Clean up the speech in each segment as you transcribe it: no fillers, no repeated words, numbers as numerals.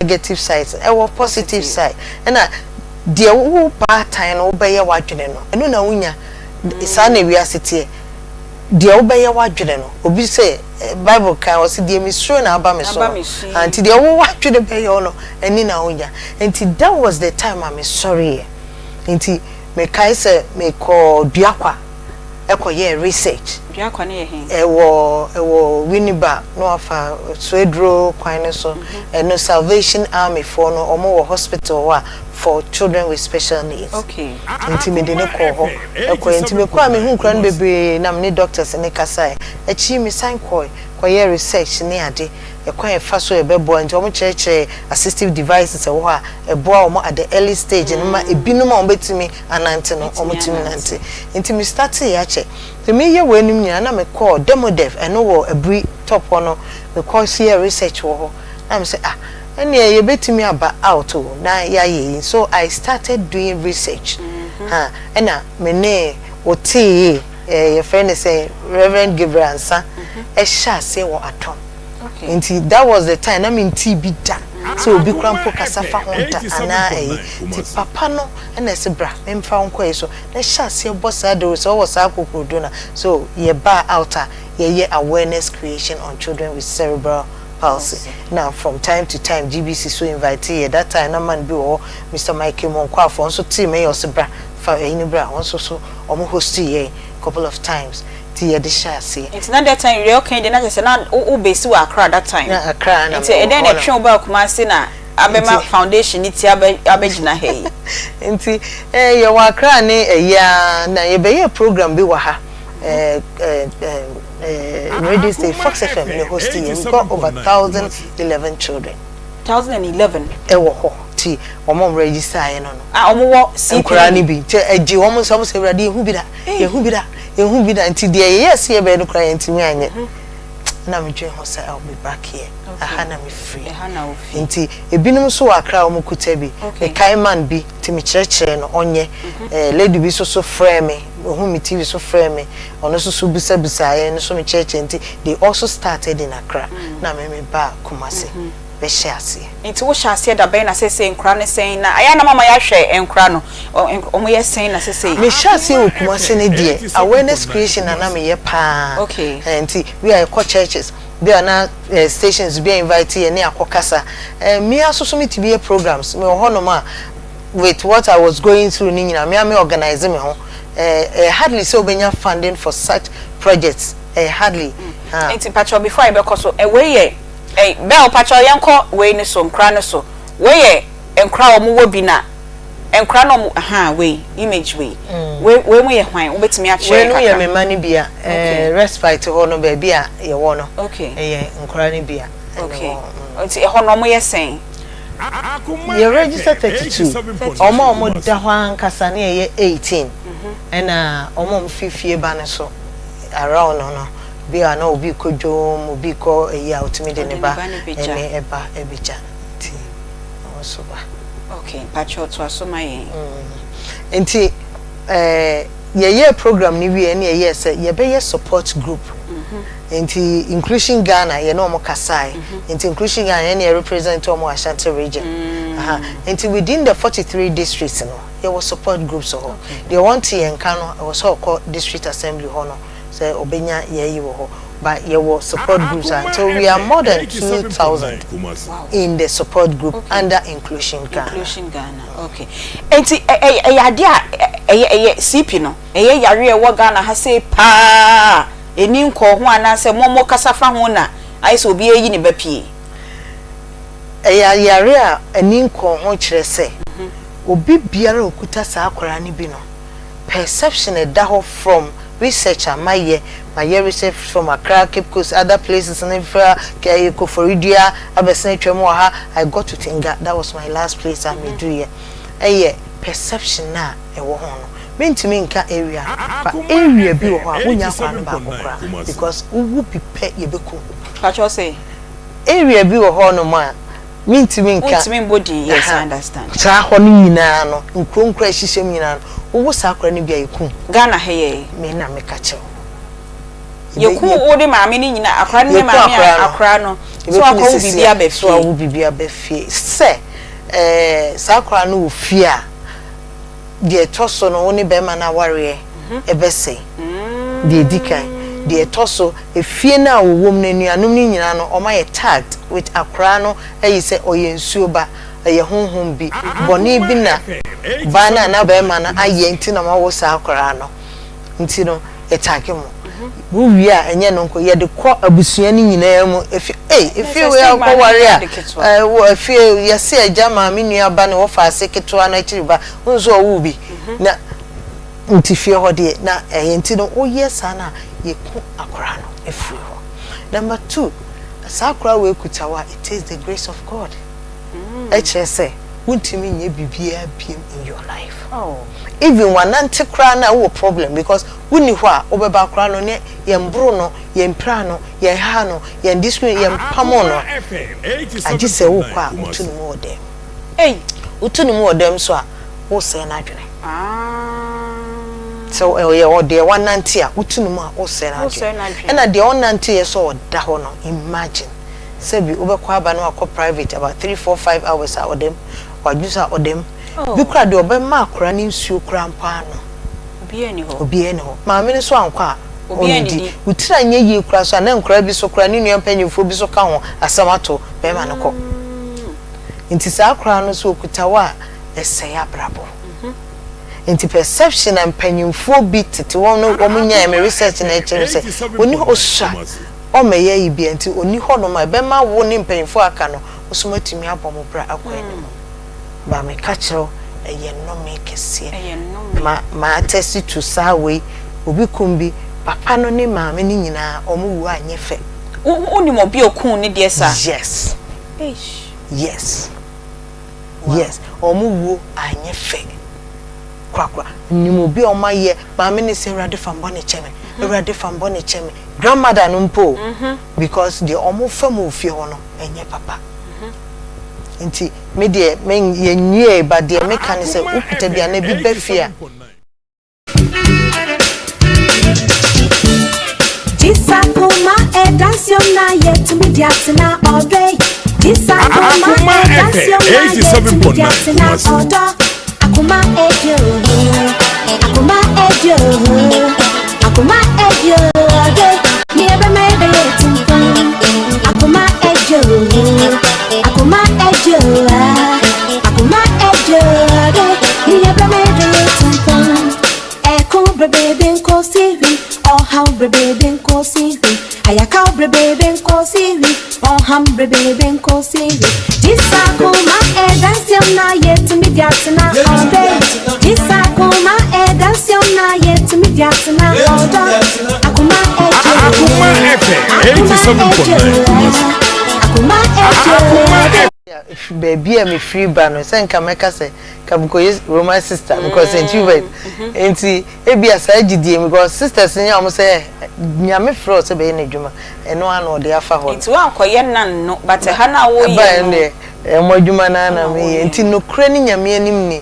negative sides positive side and dear who part time obey your wadwene no eno na wunya isa na wiasete dear obey your wadwene no obi say Bible can was dear misro na aba me so anti dear wo wadwene be yo no eni na wunya anti that was the time I'm sorry anti me kai say me ko duakwa ekoye research duakwa na ye hen ewo winiba no afa swedro kwan so no Salvation Army for no omo hospital for children with special needs. Okay. Nti me de ne ko ho nti me kwa me hu kra no bebre na me doctors ne kasai echi me sign koye research ne ade ekwan e fa so e bebo nti omo cheche assistive devices e wo a eboa omo at the early stage nma ebinum a betimi anante no omo timi nante nti me start ya che to me ye wenum nyina na me call demodev eno wo abri top no me call see research wo ho na me say and yeah, you bet me about out na yeah. So I started doing research. And now me ne oti your friend say Reverend Gabriel Ansa e sha say what atom. Okay. And that was the time I mean TB da. So obi krampo kasafa honta ana ti papa no na se bra memfa onko so na sha say boss ado so was akokodo na. So ye ba outer ye awareness creation on children with cerebral palsy. Now from time to time GBC so invite here that time na man be Mr. Michael Monkwafo also team me osebra for anybra also so omo host here couple of times ti ye de sha say it's not that time you okay dey na say na o base wa Accra that time na Accra na it's e dey na twen ba kuma say na Abema Foundation ti abegina hey nti ye wa Accra ne ya na ye be program bi wa ha radio station Fox FM in hosting we got over 1,011 children. 1,011 ewo ho ti omo register ye no omo wo nkura ni bi te eji omo so se brade hu bi da nti de yes ye be no kra nti mi anye na me dwen ho say I'll be back here ahana me free nti ebinum so akra omo kuta bi e kai man bi ti mi chire no onye lady bi so frame me who me TV so frame me ono so bisa ye no so me chire nti they also started in Accra na me ba Kumasi be shase nti wo shase da ben na sese nkra ne sen na aya na mama ya hwe nkra no omo ye sen na sese me shase o Kumasi ne die awareness creation na me ye pa okay nti we are co churches there are now stations be invited ne akokasa me aso me to be programs me ho ma with what I was going through ni nyina me organize me ho hardly so benya funding for such projects hardly nti patcho before I be so we ye bell patcho yanko we ni so nkra ne so we ye nkra omo wo bi na nkra no we image we mu ye hwan wo betimi a share we no ye me mani bia respite ho no ba bia ye wo no okay nkra ne bia okay nti ho no mo ye sen ye register 32 omo da hwan kasa ne ye 18 and omo fifie ba ne so around no bi ana obi kodwo obi ko eya otimi de ne ba ene eba ebicha ti so ba okay pacho to asoma yen enti ye program ni wi ene ye say ye be ye support group enti inclusion Ghana ye no mo kasai enti inclusion Ghana ene represent omo Ashanti region enti within the 43 districts no there was support groups so they want to Kano was so called district assembly hono say obenya ye wo ho but ye was support groups until we are more than 2,000 in the support group under inclusion Ghana okay enti CP no yare e wo Ghana ha say pa eni nko ho ana say momo kasafa ho na ai so obi eyi ne ba pie yare a eni nko ho kire say obi biara okuta sa akora ne bi no perception e da ho from researcher my research from Accra, Cape Coast, other places and Koforidia, Abesne Tremoha. I got to Tinga. That was my last place I made do here. Perception na e wo ho no. Mean to me in area, but area be wo ha wonya kwan ba kokra because who prepare ye be ko. Pacho say area be wo ho no ma mean to me in body yes I understand. Sa ho no nyina no nkronkra hihye nyina no wo sa akra ne bia yeku Ghana heye me na me ka che Yeku wo de maame ni nyina akra ne maame akra no. So akọ bibia be fie. So bibia be fie. Se sa akra no wo fie a de toso no woni be ma na ware ebe se. De dikan de toso efie na wo wom na nuanom ni nyina no o ma ye tagged with akra no ayi se oyensuo ba ye honhom bi boni bi na bana na be ma na aye nti na ma wo sa akra no nti no etake mo wo wi a enye no nko ye de kọ abusua ni nyina mu efi we akọ ware a wo efi ye se agya ma me nua ba ne wo fa ase keto ana akiri ba nzo wo bi na nti fie ho de na nti no wo yes ana ye ku akora no efi ho. Number 2, sakura we kutawa, it is the grace of God. HSA wuntimi nye bibia biem in your life. Even one anti-kra na wo problem because wuni ho a obeba kra no ne yembro no yempra no ye ha no ye discipline yempamo no agise wo kwa utunu mo dem utunu mo dem so a wo se na adwene so ye o de one anti a utunu mo a wo se na adwene na de on anti ye so da ho no imagine sebi obekwa aba no akọ private about 3 4 5 hours a odem wajusa odem bikra de obema akora ni nsuo kra mpa no obi eni ho maame ni so ankwa obi utira nye yi kra so na nkra bi so kra ni nua mpanyimfo bi so ka ho asamato be ma no ko nti sa akora no so okutawa esaya brabo nti perception and mpanyimfo bi tete won no omunya me research na ekere se oni osha o meye yi bi nti oni ho no ma be ma wo ni mpanyimfo aka no osomatumi abomo bra akwa ni ba me kachiro eye no me kese ma testi to sawe obi kumbi papa no ni maame ni nyina omu wu anye fe oni mo bi okun ni de sa yes yes omu wu anye fe kwakwa ni mo bi o maye maame ni se rade fambo ne cheme rade fambo ne cheme grandmother no mpo because the omu fam ofie ho no enye papa nti me de men yenwie ba de me kan se ukuta bia na bi bafia Akoma edansiom na yet media na odre Akoma edansiom na yet media na odo Akoma edio Akoma edio de ni ebe me de yetin Akoma edio Akoma edio de ni ebe me de yetin Eko brebe nko sivi oh how brebe nko sivi ayaka brebe nko sivi oh ham brebe nko sivi Akoma edansiom na yet media na odo Akoma edansiom na yet media na odo Akoma baby am free ban say nka meka say kabuko Roman sister because introvert enti ebia sa agidie because sisters nya am say nyame fro say be na dwuma eno ana de afa ho enti wan koye nan no but ha na wo yi no mo dwuma na na me enti no kra ni nyame anim ni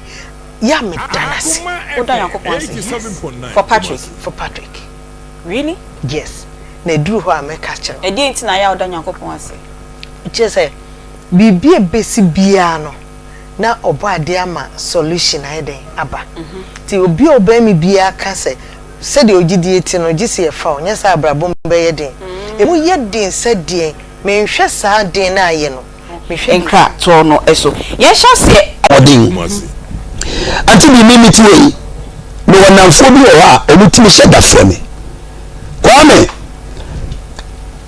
ya me danase oda yakopon for Patrick really yes na duru ho ameka kire e di enti na ya oda yakopon ase che say bibie besi bia no na obo ade ama solution aiden aba ti obi oba mi bia ka se de ogidie ti no gisi e fa onya sa abrabom be ye den emu ye den se den me nhwe sa den na aye no me hwe enkra to no eso ye hya se odin ati bi mimi ti we no wonamfo bi o ha omutimi hye da fo me kwame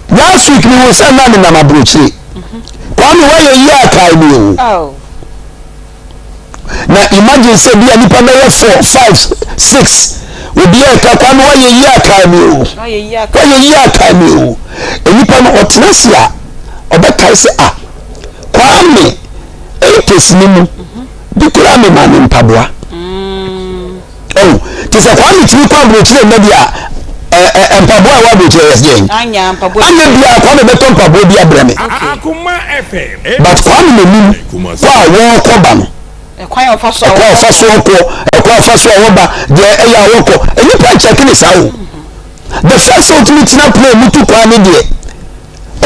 last week we was na na mabrochi kwame why you akai me oh na imagine say bia nipa na 4 5 6 we bia ka kwame why you akai me nipa no otnesia obekai say kwame pesini mu bikura me ma me mpaboa oh ti say kwame ti kwa brochi na bia mpaboa wa brochi yes anya mpaboa anya bia kwame beton mpaboa bia breme Akoma FM but kwame me nim kwa wo koba no kwan ofaso oba de eya woko enipa check ni sawo the first ultimate na play mutu kwa ne de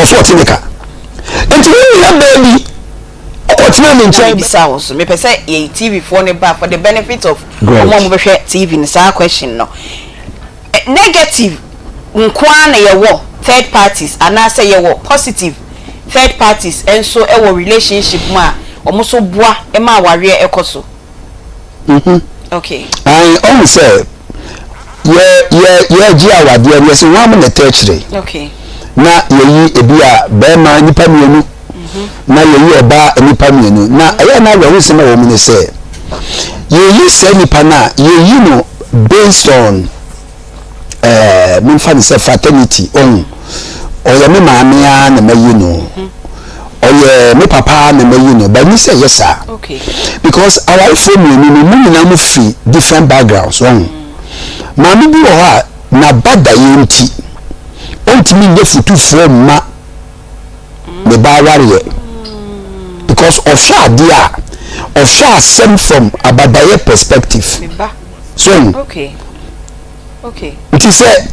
of what nika enti we na baby okotuna ne nchen bisa wo so me pese ye TV for ne ba for the benefit of omo be hwe TV ne sa question no negative nkwa na ye wo third parties and I say ye wo positive third parties and so e wo relationship ma omo so boa e ma aware ekoso okay I almost say ye ji awade ye se wa mo na techre okay na ye yi ebia be ma nipa mienu na ye yi oba nipa mienu na aye na wa wuse na wo mu ne say ye yi se nipa na ye yi no based on me fa say fraternity on oye me maame a na mayi no oye me papa na mayi no but me say yes sir okay because our family no na mo free different backgrounds on maame bi wo ha na bada yenti ontimi nge futu from ma me ba ware because of shadia of sha sem from abadaye perspective so okay it is say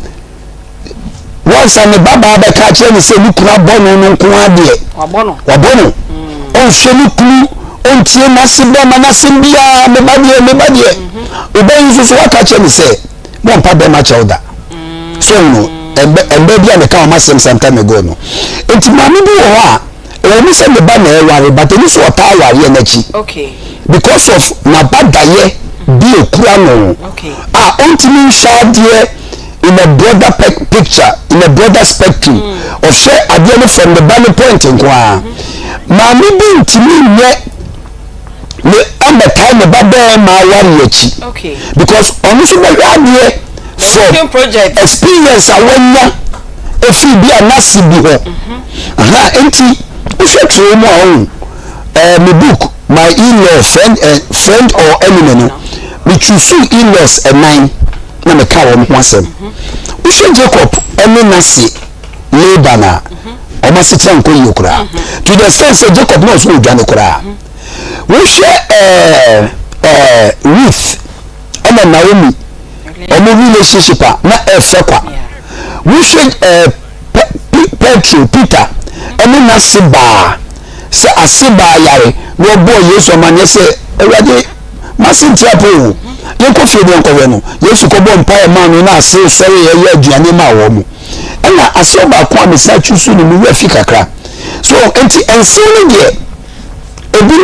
once an baba ba ka che ni say lukuna bono no nko ade wabono on shenu kunu on tie na sibe ma na simbia me badie oben so waka che ni say mo mpa be ma chawda so no embe bia me ka o masem sometime ago no enti mami bi wo ha e ni say me ba na eware but ni so ta aware na chi okay because of na badaye bi ekura no okay ontimi shadie in a broader picture in a broader spectrum of share adie from the banner point nkwa mami bi ntimi nye le amba time baba ma wari echi okay because onu so be adie from project experience awanya efi bi anasi bi ho enti o true mo on me book my in-law friend or enemy no me choose in-laws and nine na me ka wo ho asem o Jacob ene nasi labor na o ma se tran ko yokura to the extent say Jacob no so odwane kura we share with ene Naomi omo relationship na efe kwa we share Peter ene nasi ba se asiba yare no boy Yesu amanye se ewade masintia po ye ko fie de nko no Yesu ko bo mpa ma no na ase sori ye aduane ma wo mu na ase ba ko amesa chusu ni mu afi kakra so enti enso ni de ebi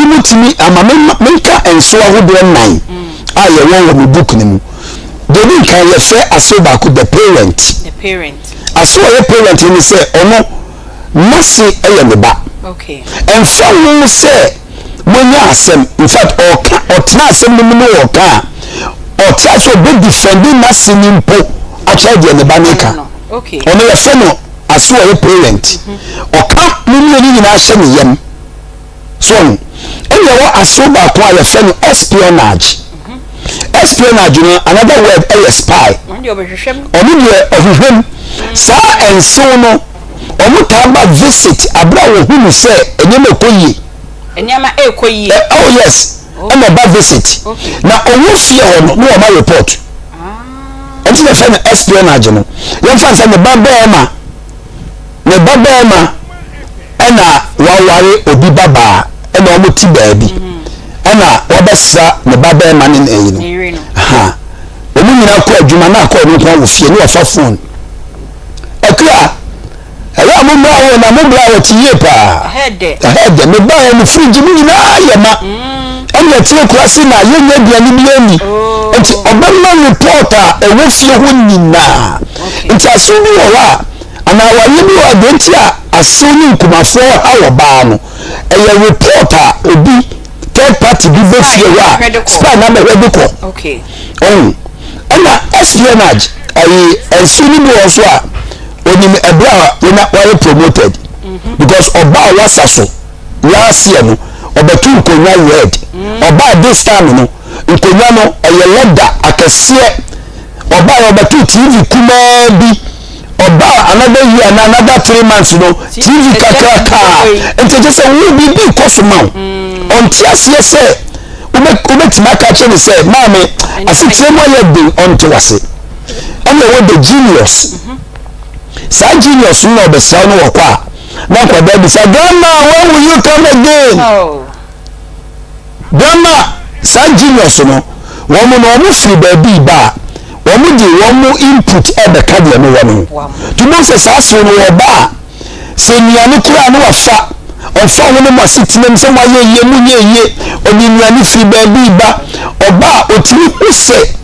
mutimi amame menka enso ahodo nan a ye won wo book ni mu de ni kan ye fe ase ba ko the parent ase wo parent ni se ono nasi eye me ba okay and from say monya asem in fact otna asem ni mu oka otia so be defending nasi ni mpo acha de ne ba neka okay ono ye fe no aso wo parent oka ni na hye ne yam so enya wo aso ba ko ye fe no espionage no another word spy oni obehwehwem sa enso no omutamba visit abra wo hunu se enyama ekoyi oh yes and about visit na owo fie ho no ma report enti na fa espionage no ye fa se ne babema ena waware obi baba ena omuti baabi ena wabesa ne babema ne eyi no ha omu nyina ko adwuma na ko no ko wo fie ne wafa phone ekra eya mo mra wo na mo mra wo tiye pa hede me ba ni fridge ni na yema enya tire kwasi na yenya biani bi ani enti obamma report a ewo fie ho nyina enti aso bi wo wa ana waye bi wa denti a aso ni nkumafo a wo ba no eya report a obi third party bi be fie wa spy na me ready ko okay ana espionage ayi enso ni bi wo so a onim ebra na were promoted because oba wasaso last year no obetu nkonya red oba this time no nkonya no eye leda akese oba obetu TV kuma bi oba another year and another 3 months no TV kakaka ente just we bi kosoma on tiasie se ubetima ka che ni se mame asitire mo ye bi on to wase and the genius. Sa genius no be sa no wakwa. Na kwa da bisa grandma, when will you come again? Oh. Grandma, sa genius no. Womu no mu free baby ba. Womu di womu input e be ka de no wono. To know say sa so no ba. Se nuane kura no wafa. Ofa wono ma sitinem se wa ye munye ye. Oni nuane free baby ba. Oba otimi use.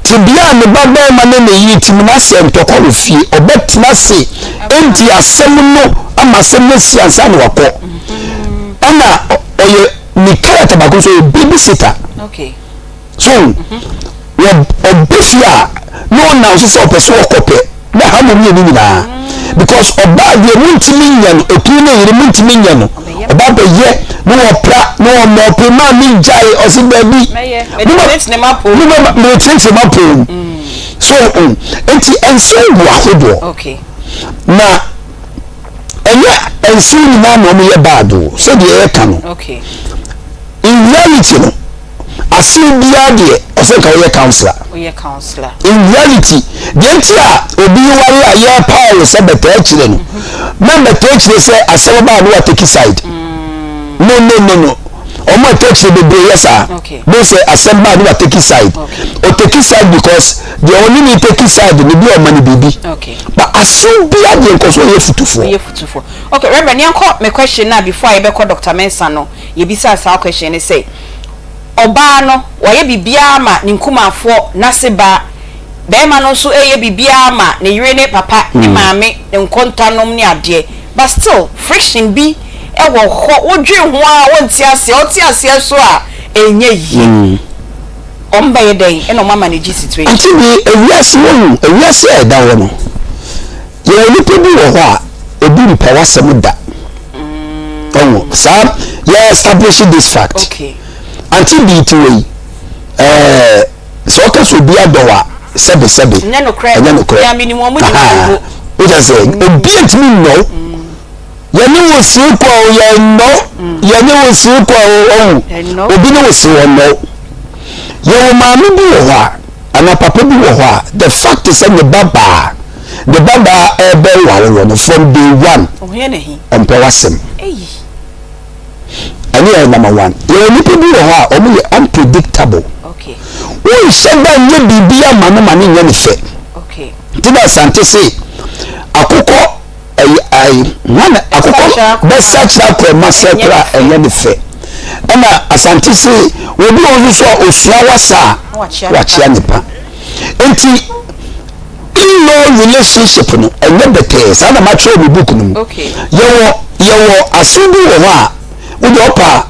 Tibia me baba ma na yi timi na se ntoko ofie obetina se enti asem no ama sem na si ansa no wako ana oye ni character ba ko so babysitter. Okay. So obefia no na so so person okope na ha mo ni na because oba de muntimi nya no etu na yire muntimi nya no oba be ye no opra no mo pe ma mi jai o si baby me ma po so enti enso wa hodo. Okay. Na enso ni na no me ye bad o so de ye ka no. Okay. In reality no asin bia de o se ka we counselor. In reality the entire obi wari aye Paul se beta chire no na beta chire se asaba no take side. No omo take the be yes sir. No say asaba no take side. O take side because the only me take side no be o mani bibi. Okay. But asin bia de nko so ye futufo. Okay, Reverend, yanko me question now before I be call Dr. Mensa no. Ye bisa sa question say oba no waye bibia ma ni nkumafo na seba be ma no so eye bibia ma ne yire ne papa ne maame ne nkontanom ne ade but still friction bi e wo ho wodwe ho a wonti ase so a enye yi omba ye den e no mama ne gi situation anti bi ewiase e da wo no ye ni pe bi wo ho a ebi mpa wasem da sa ye establish this fact. Okay. Anti beat way so ka so bia dowa sebe nya no credit ya minimum mu di wo o just say obi antimi no ya ni wo si ko ya no ya ni wo si ko obi ni wo si wo no ya wo ma mi bi wo ha ana papa bi wo ha the fact is that the baba ebe wa no from day one o he na hi on pewasem and here number 1 you need to be unpredictable. Okay. We said that you be a man in fe. Okay. Did I sante say akoko one akoko best search that for masakra and yen fe. And asante say we be also oflawa sa wachia nipa. Enti in relationship no and better say na match we book no. Okay. Yo asubu wo with upper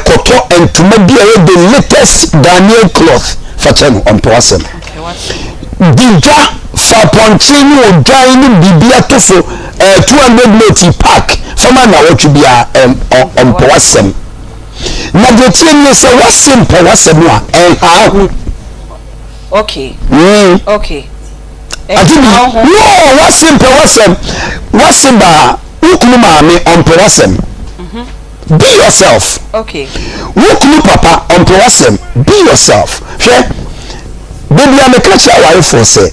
koto and to maybe the latest Daniel cloth for ten on person. Okay, what's Dija for pontini or drying bibia tofu 200 meter pack from an hour to be on person. Now the thing is what's simple and how. Okay. Okay. No, what's simple what's simple ukunuma on person. Be yourself. Okay. Wukunu papa on person. Be yourself. Sure. Baby, I'm a catch our for say.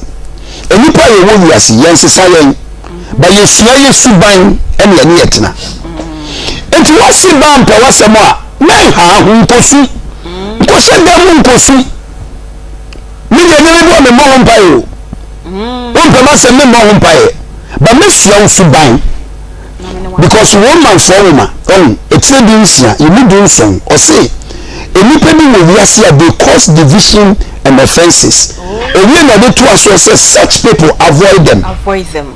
And you pay one yes, yes, silent. But you fear you suban and you're near tina. And to what's the band per what's a more? Men ha unkosu. Because them unkosu. Me never want a more umpire. One per mass and me more umpire. But miss young suban. Because woman for woman, it's not doing so. You need doing so. Or say, anybody will they cause division and offenses. And when they to us, such people avoid them. Avoid them.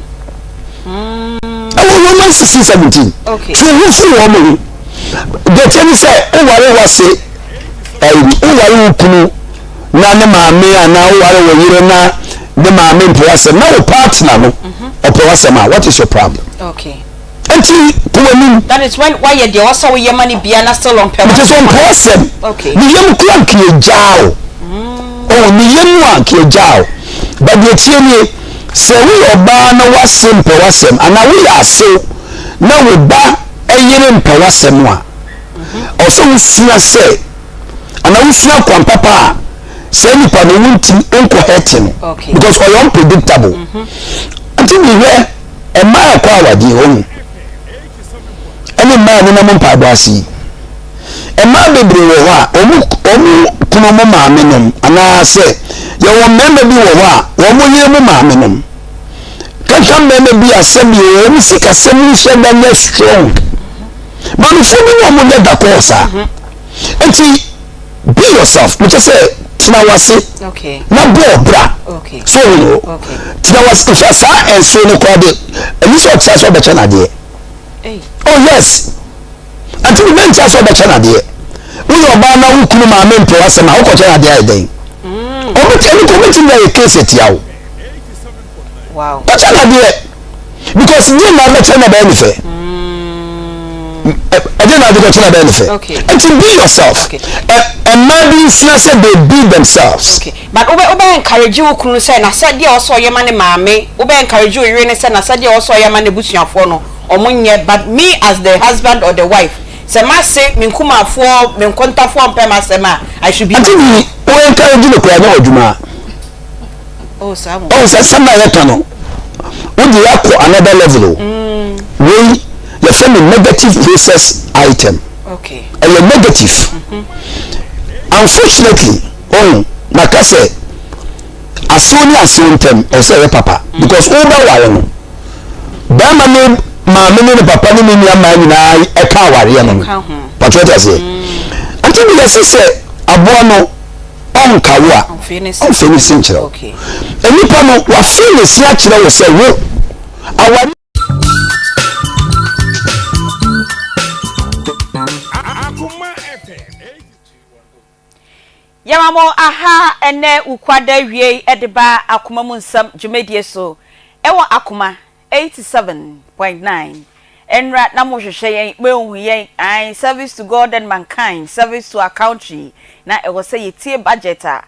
Romans 16:17. Okay. So who see woman? The thing say, oh, what was say? Oh, kunu na ne maame ana ware wo yire na ne maame mpoase na wo partner no. Opoase ma, what is your problem? Okay. That is when why you also your money be and still on pay. Because on person. Okay. Ni yam crank ye jao. Oh, ni yam wank ye jao. But the tieni say we oba na wasem pe wasem and we are so na we ba eyire mpe wasem wa. Also we fia say and we fia kwam papa say nipa no wunti onko hurting because or unpredictable until we hear a man kwa wadi home any man ni na mo pa boasi e ma bebre wo ha omu kuno mo ma menom ana se ye wo membe bi wo ha wo mo ye mo ma menom kaka membe bi asem ye omu sika sem she na strong but if you mo le da kosa enti be yourself which say tina wase na bo bra so you tina wase sa and so no kwa de any so try so be chana de oh yes until you mention so be chana de we oba na wukunu ma me mpo asema wo ko chana de ai den o be tell ko metin na e case etiawo wow ko chana de because you na be chana be ni fe I don't know how to go to okay. And to be yourself. Okay. And maybe say they be themselves. Okay. But ube encourage you kunu say na said you also your man maame. Ube encourage you really say na said you also your man busuafo no. Omunye but me as the husband or the wife. Say ma say me nkuma fo me nkonta fo mpem asema I should be. Until we encourage you kwa na odwuma. Oh Sam. Oh say some na yeka no. We dey akọ another level. We the from a negative process item. Okay. And you're negative. Unfortunately, like I said, as soon as you them, I say papa, because over while Bama name my mini papa ni me na e ka ware no. But what I say? Until you say abono on kawa. On finishing chiro. Okay. And nipa no wa finish ya chiro wo say wo. Awari Yamamo aha ene ukwada wie edeba akoma mu nsam dwumedie so ewo akoma 87.9 enra na mo hwehwe yen mehu yen I service to God and mankind service to our country na ewo say yetie budget a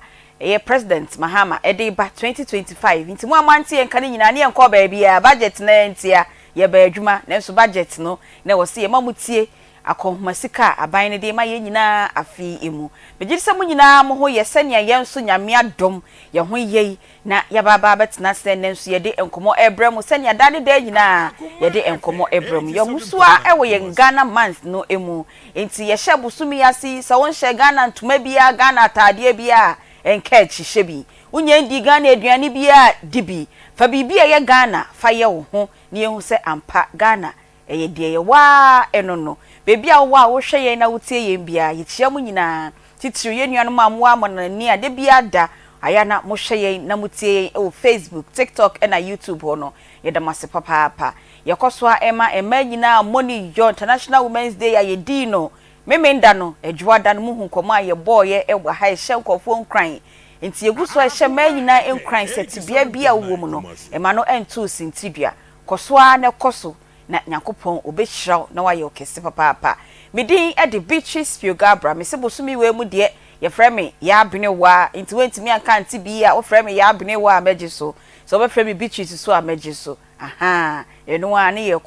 president Mahama edeba 2025 nti mo amante yen kan nyina ne enko ba bia budget na entia ye ba adwuma na so budget no na ewo say mamutie akonhumasika aban ne de ma ye nyina afi emu begirisa mu nyina mo ho ye senia ye nso nyame adom ye ho ye na ya baba betena sen ne nso ye de enkomo ebrem senia dade de nyina ye de enkomo ebrem ye musua ewo ye Ghana month no emu enti ye hye busumi yasi sa won hye Ghana ntuma bia Ghana atade bia enka chihye bi unye ndi Ghana aduane bia dibi fa bibia ye Ghana fa ye wo ho ne ye hu se ampa Ghana eye de ye wa enono bebi a wo a wo hwe ye na wotie ye bia ye chia mu nyina titiri ye nuanom amwo amonani a de bia da aya na mo hwe ye na mutie o Facebook TikTok na YouTube hono ye da mase papa ye koso a ema nyina Money Yo International Women's Day ye di no memenda no adwada no mu hunkomo a ye boy ye ewa ha hye nkofo nkran enti eguso a hye ma nyina nkran setibia bia wo mu no ema no entu sintibia koso a ne koso na nyakopon obehiraw na waye okese papa medin e de Beatrice Fiogabra me se bosumi we mu de ye frame ya abene wa nti wentimi anka Aunty Bea o frame ya abene wa meji so be frame Beatrice so ameji so aha eno a ne ye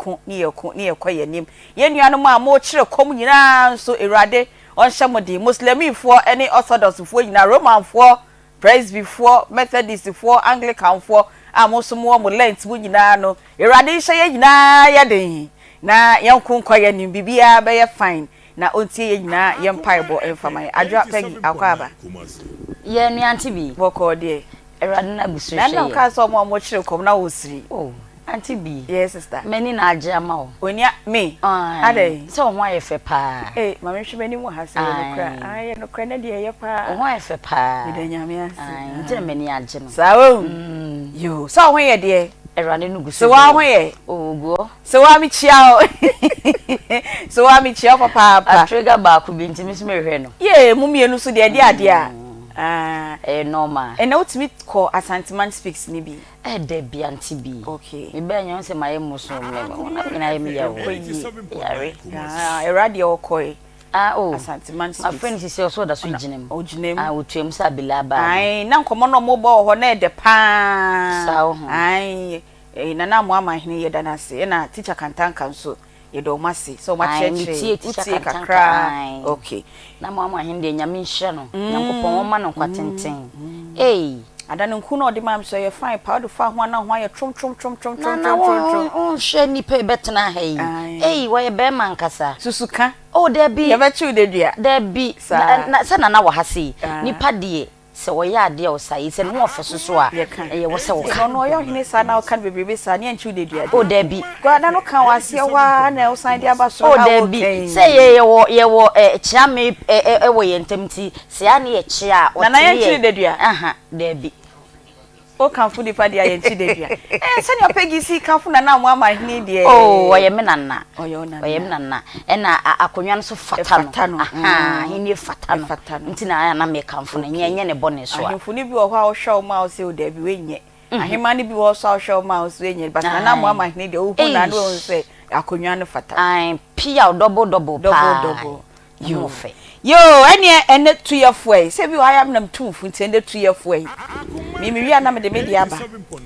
koye nim ye nuanom a mo kire kom nyina so erade on hyamode muslimifo ene orthodox fo nyina roman fo presbyfo methodist fo anglican fo amosomo mo lent bu nyina no erade hye nyina ya den na yankun koye nim bibia be ye fine na ontie ye nyina ye mpaibo emfama adwa pegi akwaba ye nu Aunty Bea boko de erade na busu hye na ka so mo kire kom na wosiri oh Aunty Bea yes sister meni na age ama o onia me ade so ho ayefe pa mama hweme ni mo ha se no kra aye no kra na de ye pa ho ayefe pa de nyame ase nje meni age no sawo yo so ho ye de erade no gusu so wa ho ye oguo so wa mi chia o so wa mi chia papa trigger ba ku bi ntimi so mehwe no ye mumienu so de ade a normal na utimi ko Asanteman speaks ni bi de bi Aunty Bea okay me be nyon se maye muso me na ye me yawo yare erade okoi oh Asanteman speaks my friend she so da so ginem o ginem wotuem sa bilaba na nkomo no mo bo ho na de pa sawo na mo ama hene ye da na se na teacher kantanka so ye do masi so ma cheche utie kakra okay na mama hinde nyame nhye no nyankopon wo ma no kwatenten adane nku no de mam so ye fine pa do fa ho na ho ye trom hwe nipa betena ha wo ye be man kasa susuka there be ye be chiu de dua there be na se na wo ha se nipa de se wo ya de o sai se no ofo so a ye wo se wo no yo hine sa na o kan bebebe sa ne chiu de dua there be gwada no kan wase wa na o san de aba so there be se ye wo chia me wo ye ntamti se ya ne ye chia o na ye chiu de dua there be o kan fu nipa de aye chi de dua se ne opegi si kan fu na mo ama hine de oye me nana oye me nana na akonwa no so fata no hine fata no nti na me kan fu na nye ne bone so a ahemfu ni bi wo ha o hwe o ma o se o de bi we nye ahema ni bi wo so o hwe o ma o se nye but na mo ama hine de o hu na no se akonwa no fata pia double you fe yo ene tuyefo se bi wo ayam nam tumfu nti ene tuyefo mi wi ana me de me dia ba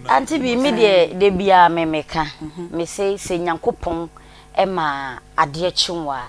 Aunty Bea me de bia me meka me say nyankopon e ma ade chinwa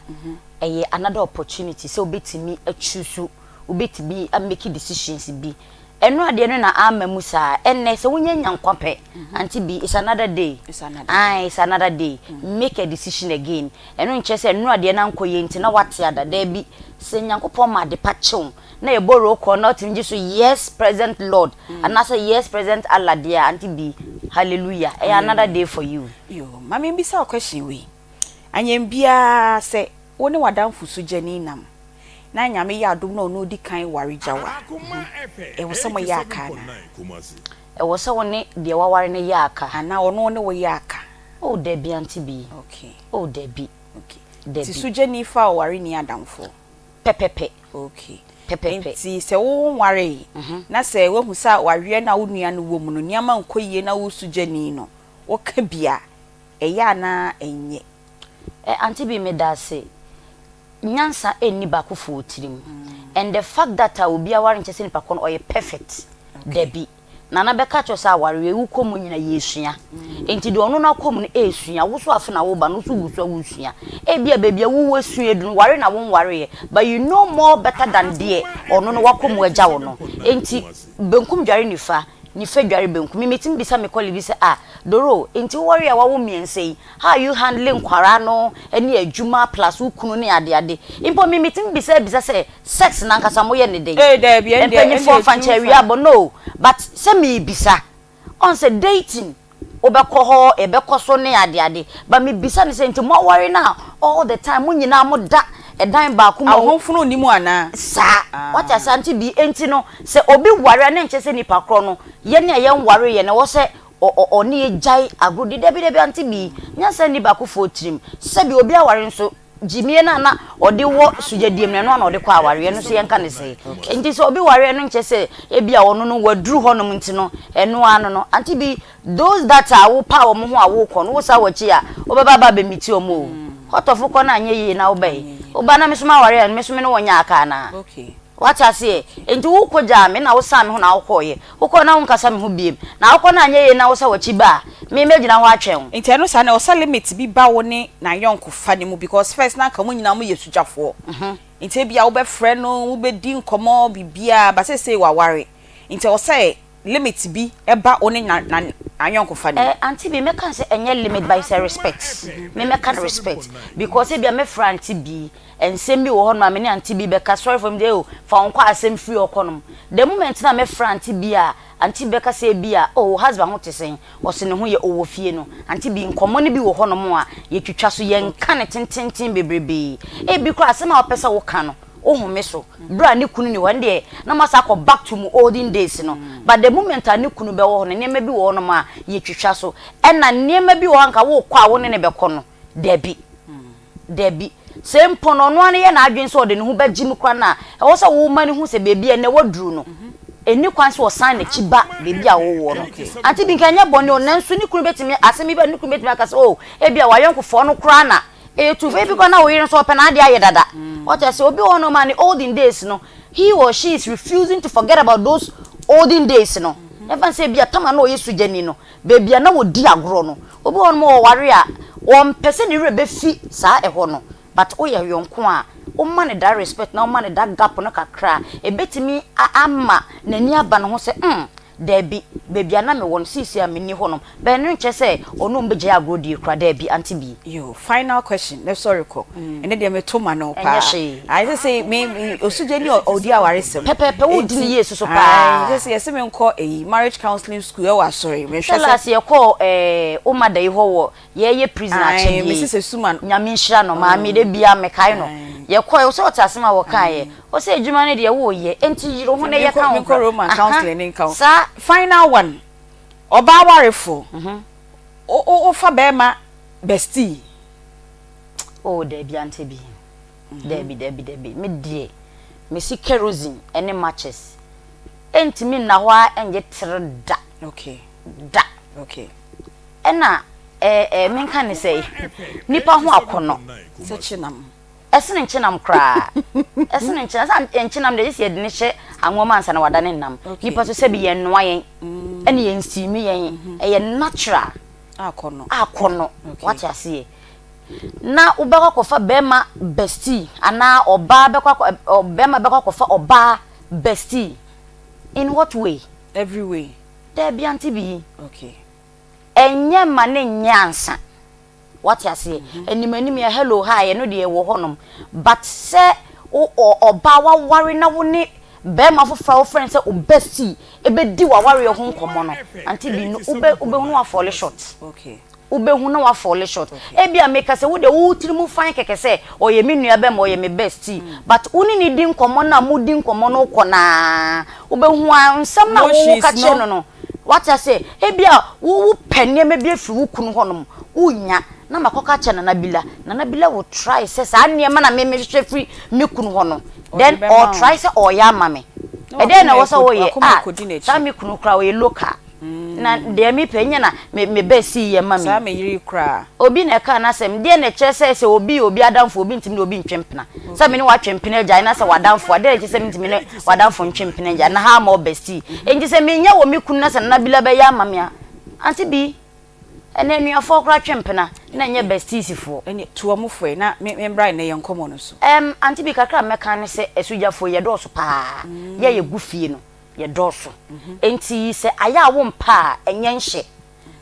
eye another opportunity so obetimi achusu obetimi make decisions bi eno ade no na ama musa enne se wonya nyankwape Aunty Bea it's another day it's another day make a decision again eno nche se eno ade na nkoye nti na wate ada da bi se nyankopon ma de pachon na e borrow ko not nji so yes present Lord and I say yes present Allah dear Aunty Bea hallelujah another day for you yo mama bi sa question we anyem bia se woni wadamfu so jani nam na nyame ya adom na ono di kan ware jawa e wo samo ya aka na e wo so woni de waware ne ya aka ana ono ne wo ya aka there be Aunty Bea okay there be ti so jani fa ware ni adamfo pepepe okay pepepe ti se wo ware na se wo hu sa ware na wo nua no wo mu no niama nkoyie na wo su jani no wo ka bia e ya na enye Aunty Bea me da say nyansa eni bakufo otirim and the fact that I will be aware nchese nipa kono oye perfect debi nana beka cho sa aware wu komu nyina yesua enti de ono na komu no esua wo so afa na wo ba no so guso wo sua e bia bebia wo wasua edu ware na wo ware but you know more better than there ono no wakomu agya wo no enti benkum dware nifa ni fedware benku mi metim bisa me call bi se doro enti worry a wawo miense how you handling kwara no eni adwuma plus ukunu ne ade impo mi metim bisa se sex na nkasa mo ye ne dey there be and for fanchari abo no but se mi bisa on say dating obekọ ho ebekọ so ne ade but mi bisa ne se enti mo worry na all the time mo nyina mo da edan ba kuma ahonfunu ni mu ana sa what as Aunty Bea enti no se obi ware na nche se nipa kro no ye ne ye nware ye ne wo se oni ejai agrodi debi Aunty Bea nya se ni ba ko fo trim se bi obi aware nso jimie na ode wo sujadiem ne no na ode kwa aware no so ye nka ne se enti se obi ware no nche se e bia wono no waduru honom nti no eno ano no Aunty Bea those that are wo pa wo mo ho awo ko no wo sa wachi a obeba be miti omo hotofu ko na anye yi na obey obana mesoma ware an mesome no wonya aka na okay what I say enti wo koja me na wo sa me ho na wo koye wo ko na wo nkasa me ho biem na wo na anye ye na wo sa wachi ba me megina ho atwen enti eno sa na wo sa limit bi ba wo ne na yonko fa ne mu because first na ka mo nyina mo yesujafo enti bia wo be frɛ no wo be di nkomo bibia ba se wa ware enti wo say limit bi eba oni na anyonko fa ne Aunty Bea me kan say enye limit by say respect me can respect because e bia me fra Aunty Bea ensem bi wo ho no me ne Aunty Bea be ka sorry from there fa onko asem free okonom the moment na me fra Aunty Bea Aunty Bea ka say bia oh husband ho tesen o se ne ho ye owo fie no Aunty Bea nkomo ne bi wo ho no mo a ye twitwa so ye nka ne tenten bebrebe e bi kra asem a opesa wo ka no ohume so bra ne kunu ni wande na masa ko back to mu olden days no but the moment a ne kunu be wo no nema bi wo no ma ye twitwa so na nema bi wo anka wo kwa wo ne be ko no debi sempo no no ane ye na adwen so de ne hu ba jim kwa na e wo so wo ma ne hu se bebi e na waduru no eni kwan so san na chiba bebi a wo wo no Aunty Bea nkanya bone o nanso ne kunu betimi asemi ba ne kunu betimi aka so e bia wa yonkofo no kra na tu fe bi ko na wo yire so pe na ade aye dada what I say obi ono man in olden days no he or she is refusing to forget about those olden days no never say bia tama na o yesu jani no bebia na wo di agro no obi ono mo ware a o mpese ni rebe fi saa eho no but o ye yonko a o ma ne that respect na o ma ne that gap no kakra e betimi ama nani aba no ho se Debbie, baby, I know one see a mini honum. Ben Rinche say, or no be jagodi, cry Debbie, Aunty Bea. You final question. No sorry, cook. And then they may tomano. I just say, maybe Osujeni or dear Warison. Pepe, would years so far. Just yes, I call a marriage counseling school. Oh, sorry, Michelle, as you call a Oma de Ho, ye prisoner, Mrs. Suman, Yamishano, Mammy de Bia Mecano. Ye call sort as my wakaye. Or say, Jumani, dear, oh, ye, and you don't want to Roman counseling income. Final one. Oba warefo. O fa bema bestie. Oh, Debbie Aunty Bea. Debbie. Me die. Me si kerosene any matches. Enti me na hwa enye da. Okay. Da. Okay. Ena me kan ne say nipa ho akono. Se chinam. Esene nchinam kra. Esene nchinam de yesi edine hye anwoma ansa na wadane nam. Nipa so se bi ye noa yen. Ene ye nsimi yen. Eye natural. Akono. What you see? Na ubekwa kofa bema bestie ana oba bekwa bema bekwa kofa oba bestie. In what way? Every way. Debbie Aunty Bea. Okay. Enye mane nyansa. What you say? Enimani me hello hi no de wo honom. But say oba wa ware na woni bema fofra friend say o bestie ebedi wa ware ho nkomo no. Aunty Bea no ube hu wa fall short. Okay. Ube hu na wa fall short. Ebia make say wo de wo tirimu fan keke say oye me nua bema oye me bestie. But uni ni di nkomo na mudi nkomo no kona. Ube hu ansam na wo ka che no. What I say? Ebia wo penne me bia fi wo kunu honom. Unya na makoka che na bila will try say sa niema na me hwehwe free me kunu hono. Then or try say oya mame. E dey na wo say oye sa me kunu kra oye local. Na de mi penye na me besi ye mame. Sa me yiri kra. Obi na ka na sem de na che say obi adamfo obi ntimi obi ntwempena. Sa me ne wa twempena agya na say wadamfo ade che say ntimi ne wadamfo ntwempena agya na ha ma besti. Enji say me nya wo me kunu na say na bila be ya mame a. Aunty Bea ene nua fo kra twempena na nye besties fo ene tuomfo na membra na ye nkomo no so Aunty Bea kakra meka ne se esujafo ye doso pa ye gufie no ye doso enti se aya wo mpa enye nhye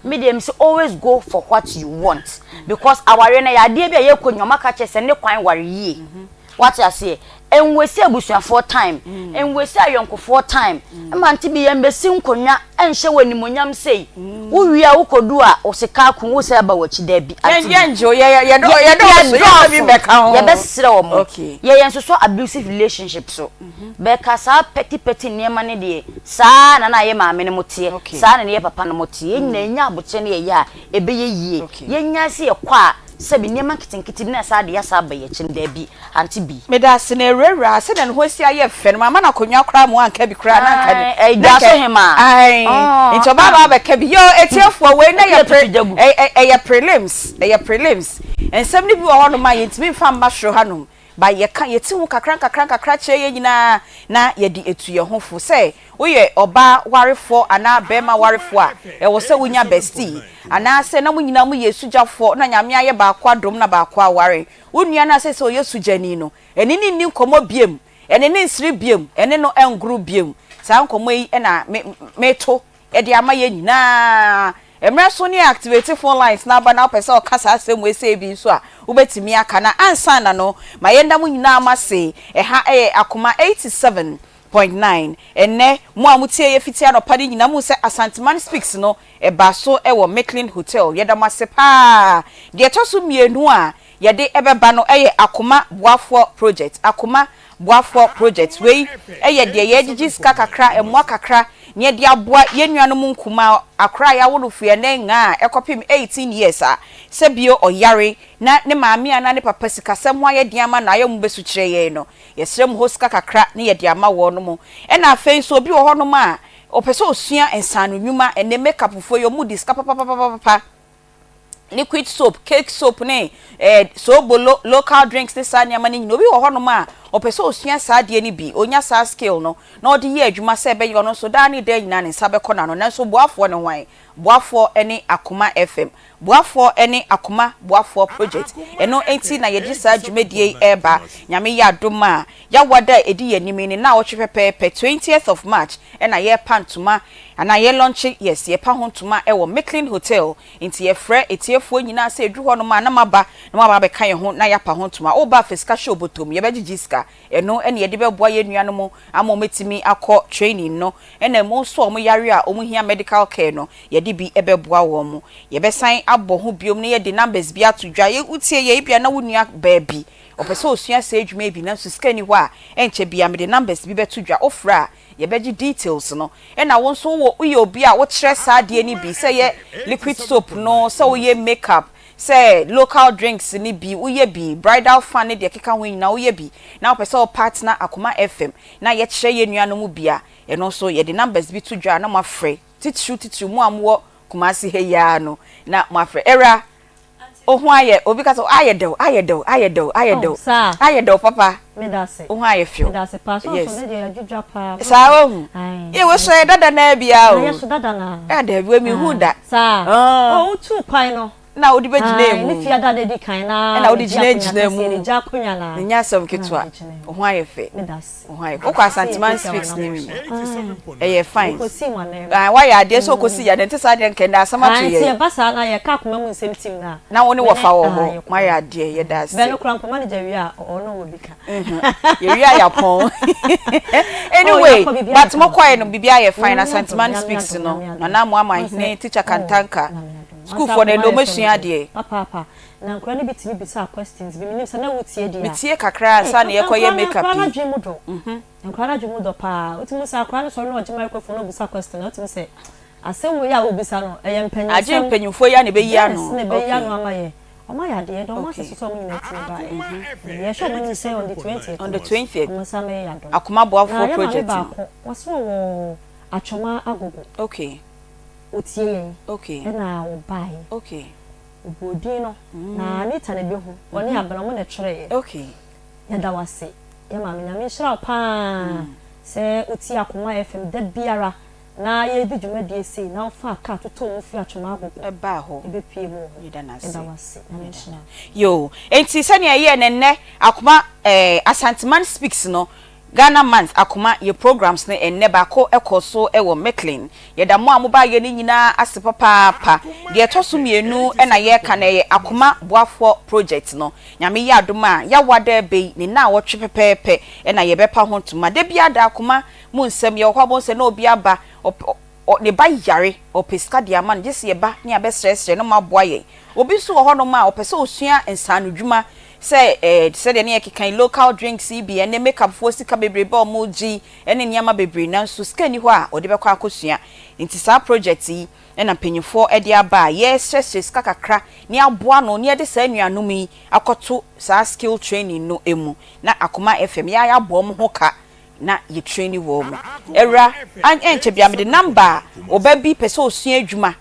medium say always go for what you want because aware na ya de bia ye konyoma ka che se ne kwan ware yie what you say enwesi abusuafo time enwesi ayonkofo time Aunty Bea mbesi nkonwa enhye wanimonyam sei uwi a ukodu a osika kun wo se aba wachi da bi yenjo ye do bi beka ho ye besire wo mo ye yenso abusive relationship so beka sa petty niema ne de sa na ye maame ne motie sa na ye papa ne motie nyina nya aboche ne ye ya ebe ye yie ye nya se ye kwa sebi niema kitinkiti na sa de ya sa ba ye chin da bi Aunty Bea me da se na rewra se na ho sia ye fe no mama na konwa kra mo anka bi kra na anka ni da so hema ai into baba ba ka bi yo etiafo we na ye prelims and somebody bi wo ho no ma ye ntimi fa mba hro hanom ba ye ka ye ti hu kakra che ye nyina na ye di etu ye hofo se wo ye oba warefo ana bema warefo a e wo se wunya bestie ana se na munyina mu ye sujafo na nyame aye ba akwa dom na ba akwa ware wonua na se o ye sujani no eni ni nkomo biem eni ni nsiri biem eni no engru biem sa nkomo yi na meto e de ama ye nyina emra so ni activate phone lines na ba na pese o kasa asem we se bi so a ubetimi aka na ansa na no mayenda mu nyina amase ha Akoma 87.9 enne mu amutie ye fitia no pade nyina mu se Asanteman Speaks no ba so wo Mecklin Hotel yeda mase pa de toso mienu a yede ebeba no Akoma Boafo project we de ye gigi ska kakra emwa kakra nye de aboa ye nuanom nkuma akra ya wodofu ye nenga ekopim 18 years a sebio oyare na ne maame ana ne papa sikasem wa ye de ama na ayemu besu kire ye no yesrem hoska kakra ne ye de ama wo no mo na afei so obi wo ho no ma opese osua ensanu nwuma ene makeup fo yo mu diska papa liquid soap, cake soap ne so bolo local drinks this anya mani no bi wo ho no ma opese osua sa de ni bi onya sa skill no na odi ye adwuma se be yo no so da ni da nyina ne sa be kona no na so boafo ne hwan boafo ene Akoma FM boafo ene Akoma boafo project eno enti na ye gisa dwumadie eba nyame ya doma ya wada edi yanimi ni na wo hwepepepe 20th of March ena ye pantuma ana ye launch yes ye pa hontuma e wo Micklin Hotel enti ye frɛ etiefuo nyina se edu ho no ma na maba be kan ye ho na ya pa hontuma oba fiska show botom ye beji jiska eno ene ye de beboa ye nuano mo ama metimi akɔ training no ena mo so omo yare a omo hia medical care no ye de bi ebeboa wo mo ye besan abɔ ho biom ne ye de numbers bi atodwa ye utie ye bia na wonua baabi opese osua se adwuma bi na so skani ho a enche bia me de numbers bi betodwa ofra ye beji details no ena won so wo uye obi a wo kyerɛ saa de ni bi say ye liquid soap no say wo ye makeup say local drinks ni bi uye bi bridal fan ne de keka ho nyina uye bi na opese o partner Akoma FM na ye kyerɛ ye nua no mu bia eno so ye de numbers bi todwa na mafrɛ titru mu amwo Kumasi he ya no na mafrɛ era ohu aye obi ka so ayedo papa me da se ohu aye fio me da se pa so so de adwudwa pa sa ohu ye wo so dada na bia o ye so dada na e da bi mi hu da sa o tu kwan no na odi begina mu ni fia dada di kan na odi gina mu ni ja kunya na nya som ketwa ohu aye fe me da se ohu aye ko kwa Santiman speaks ni mi ye fine ko si mo na why ya de so ko si ya de ntisa de nkenda asama to ye ye basa na ye ka Akoma mu nsem tim na woni wo fa wo ho why ya de ye da se be no kran manager wi a ono wo bika ye wi ya pon anyway but mo kwai no bibia ye fine na Santiman speaks no na mo amahine teacher Kantanka school for the lomasua de papa na nkra ne bitimi bisa questions bi minim sa na wotie dia mitie kakra sa na ye koye makeup nkra na dwemu do nkra na dwemu do pa otimo sa akra na so no ogye microphone no bisa question otimo se asem wo ya obisa no eye mpanyin aje mpanyimfo ya ne be yi ano ne be yi ano amaye oma ya de do mo se so mo nyina ti ba ye show me say on the 20th mo sa me ya do Akoma boafo project wo so wo atwoma agogo okay otie okay na wo bai okay obodi no na ni tane be hu oni abana mo na twere okay ya da wase ya ma me nyame hira pa se oti Akoma FM da biara na ye di dwumadie sei na fa ka toto mu fi atwoma agogo e ba ho e be pie mu yida na da wase na hira yo enti sane ye nenne Akoma Asanteman speaks no Ghana month Akoma ye programs ne enne ba ko ekoso e wo Micklin ye da mo amoba ye ni nyina ase papa de etoso mienu e na ye ka na ye Akoma boafo project no nyame ye adoma ya wada be ni na wo twepepepe e na ye bepa ho ntuma de bia da Akoma mu nsem ye hwa bo se na obi aba ne ba yare opeska de ama je se ye ba ne abesresre no maboa ye obi so ho no ma opese osua ensanu dwuma say said any kan local drinks bi and makeup for sika bebre ba omoji ene niama bebre na so sika ni ho a ode be kwa akosua nti sa project yi na panyifo e de aba yes sika kakra ni aboa no ni e de sa nuanom yi akoto sa skill training no emu na Akoma FM ya abo mo ho ka na ye training wo mo era an enche bia me de number oba bi pese osua adwuma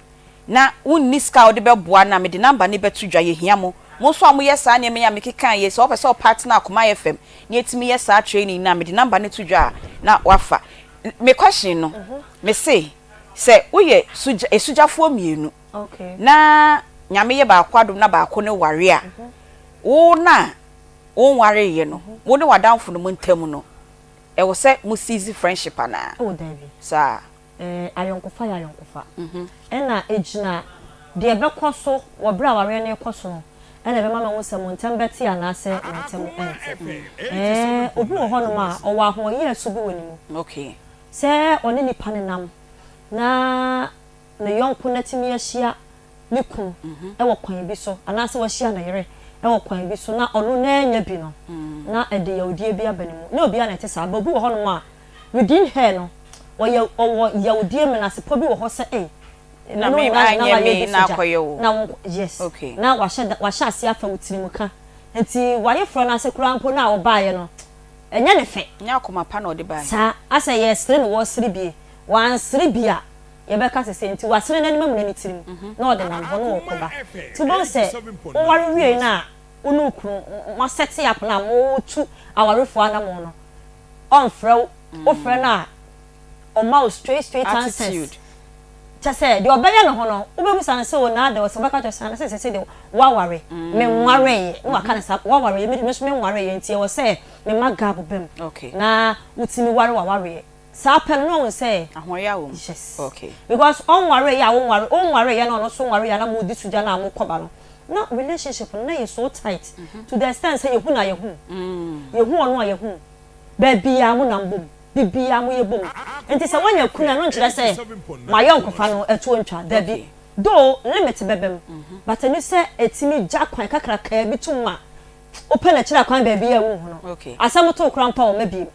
na wonni sika ode be boa na me de number ne betudwa ye hia mo so amu yesa na me ya mekeka ye so opese o partner Akoma FM ni etimi yesa training na me de number ne tudwa na wafa me question no me say uye esujafo mienu okay na nyame ye ba akwadom na ba akone ware a wo na wo ware ye no wo ne wadanfo no montam no e wo se mu seize friendship ana oh david sa ayonkofa ena ejina de bekoso wo bra ware ne ekoso no ena be mama wo se montam beti anase montam ente obi wo hono ma o wa ho ye so bi woni mu okay se oni ni panenam na ne yonko na timi ahia ne kun e wo kwan bi so anase wo hia na yere e wo kwan bi so na ono na anya bi no na e de yawdie bi abanimu na obi ana tesa ba obi wo hono ma within her no wo yawdie me na se po bi wo ho se na me anya me na koyo na yes okay na washa asia fa wutirimuka enti waye fro na se kura mpo na wo baaye no enya ne fe nya Akoma pa na ode baaye sa asa yes tre no wo siri bie wan siri bia ye be ka se enti wasiri na nimamu na ni tirimu na ode na ho no wo koba ti bon se wo ware wie na unu kru ma seti up na mo tu awarefo ana mo no on frɛ o frɛ na o ma straight attitude Chase, the obey no hono, Uber San so na there was a back to San say waware, me ware, no can stop waware, me worry, and see was say, me magabo bim. Okay. Na utimi ware. Sapel no say, yes. Okay. Because on worry, ya won't worry, ya no so worry, and I'm with this Jana Mukobalo. No relationship na is so tight to the extent say you na you who no you who. Baby, I'm on bibi amu ye bom enti se wanya kuna no nkyerɛ sɛ ma yɛ nkofa no etu ntwa dabi do limit bebem but ani sɛ etimi gya kwan kakraka bi tuma open na kyerɛ kwan baby ya wo ho okay asɛm to kra mpa o mabi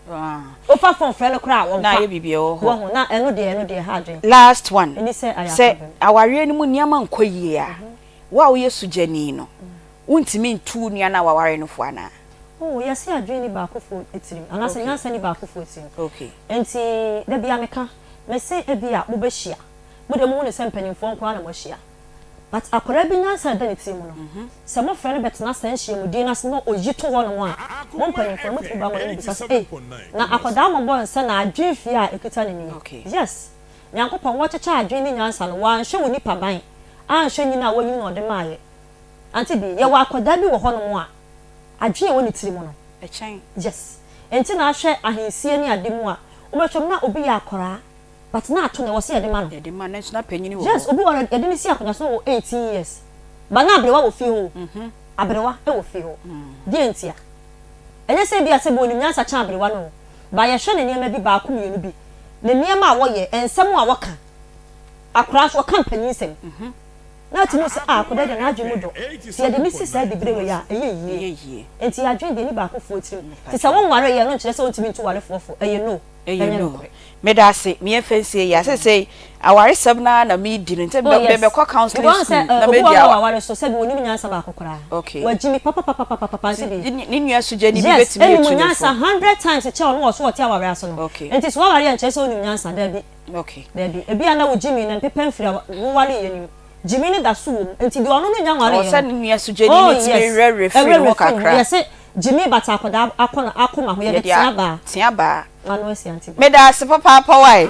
ofa fon frɛ no kra wo na ye bibi wo ho na ɛno de ha dwen last one ani sɛ aya sɛ aware ni mu niama nkɔyie a wa wo ye sujani no untimi ntu nua na aware no fo ana. Oh, yes, I dream about food eating. And I say, yes, any back food eating. Okay. And see, there be America. May say a beer, Mubeshia. But the moon is sending phone call and Moshia. But I could have been answered anything. Some of friend better not send she would dinner no or you two 1 1 penny for me about because now I could down my boy and son, I dream fear a kitten. Okay. Yes. Now, upon what a child dreaming answer one show will nip a bind. I'm showing you now when you know the my Aunty Bea, you are could that be 1 1. Adwe woni tiri mu no e chen yes enti na ahwe ahensie ne ade mu a obetwom na obi ya akora but na ato na wo se ade ma no ade ma na tuna panyini wo yes obi wona ade ni si akonya so 18 years ba na abrewa wo fi ho abrewa e wo fi ho di entia enye se bia se bo ni nyansa chan abrewa no ba ye hwe ne niam bi ba akomi no bi ne niam a wo ye ensem a wo ka akora so kampanyi nsem na tinu se akoda de na adwemu do ti ye de mi sisa de brewe ya eyeye enti adwen de ni ba akofo tirim ti se won ware ye no nkire se won timi ntu ware fofo no me da se me efensie ya se aware sab na me di ntem be ko counseling school na me dia aware so se bi woni nyansa ba akokora wajimi papa se bi ni nua suje ni bi betimi etu ni nyansa 100 times che on wo so ti aware aso no enti so ware ye nkire se woni nyansa da bi ebi ana wo jimi na pepa mfira wo ware ye ni Jimmy da su enti de onu no nya ware o se nua suje ni ti rere free wo kakra yes Jimmy bata akoda akoma ho ye de tiaba anu esi Aunty Bea me da se papa wai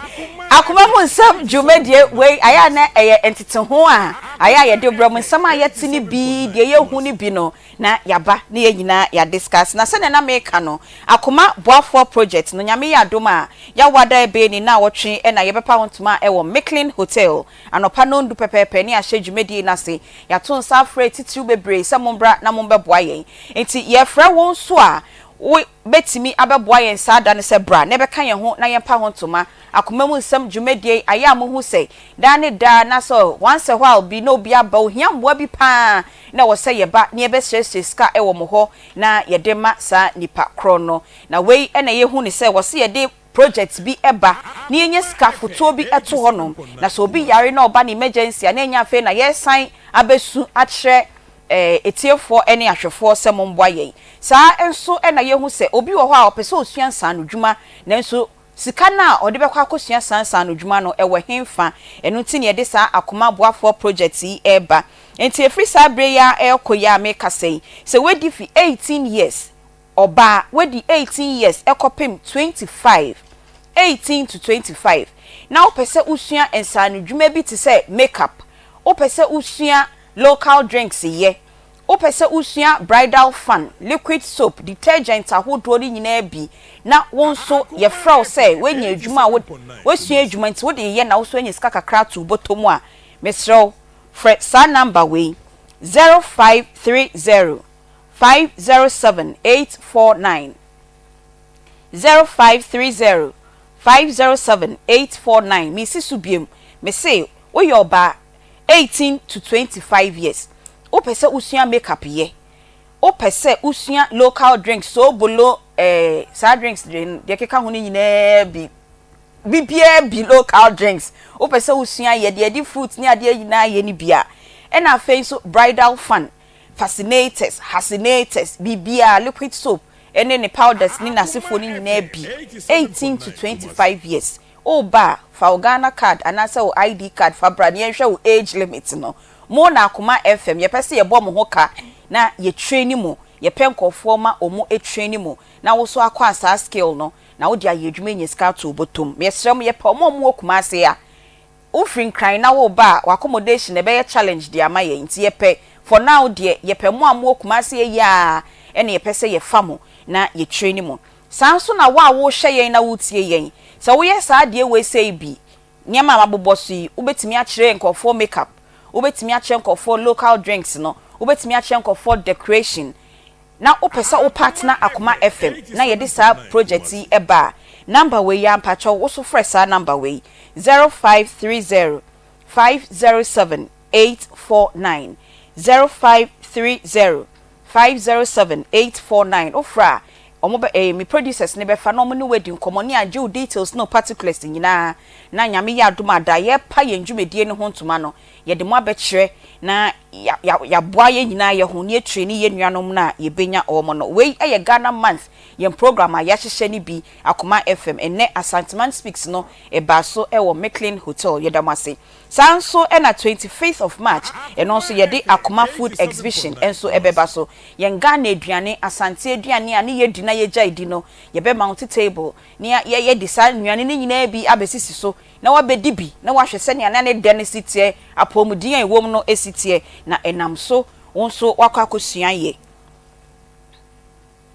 akoma mu nsam dwumadie we aya na eye entete ho a aya ye de bro mu nsam a yete ni bi de ye hu ni bi no na yaba na ye nyina ya discuss na se na meka no akoma boafo project no nyame ya doma ya wada ebe ni na wotwe e na ye bepa wontuma e wo Micklin Hotel anopa no ndu pepepe ni ahye dwumadie na se ya to nsa frɛ titiru bebre se mombra na mombeboa yen enti ye frɛ won so a we betimi abeboa yen sada ne se bra ne beka yen ho na yen pa ho ntoma akoma mu nsam dwumadie aya mo hu se da ne da na so once a while bi no bi aba ohia mboa bi pa na wo se ye ba ne be stress ska e wo mo ho na ye de ma sa nipa kro no na we e na ye hu ne se wo se ye de project bi eba na yenye ska foto bi eto ho no na so bi yare na oba na emergency na enya fe na ye sign abesu akyre etiefo ene ahwefo se momboa yen saa enso na yehu se obi wo ho a opese osua nsan no dwuma na enso sika na ode bekwa akosua nsan no dwuma no ewe hemfa eno ti ne de saa akoma boafo project yi eba enti efri saa bre ya ekoya make say se wedi fi 18 years oba wedi 18 years ekopem 25 18 to 25 na opese usua nsan no dwuma bi ti se makeup opese usua local drinks ye opese usua bridal fan liquid soap detergent ahodo ni nyina bi na wonso ye fraw say wenya adwuma wo sua adwuma nti wo de ye na wo so anya sika kakra to botomu a mesrew fre sa number we 0530 507 849 0530 507 849 mi sisubiem me say wo yo ba 18 to 25 years opese usua makeup ye opese usua local drinks so bolo sa drinks de keka ho ni nyina bibia bi local drinks opese usua ye de fruit ni ade nyina ye ni bia e na afei so bridal fan fascinators bibia liquid soap ene ne powders ni nasefo ni nyina bi 18 to 25 years oba fa Ghana card anasa o ID card fa brand ye hwe o age limit no mo na Akoma FM ye pese ye bo mo hoka na ye train mo ye penkofo ma omo e train mo na wo so akwa asa skill no na wo dia ye dwuma nya ska to botom me srem ye pa omo Akoma ase ya ufrin crying na wo ba accommodation e be challenge dia ma ye nti ye pe for now de ye pe mo amu okumase ye ya ene ye pe se ye famo na ye train mo sanso na wo hwe yen na wo tie yen se wo ye sa de we say bi nyama maboboso yi ubetimi a kire nkofo makeup ubetimi a kire nkofo local drinks no ubetimi a kire nkofo decoration na opesa o partner Akoma FM na ye de sa project yi eba number we ya mpacho wo so fresh sa number we 0530 507 849 0530 507 849 ofra omo me producers ne be fa no mo ne wedding komo ne age details no particulars nyina na nyame ya adoma da ye pa ye ndwumedie ne ho ntoma no ye de mo abekire na ya boa ye nyina ye ho ne train ye nuanom na ye benya omo no we eye Ghana month ye program a ya hyehye ni bi Akoma FM ene Asantman Speaks no e ba so e wo McLean Hotel ye damase sanso e na 25th of March and also ye de Akoma food exhibition enso e beba so ye Ghana aduane asante aduane ani ye dina ye jai di no ye be mount table ne ye design nuane ne nyina bi abesisi so na wabedi bi na wahwe se ne ne densitie apomudin ewom no esitie na enam so wonso wakakosua ye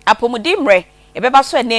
apomudimre ebeba so ene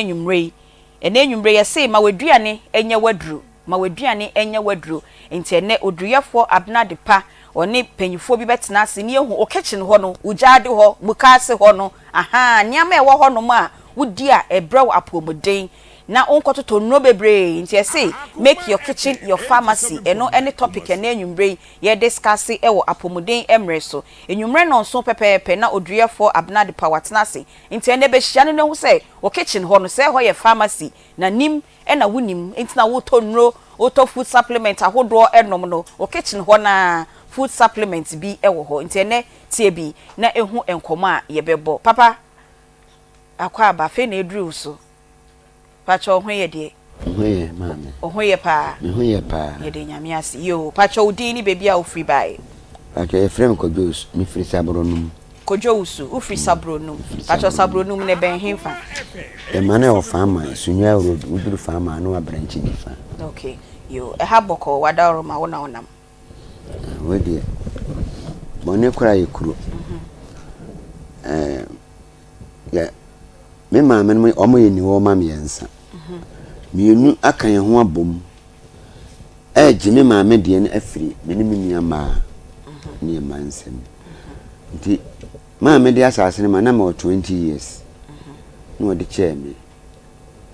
enwumre ye sei ma waduane enye wadru ma waduane enye wadru enti ene odruyefo abnadepa oni penyifo bi betena ase ne ehu o kitchen ho no ujade ho mukase ho no aha niam ewo ho no ma wudi a ebrew apomudin na onkototo no bebre nti say make your kitchen your pharmacy eno any topic ene enwumre ye discuss ewo apomuden emre so enwumre no so pepepe na odruyefo abnade pawatnase nti ene be hia no hu say o kitchen ho no say ho ye pharmacy na nim ena wunim nti na wo tonro auto food supplement ahodo enom no o kitchen ho na food supplement bi ewo ho nti ene tie bi na ehu enkomo a ye bebo papa akwa aba fe na edru so pacho hoye de hoye mama hoye pa hoye pa ye de nyame ase yo pacho udi ni baby a ofri bai pacho e frem kojos mi free sabronum kojosu ufri sabronum pacho sabronum ne ben himfa e mane o fama sunya road uduru fama no abranchi difa okay yo e haboko wadaro ma wona wonam we de bone kura yekuro ya me mama no omo ye ni wo mama yensa mienu akan ho abom eji me mama de ne afiri me ne minia ma ne mansem nti mama de asase ne ma na ma 20 years no de che me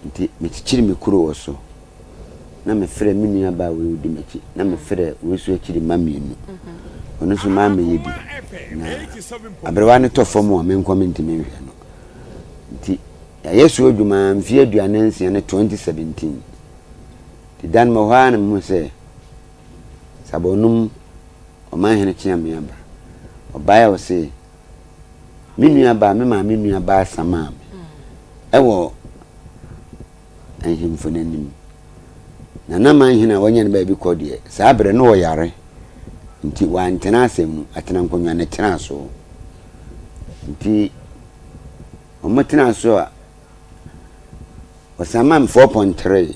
nti me chichiri me kuro wo so na me frɛ minia ba we odi mechi na me frɛ we so achiri ma mienu ono so mama ye bi na abrewa ne to fom o me nkomenti me hwe no nti yesu oduma mfie aduane nsia ne 2017 ti dan mo ha na mo se sabonum o man hene chia me aba obaya o se minu aba me ma minu aba sama ewo ehim fonanim na man hene wonya ne ba bi kodie sa abre no wo yare nti wa ntena asem atena nkonwa ne tena so nti o matena so a osama 4.3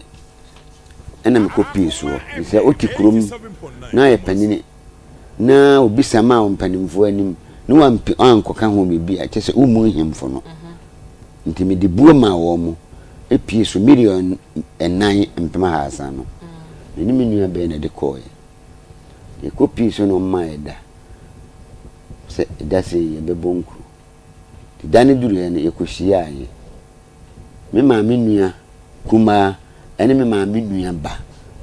ena me kopi so se otikrum na ye panini na obi sama o mpanimfo anim no wampi ankoka ho bebi a kyese umu hemfo no nti me de buo ma wo mo epie so million enan mpema hasa no ni me nua be na de koy e kopi so no ma eda se eda se ye be bonku ti dani duru ye ne ekohia ye me ma me nua kuma ene me ma me nua ba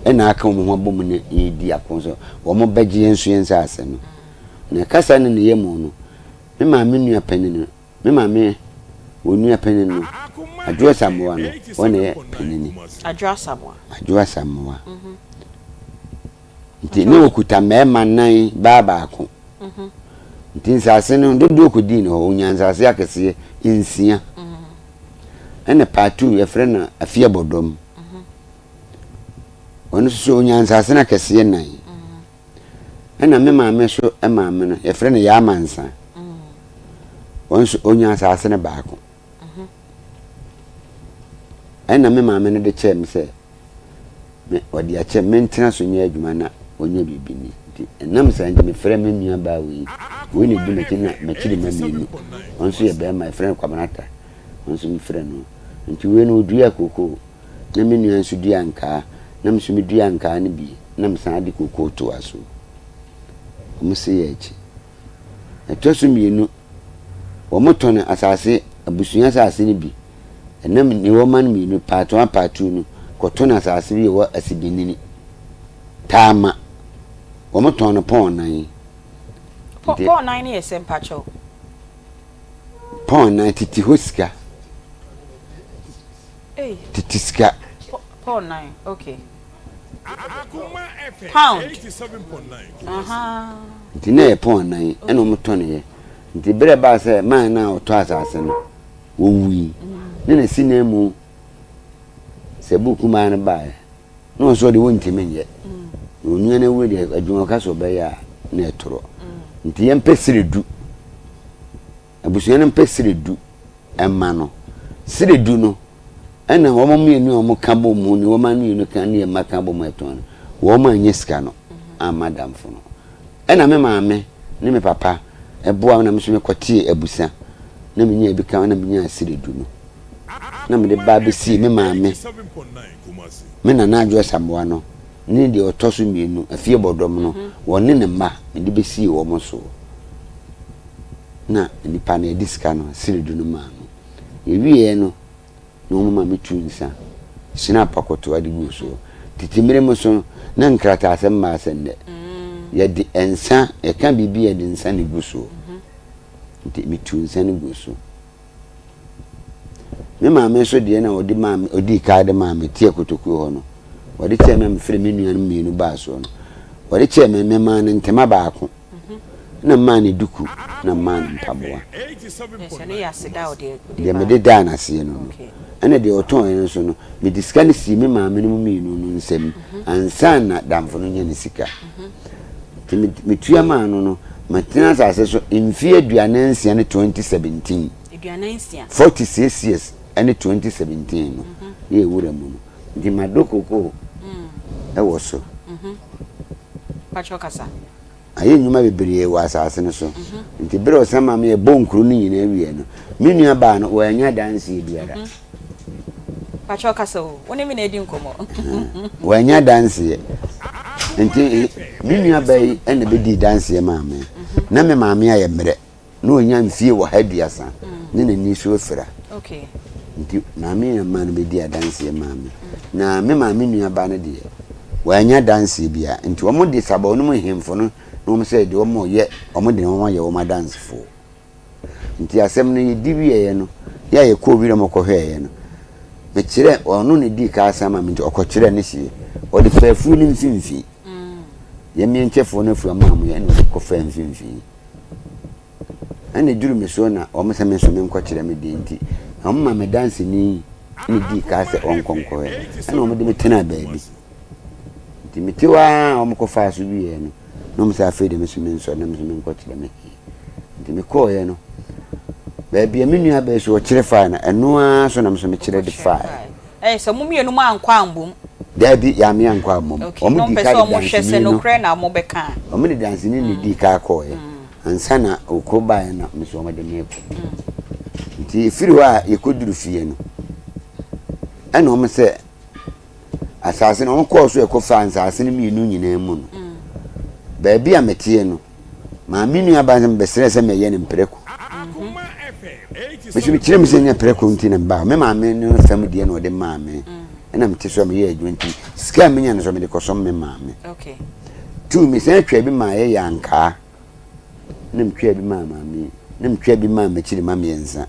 ena aka mo ho abom ne edi akonso wo mo bagye ensu yensa ase no na kasa ne ye mo no me ma me nua panini me ma me wo nua panini no adwo samoa no wona ye panini adwo samoa nti ne okuta mema nan baba ako nti nsase no dodo okudi ne ho nyansase akese insia ene patu ye frena afia bodom onu so nyansase na kese nan ena me maame so e maame no ye frena ya mansa onu so onyansase ne baako ena me maame no de che me se me odi a che me ntina so nya adwuma na onye bibini enam sa ndi me frɛ me nua ba we ne di me kina me kiri ma mienu onso ye be my friend kwamanata onso me frɛ no nti we no dua koko na me nua nso dua nka na me so me dua nka ne bi na me san de koko to aso mo se ye echi etoso mienu wo motone asase abusunya asase ne bi enam ni wo man mienu part 1 part 2 no kotone asase bi wo asibinini tama wo motone pon nan pon nan ne yesem pacho pon nan titi hoska titi ska pon nan okay Akoma FM pound 87.9 nti na pon nan eno motone ye nti bere ba se man na oto asase no wo wi ne na sinemu se buku man ba no so de wonti menye onua na we de adwuma ka so be ya na etoro nti ye mpesire du abusuya na mpesire du emma no sire du no ena wo mienu o ka bo mu ni wo ma mienu kan ne ma ka bo mu eton wo ma nyeska no amadam fo no ena me maame ne me papa eboa na me so me kwatie abusa na me nya bi ka na me nya sire du no na me de ba be si me maame me na na adwo samboa no ni de otoso mienu afie bodom no woni ne ma me de be si wo mo so na nipa na ediska no sire du no ma no ewie no no mama mitu nsa sina pakoto adi guso titimire mo so na nkrata asem ma asende ye di ensa e kan bibi ye di nsa ni guso nti mitu nsa ni guso me maame so de na odi maame odi ka de maame tie kotoku ho no wodi che me mfre me nuan mienu ba so no wodi che me ma ne ntema baako na ma ne duku na ma ne mpaboa de me de da na se no ene de oton ene so no me diskani si me maame no mienu no nsem ansa na damfo no nya ne sika me tuya ma no matena asase so mfie aduanansia ne 2017 aduanansia 46 years ene 2017 no ye wura mu no di madokoko e wo so pacho kasa aye nyuma bebre wa asase ne so nti bere osama me bonkuru ni nyina wie no me nua ba no wo anya dansi biara pacho kasa o woni me na edi nkomo wo anya dansi nti me nua ba yi ene be di dansi maame na me maame aye mre na onya mfie wo haduasa ne nani so fira okay nti na me na man be di dansi maame na me maame nua ba ne de wo anya dansi bia nti wo mo di sabo no mo hemfo no no say de wo ye o de wo ye wo ma dance fo nti asem no di wie no ya ye ko wi mo ko hwe no me kire onu ne di ka asama me nti okokire ne sie o de fafu ni mfimfi ye mi nchefo no fu amamu ye ne ko fa mfimfi ane duru me so na o me se me so me nkokire me di nti amma me dance ni di ka se on konko he ana o me de me tena baabi nti me tiwa o me ko fa so wie no no me sa afede me so me nso na me so me nkokire me nti me ko ye no baabi me nua ba so o kire fa na eno a so na me so me kire de fa so mu mienu ma ankwa ambum dabi ya me ankwa ambum o mu di ka o mu hwese no kre na mo beka o me de dance ni di ka ko ye ansa na okoba na me so me de me ko nti firi wa ye koduru fie no ana o me se asase no ko so e ko fa asase ni mienu nyina mu no baabi a metie no ma minu aba se besere se meye ne mpreko me bi kire me se ne mpreko nti na ba me ma me no fam die no de ma me na mte so me ye adwunti sika me nya no so me de kosom me ma me okay tu me se twa bi ma ye yanka na mtwa bi ma me na mtwa bi ma me kire ma me ensa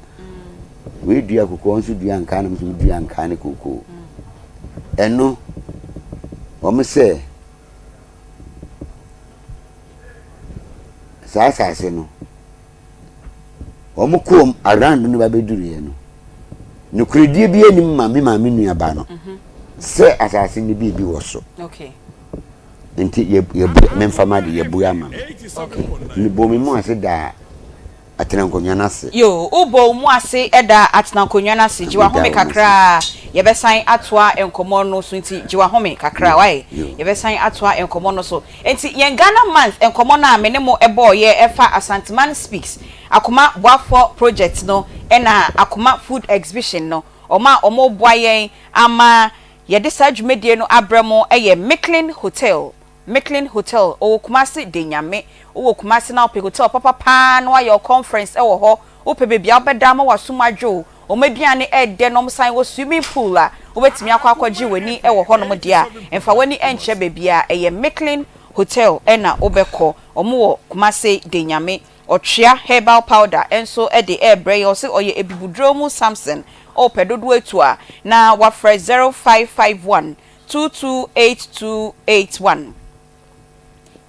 we dua kokko onso dua yanka na mso dua yanka ne kokko eno o me se sa no omo kom around no ba beduru ye no nukuredie bi anim ma me nua ba no se asase ni bi wo so okay nti ye memfama de ye buya ma okay ni bo mi mu ase da atena nkonwa na se yo ubo mu ase eda atena nkonwa na se jiwa home kakra yebesan atoa enkomo no so nti jiwa home kakra wai yebesan atoa enkomo no so enti yen Ghana month enkomo na menemo ebo ye efa Asanteman Speaks Akoma boafo project no ena Akoma food exhibition no omo boa yen ama ye de sadwumedie no abramo eye Micklin Hotel o Kumasi de nyame o Kumasi na ope hotel papa no ayo conference e wo ho o pe bebia obeda ma wasumadwo o maduane e de no msan wo swimming pool a o betimi akwakwagi wani e wo ho no mo de a emfa wani enche bebia eye Micklin Hotel ena obekọ omo wo Kumasi de nyame otwea herbal powder enso e de airbre o se oye ebibudromu Samson o pedodo etu a na wafre 0551 228281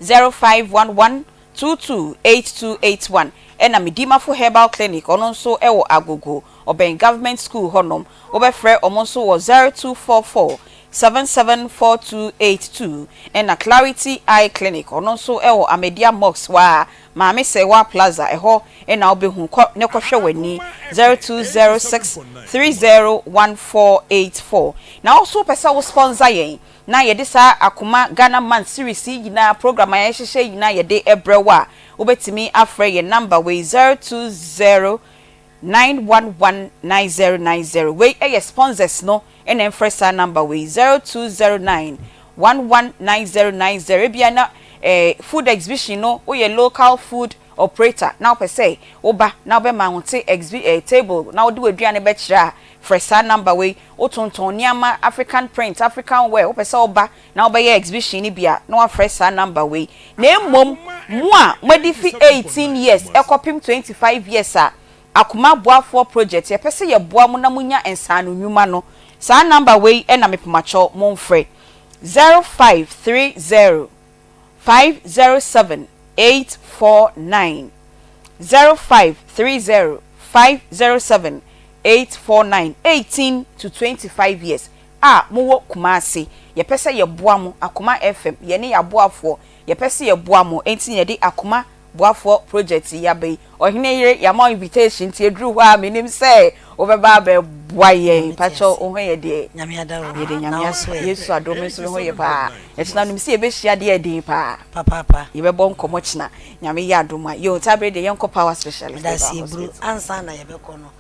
0511228281 ena Midima for Herbal Clinic ononso ewo agogo oben government school honom obefre omonso wo 0244 774282 ena Clarity Eye Clinic ononso ewo Amedia Mox wa Mame Sewa Plaza eho ena obehu ne kohwe wani 0206 301484 na also pesa wo sponsor yen na yede sa Akoma Ghana Man series yina program ya hyehyɛ yina yede ebrewa obetimi afre ye number we 0209119090 we eye sponsors no ena emfresa number we 0209119090 bia na food exhibition no we local food operator now per se oba now be ma wonte table now do aduane be kira fresa number we otonton niama African print African wear opese oba now be exhibition ni bia now fresa number we na emom mu a modifi 18 years ekopim 25 years a Akoma boafo project ye pese ye boa mu na munya ensano nwuma no sa number we e na mepomacho monfre 0530 507 849 0530 507 849 18 to 25 years muwo Kumasi ye pese ye boa mu Akoma FM ye ne ya boafo ye pese ye boa mu enti ye de Akoma boafo project ya be ohene yire ya ma invitation ti edru ho a menim say obeba be boa ye pacho ohwe ye de nyame ada wo ye de nyame aso Yesu adome so ho ye pa etina nim se ye be hia de edin pa papa ye be bon komo china nyame ya adoma yo tabre de yenko power specialist da si bru ansa na ye be ko no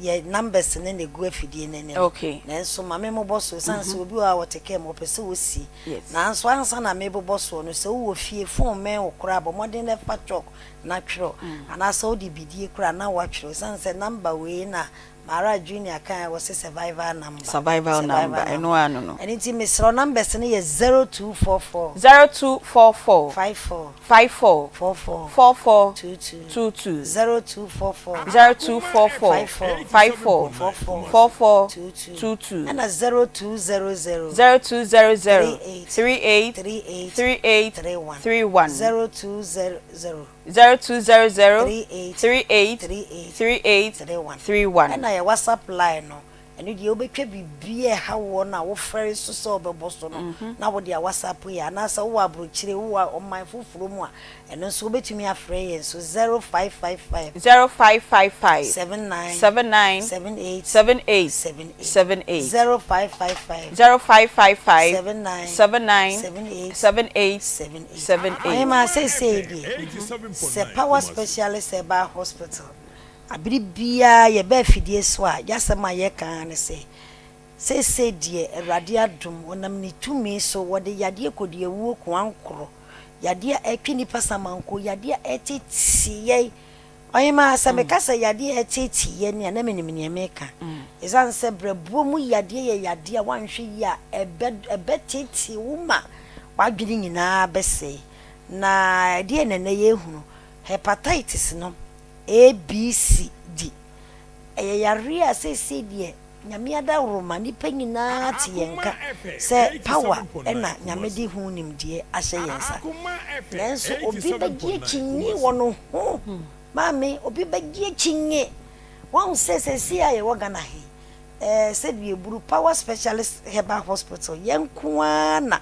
ye numbers ne ne go afidie ne okay na enso mame mo boso sanse obi wa woteke mo pese wosi na anso ansa na me boso no se wo fie phone me okura bo modern le patchok na twro ana so di bidie kura na wa twro sanse number we na Mara Junior kan was a survivor number eno anu no anything misro numbers ne ye 0244 0244 54 54 44 44 22 0244 0244 54 44 22 and 0200 0200 38 31 0200 0200 38 31 and I WhatsApp line no and you obetwa bibie ha wo na wo frere so so obeboso no na wo dia WhatsApp ya na so wo abrochire wo online fufuro mu a eno so obetumi afre yen so 0555 79 78 0555 78 I am say the power specialist about hospital Abiribia ye be fidie so a yasema ye kan ne se die Awurade adom onam ni tumi so wode yade kodie wuo kwankoro yade atwini pasamanko yade etetiye oyema aseme kasa yade etetiye ne na menimne meka ezan se brebuo mu yade ye yade wanhwe ya ebeteti wuma wadwiri nyina bese na die nene ye hunu hepatitis no ABCD yare se die nyame ada roma nipa nyina tiyenka se power ena nyame di hu nimdie ahye yensa nanso obi bagie kinyi wono ho mame obi bagie kinyi won se aye wogana he se die buru power specialist herbal hospital yenkoa na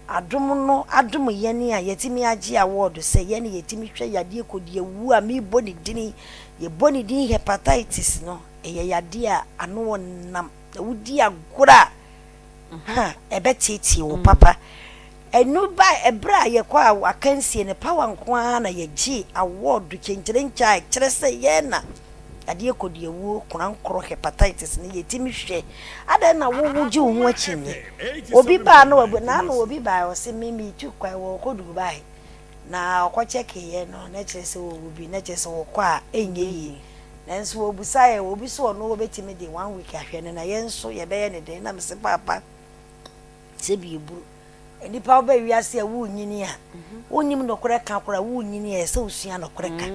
adum yeni a yetimi agi award se yeni yetimi hwe yade kodie wu a mi boni dini ye boni din hepatitis no eye yade a ano nam wudi agora ha ebetiti wo papa enu ba ebra ye kwa akansie ne power nko na ye gi award kenkyere ncha kyerɛ sɛ ye na ade ekodi ewu korankoro hepatitis ne yetimi hwɛ ada na wo gi wo ho akyinye obi ba na obi ba o se mimi tu kwa wo kodu ba na okocheke ye no na kyerɛ sɛ wo bi na kyerɛ sɛ wo kwa enye yi nanso wo busaye wo bi so no wo betimi de 1 week ahwɛ ne na ye nso ye bɛyɛ ne den na me se papa se bi eburu enipa oba wiase a wo nyini a wonim no kore ka kora wo nyini e se osua no kore ka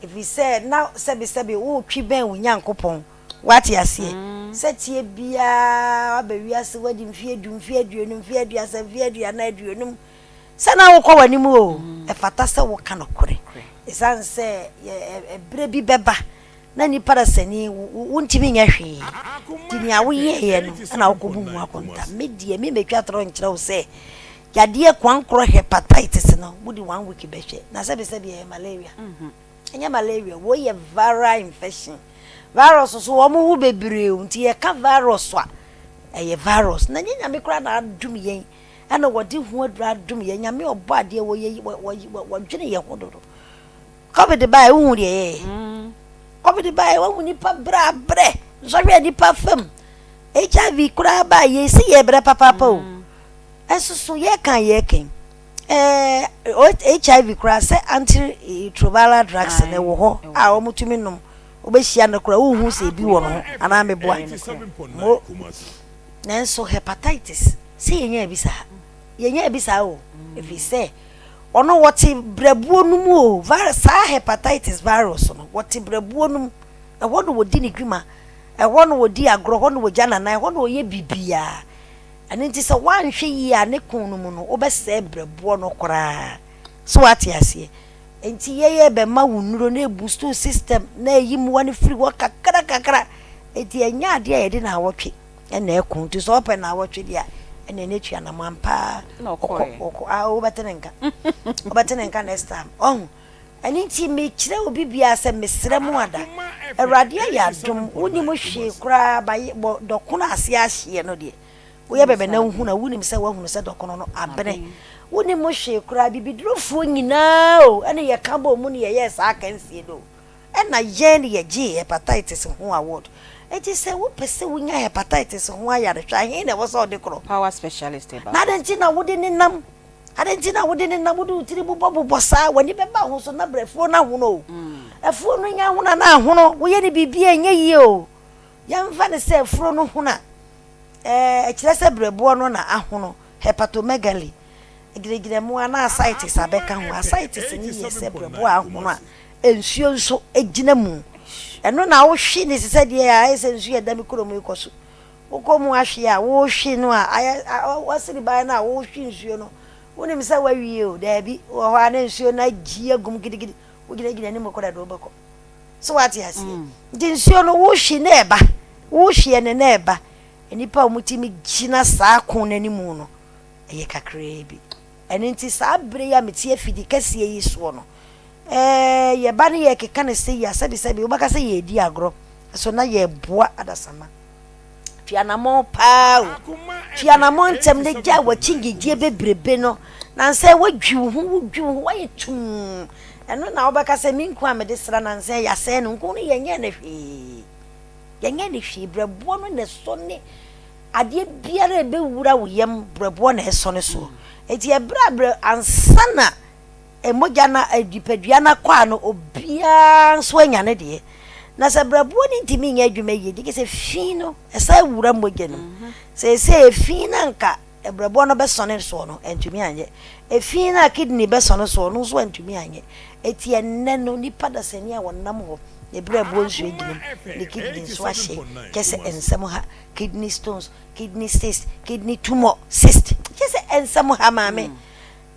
if you say now sebi wo twi ben wo nyankopon wati ase se tie bia oba wiase wadi mfie du mfie aduonu mfie aduasa mfie aduana aduonum se na wo kwa wanim o e fata se wo ka no kore isan se ebre bi beba na ni parasani wontimi nya hwe tini a wo ye no na wo kobu mu akonta medie me metwa tro nkyerɛ wo se yade kwankoro hepatitis no budi 1 week behwe na sebi malaria enya malaria wo ye viral infection virus so wo mu bebre nti ye ka virus a eye virus na nyanya me kra na adum yen ana wodi hu adura adum yen nya me obo ade wo ye wo dwene ye hododo covid ba e hu de covid ba e wo nipa bra bre so hwe nipa fam HIV kra ba ye si ye bre papa o esusu ye kan HIV kra se antiretroviral drugs ne wo ho a o mutumi nom obehia ne kra wo hu se bi wo no ana meboa mo nenso hepatitis se yenya ebisa o if you say ono woti brebuo num o virus hepatitis virus no woti brebuo num e wono wodi ni dwima e wono wodi agro wono wogya na wono oye bibia ani nti se wanhwe yi a ne kunu mu no obese brebo no kora so ati ase enti ye be ma wunuro na boost system na yim wani free wo kakra enti enya ade a yede na awotwe na ekun ti so open na awotwe dia ene ne tua na mampa obatenenka next time ani nti me kire obi bia se mesre mu ada awrade ya dum woni mo hwe kora ba dokuna ase ahye no de wo ye bebe na hu na wunim se wahunu se dokono no abene woni mo hwe kura bibidrofo nyina o ene ye kabo mu ne ye sa kansie do ena ye ne ye gi hepatitis ho award eti se wo pese wunya hepatitis ho ayare twa he na wo so de kro power specialist ba na denti na wodi ni nam adenti na wodi ni nam wodi utiri bobo sa wani beba ho so na brefo na ho no efuo no nya ho na ho no wo ye ni bibia nya yi o yamfa ne se efuo no ho na ekirese brebo no na ahono hepatomegaly egregre mu ana ascites abeka ho ascites ni yese brebo ahono a ensuo nso egina mu eno na wo hwe ni sese de a ese nsuo da mi kromu ikoso ukomu ahwe a wo hwe no a wasiri ba na wo hwe nsuo no woni misa wawie o da bi wo ho ana nsuo na gie gum gidigidi wo gina ni mokoda do beko so what you see di nsuo no wo hwe na eba wo hwe ne na eba enipa omutimi gina saa kon nanimu no eye kakra bi eni nti saa bre ya meti afidi kase yi so no ye ba ne ye keka ne se ya sabi obaka se ye di agro so na ye boa adasama fianamo pa o fianamo ntem ne gya wachingigye bebrebe no na nse wadwu wa yetum eno na obaka se minku amede sra na nse ya se no nko ne yenye ne hwe brebo no ne so ne ade biara be wura wo yam brebo na eso ne so eti e bra ansana emoja na adipadua na kwa no obia so anya ne de na se brebo ni ntimi nya adwuma ye dike se fi no esa wura moja no se fi na nka e brebo no be so ne so no entumi anye e fi na kidney be so ne so no so entumi anye eti enne no nipa da sani a wonam ho e brebo nsu eginem the kidney so ahye kese ensem ha kidney stones kidney cyst kidney tumor cyst kese ensem ha maame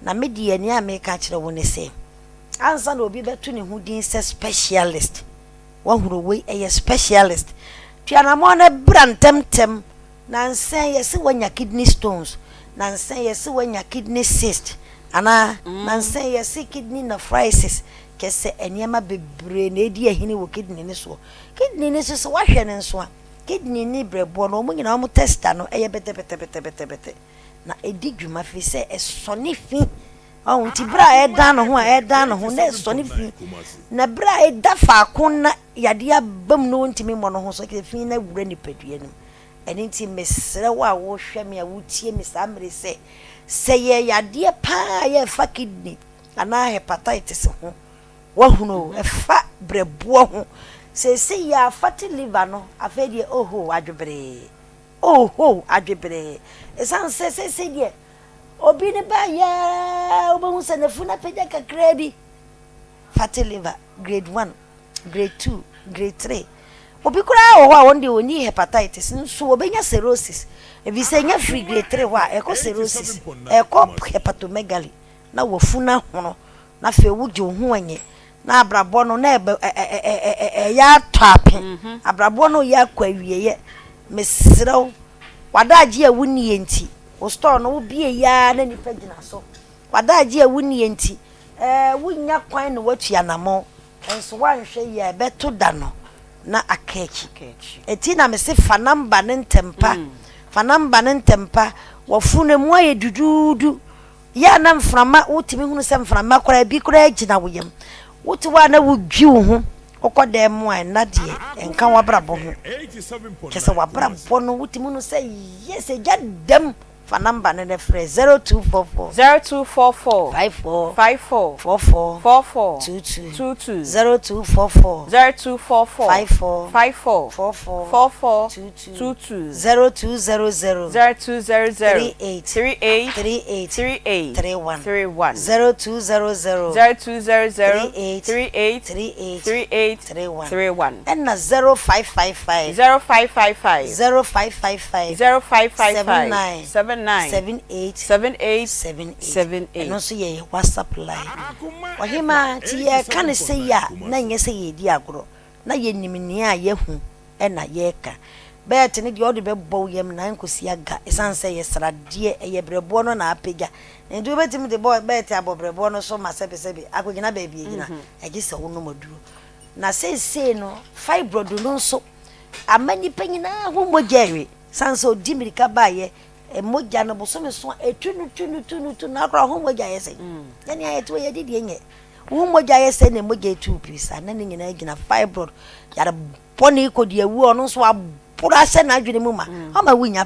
na media ni ameka kire wo ne se ansa na obi betu ne hu din se specialist wahuru we a specialist tianamo na brantemtem na nsen yesi wanya kidney stones na nsen yesi wanya kidney cyst ana na nsen yesi kidney nephritis kese eniema bebre na edi ahini wo kidney ne so wahwe ne nso kidney ni brebo no mo nyina mo testa no eye bete na edi dwuma fi se esone fi Aunty Bea eda no ho na esone fi na bra eda fa akon na yade abam no ntimi mo no ho so ke fi na wura ni padua nim eni nti mesre wa wo hwe me a wutie me sa mre se ye yade pa ye fa kidney ana hepatitis ho wa hunu e fa brebo ho se ya fatty liver no afedie oho adwebre esan se die obi ne ba ya obo se ne funa peja kakra bi fatty liver grade 1 grade 2 grade 3 obi kura ho a wonde oni hepatitis nso obenya cirrhosis ebi se nya free grade 3 wa eko cirrhosis eko hepatomegaly na wofuna hono na fe wugye ho anye na abrabo no na ya tape abrabo no ya kwawieye mesrew wadaje awuni enti o store no bie ya na nipa gina so wadaje awuni enti wunya kwan no watua namo enso wanhwe ye beto da no na akeki eti na me se fa number ne ntempa wofune mu aye dududu ya na mframa wotimi hunu se mframa kora bi kora gina woyem woti wa na wudwiu ho okoda mu an na de enka wabrabo ho kese wabrabo no wotimi no se yes egadam fa number ne frɛ 0244 54 44 22 0244 54 44 22 0200 38 31 0200 38 31 and na 0555 78 no so ye WhatsApp line wahima ti ye kan say ya na nye say ye di agoro na ye nimini a ye hu e na ye ka bet ne di odi be bo yem na nkosi aga esan say ye srade ye brebo no na apega ndu betim de boy bet abobrebo no so ma sebesebi akogina ba bi gina agi se wo no maduro na say no fibroid no so amani panyina ho mogyawe sanso di mirika ba ye emoja no bosome so etunu na akra ho moja yese yani ayeto ye didi enye wo moja yese na emoja etu pisa na nyina gina fibroid yara boni ko de awu ono so abura se na adwene mu ma ama wunya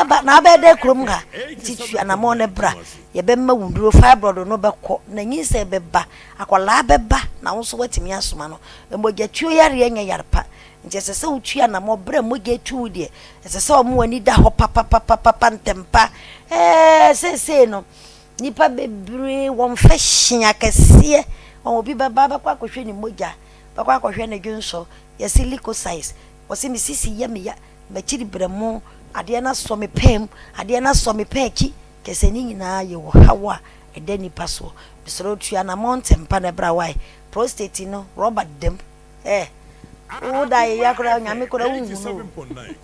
ba na abede krom ga titu anamo ne bra ye be ma wunduro fibroid no beko na nyinse beba akwala beba na wo so watimi asoma no emoja tuo yare enye yarpa nje se utua na mo bra mo getu de se o mo ani da ho papa ntempa se no nipa bebre won fashion akese on obi baba kwa kohwe ni moja bakwa kohwe na dwunso ya silico size o se mi sisi ya me ya ma chiri bramo ade na so me pem ade na so me peki kese ni nyina ye wo hawa ede nipa so bisoro tua na mo ntempa na bra wai prostate no rubber dem Uda yakura nyame kura unhu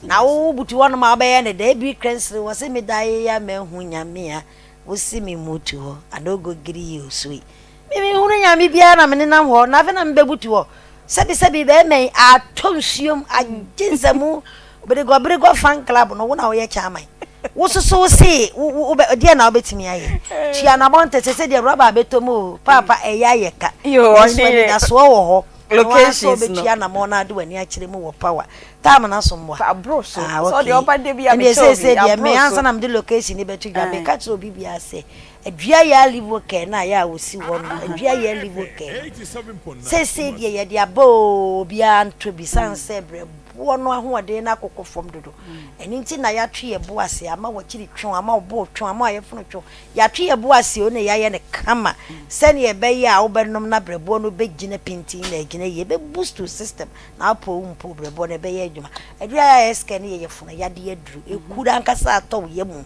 na wo butu wono ma ba ye ne da bi krense wo se me da ya me hu nyame a wo si me mutu ho adogo giri osui me hu nyame bia na me nam ho na fe na mbe butu ho sebi be me atonsuom aginzamu brego fan club no wo na wo ye chairman wo so se wo de na obetimi aye tia na bonte se de rubber betomo papa eya ye ka yo oni na so wo ho locations no betia na mo na ade wani akire mu wo power time na so mwa abro so the oba de bia me say de me ansa na me location ni betu ga me ka tro bibia se adua ya live ke na ya wosi wo no adua ya live ke say de ye de abo bia anto bi sanse bre bo no ahoode na akokko fom dodo eni nti na ya twe ye bo ase ama wakiri twon ama obo twon ama ayefunu twon ya twe ye bo ase o ne ya ye ne kama sene ye be ya obenom na bre bo no be gina pinti na gina ye be boost to system na apo umpo bre bo ne be ye adwuma adua ya eske ne ye funu ya de yedru ekura nkasa ato ye mu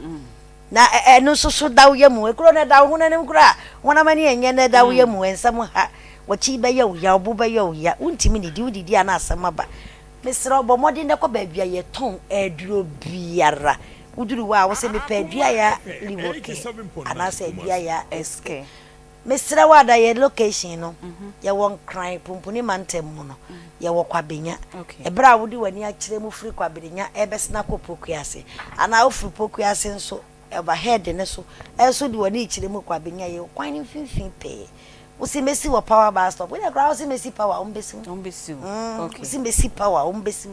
na eno so dawo ye mu ekuro ne dawo huna nem kura wona mani enye ne dawo ye mu ensam ha wachi be ye ya obo be ye ya untimi ni di ana asama ba Mr. Obomodi ndeko baabia ye ton eduro biara uduru wa wo se me paadua ya liwoke ana se adua ya SK Mr. Wada ye location no ye won cry pumpuni mantem mu no ye wo kwabenya ebra wodi wani akire mu free kwabenya ebesna kopokuase ana ofri pokuase nso eba head ne so eso di wani akire mu kwabenya ye kwan ni finfin pe usi mesi wo power bar stop we na usi mesi power umbesi okay usi mesi power umbesi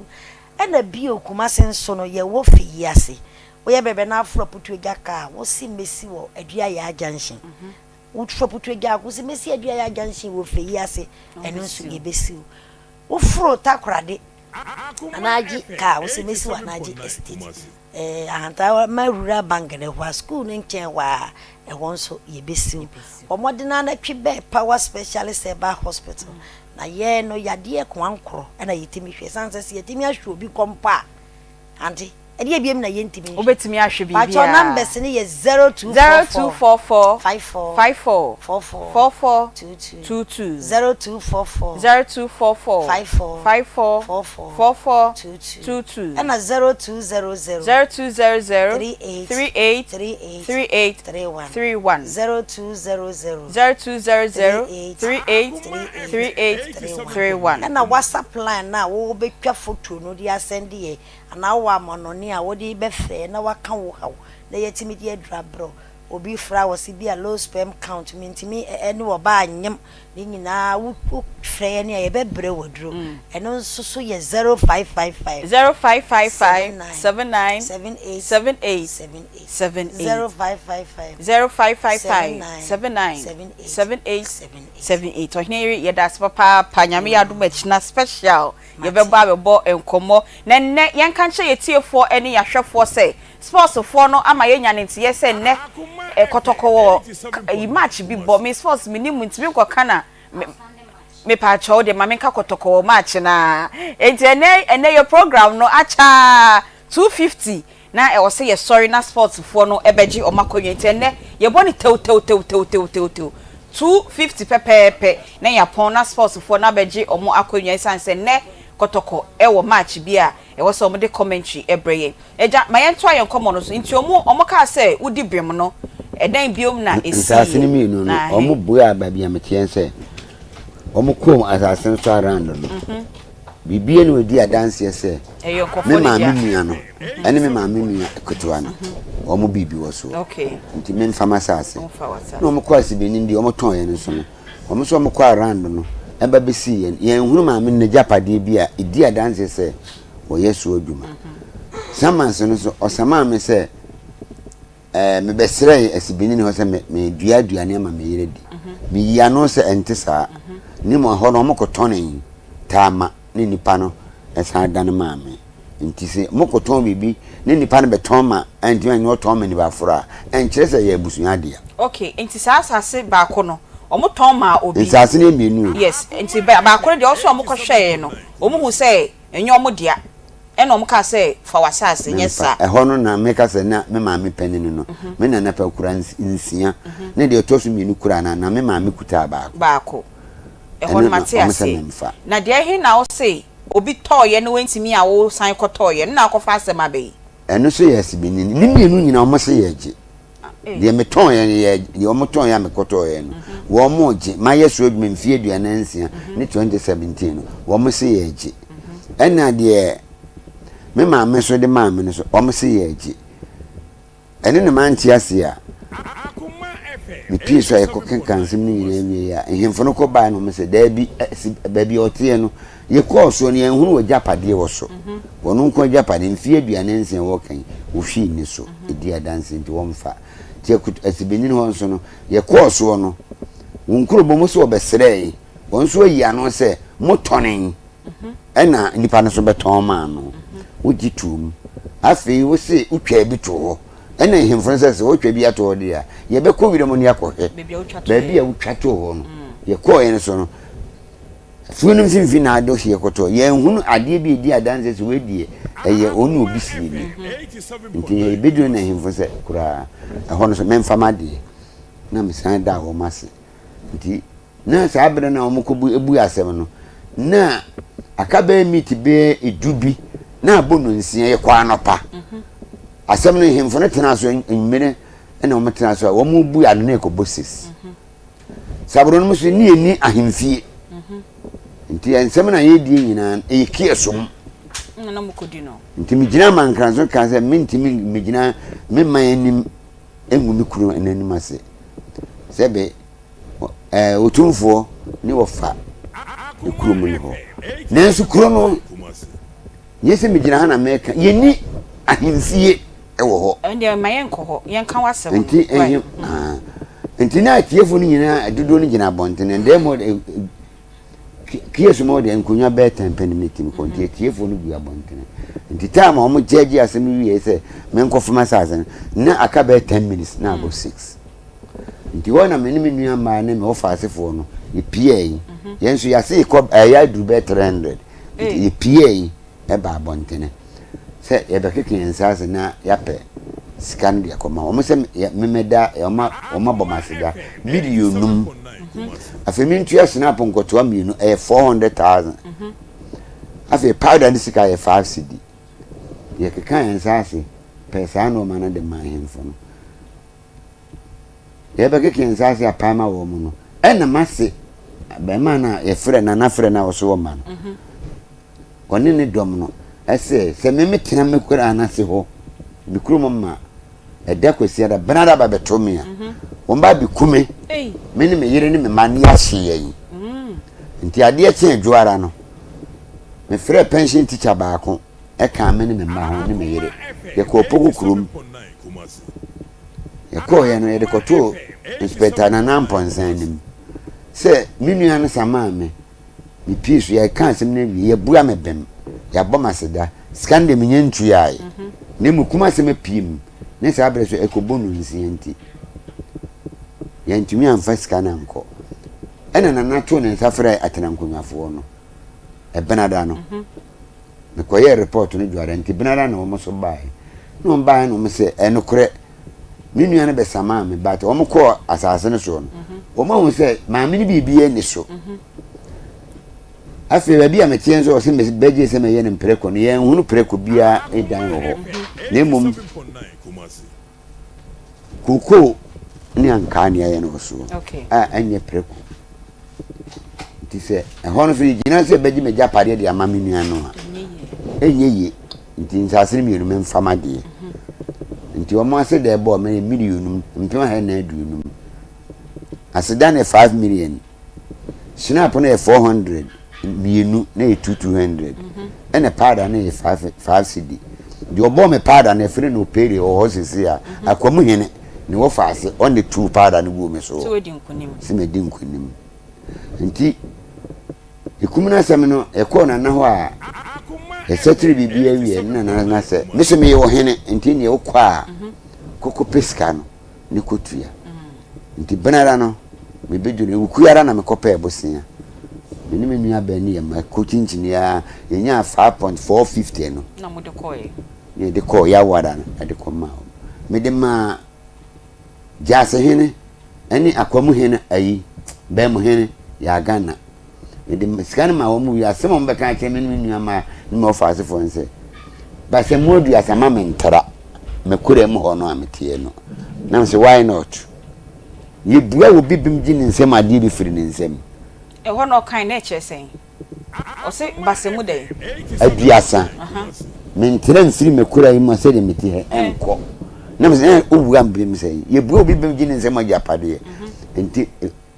ena bio kumase nso no ye wo fi yase wo ye bebe na afro putu egaka usi mesi wo adua ya junction utro putu egaka usi mesi adua ya junction wo fi yase eno nso ye besi wo fro takrade anaji ka usi mesi wa anaji estate ahanta ma rural bank ne wa school ne nchen wa e wonso ye besi omodina na twibe power specialist eba hospital na ye no yade ekwankro na yetimi hwe sanse yetimi ahwe obi kompa anti edi ebiem na yentimi obetimi ahwe bibia but your numbers ni ye 0244 54 44 22 0244 54 22 and 0200 38 31 0200 and a WhatsApp line now wo betwa photo no dia send ye na wa mononi a wo di be fe na waka wo hawo na yetimi di adra bro obi fra wo si bi a low sperm count mintimi ene wo ba anyem ni nyina wo frɛ ne ye bebre wodro eno nso so ye 0555 79 78 78 ohine ye das papa panyame ya dum achina special ye beba bebo enkomo na nne yen kan che yetiefo ene yahwefo se sports for no ama ye nyane ntie se nne kotoko yi match bi bo me sports minimum ntimi nkoka na me pa cho de mame ka kotoko match na enti ene your program no acha 250 na e wo se ye sorry na sports for no ebeji o makonye enti ene ye boni tew 250 pepepe na ya pon na sports for na beji o mo akonye sanse ne kotoko e wo match bia e wo so mo de commentary ebreye eja mayento ayen komo no so enti omo ka se wudi bem no edan biom na esi asasini mi no omo boya babia metien se omo kom asasini so around no bibie no di adanse se me ma mimia no ene me ma mimia kotoa no omo bibi wo so okay nti men famasase no omo kwasi beni ndi omo ton ye no so omo so omo kwa around no eba besi ye hunu ma me ne japade bia idi adanse se wo yesu oduma samanse no so osama me se me besere asibini ne ho se me dua ne ma me yere di me yia no se ente saa ni mo ho no mo kotonen tama ni nipa no esa dan ma me nti se mo koton bibi ni nipa no beton ma enti an no ton ma ni ba fora enkire se ye busu adia okay nti saa asase ba ko no omo ton ma obi asase ne mienu yes nti ba ko de oso omo ko hwe no omo hu se enyo omo dia ena omo ka se fa wasase nyesa e ho no na me ka se na me ma me panini no me na pa kura nsia ne de otosu mienu kura na me ma me kuta ba ko e ho no matiase na de he na o se obi toye no wentimi a wo san ko toye na akofa asema be eno so yes bi ni mienu nyina omo se ye gi de me toye ye de omo toye ya me ko toye no wo mo gi ma yesu odum mfie aduana nsia ne 2017 no wo mo se ye gi ena de me ma me so de ma me no so omo se ye gi ene ne man ti ase a mi pie so ye ko kenkansim ni nyina wie ya ehemfo no ko ba no me se da bi ba otie no ye ko so ne ehunu wo japade wo so wono nko japade mfie aduane nsen wo kan wo hwi ni so edi adanse nti wo mfa tie asibeni ho so no ye ko so no wonkuro bomo so obesere won so yi ano se motonen ena nipa no so beton ma no wo gitum afi wo se utwa bi to ho ena ehemfo se wo twa bi ato de a ye be ko wiremo ni akohe baabi a utwa to ho no ye ko ye so no funum finfi na ado hie koto ye hunu ade bi di adanse se we eye onu obi sini nti ye bedu na himfo se kura ho no so memfa made na mesan da wo mase nti na sa abere na omokobu ebu asem no na akaba meet be edubi na abonu nsia ye kwa anopa asem no himfo no tena so mmere na omo tena so wo mu bu ade na ekobosis sabro no so ni eni ahemfie nti ensem na ye die nyina e kiesom na mukodi no nti mi gina mankranso ka se minti mi gina me manim engu mi kuru enanim ase sebe otumfo ni wo fa kuru mu ni ho nanso kuru no yesi mi gina na meka yeni ahemfie ewo ho ende mayen ko ho yen kan wasem nti nti na tiefo ni nyina dodo ni gina bontene ndemo kieso mo de nkunya be tempen meeting ko nti tiefo no bua bontene nti time o mo jeje asem wi se men ko fuma sazen na aka be 10 minutes na go 6 nti wona me ni nua ma na me ofasefo no e pie yenso ya se ko ya du be 300 nti e pie e ba bontene se e be keke ensase na ya pe scan de Akoma o mo se memeda o ma bomasida millionum afemi ntua snap nkotoa mienu 400,000 afi powder ni sika 5 cd ye keka ensase pesa no mana de mahemfo no ye be keke ensase apama wo mu no ena mase be mana ye frɛ na frɛ na wo so wo ma no oni ne dom no ese se me tena me kura anase ho me kuro ma eda kwesi da benada ba betomia womba bi kume me ni me yire ni me mani ahye yi nti ade ache adwara no me frɛ pension teacher baako e ka me ni me ma ho ni me yire ye ko poku kurum ye ko ye no ye de koto inspector na namponsan nim se minua no sama me mi piece ye kan sem na wi ye bua me bem ya bomaseda scan de me nyentu yae ne mu kuma se me pim ne sa abre so ekobonu nsienti yantumi amfa sika na nko ena na nato ne nsafra atenankonwafo no e benada no me koye report no dware nti benada no mo so bae no bae no me se enokre minua ne be sama me but o mo ko asase no so no o ma hu se ma me ni bibie ni so afi ba bia me tien so o se me beje se me ye ne mpreko no ye hunu preko bia edan ho ne mum kuko ni ankani ya no so enye preko ti se hono so yina se beji me japade de amami nua no enye ye nti nsase mi yenu mfama de nti o mo ase de bo me million mpema ha na adunum aseda na 5 million snap na 400 mienu na 200 ene pada na 5 cd di obo me pada na free no pere o hosisi a Akwamu hene ni wo faase on the two pada ni bu me so so wedi nkunim si me di nkunim nti ikumuna sam no ekọ na ho a esetri bibia wie na se me so me wo hene nti ne wo kwa a koko peska no ni kotua nti benara no me bedu ne ukuyara na me kopa ebosia me ni nua ba ni ya ma coaching ya yenya 5.450 no na mo de koy ne de ko ya wada na de ko ma me de ma jase hene ani Akwamu hene ayi be mo hene ya Ghana me de scan ma wo mu ya se mo be kan che me nua ma ni mo faase fo nse ba se modu ya sama me ntara me kure mo ho no ametie no na me say why not ye bua wo bibim gi ni nsem ade bi firi ni nsem e ho no kan na eche sen o se basemu dey aduasa me ntira mfiri me kura yi mo se de meti he enko na me say o bua mbim say ye bua wo bibim gi ni nsem ajapade enti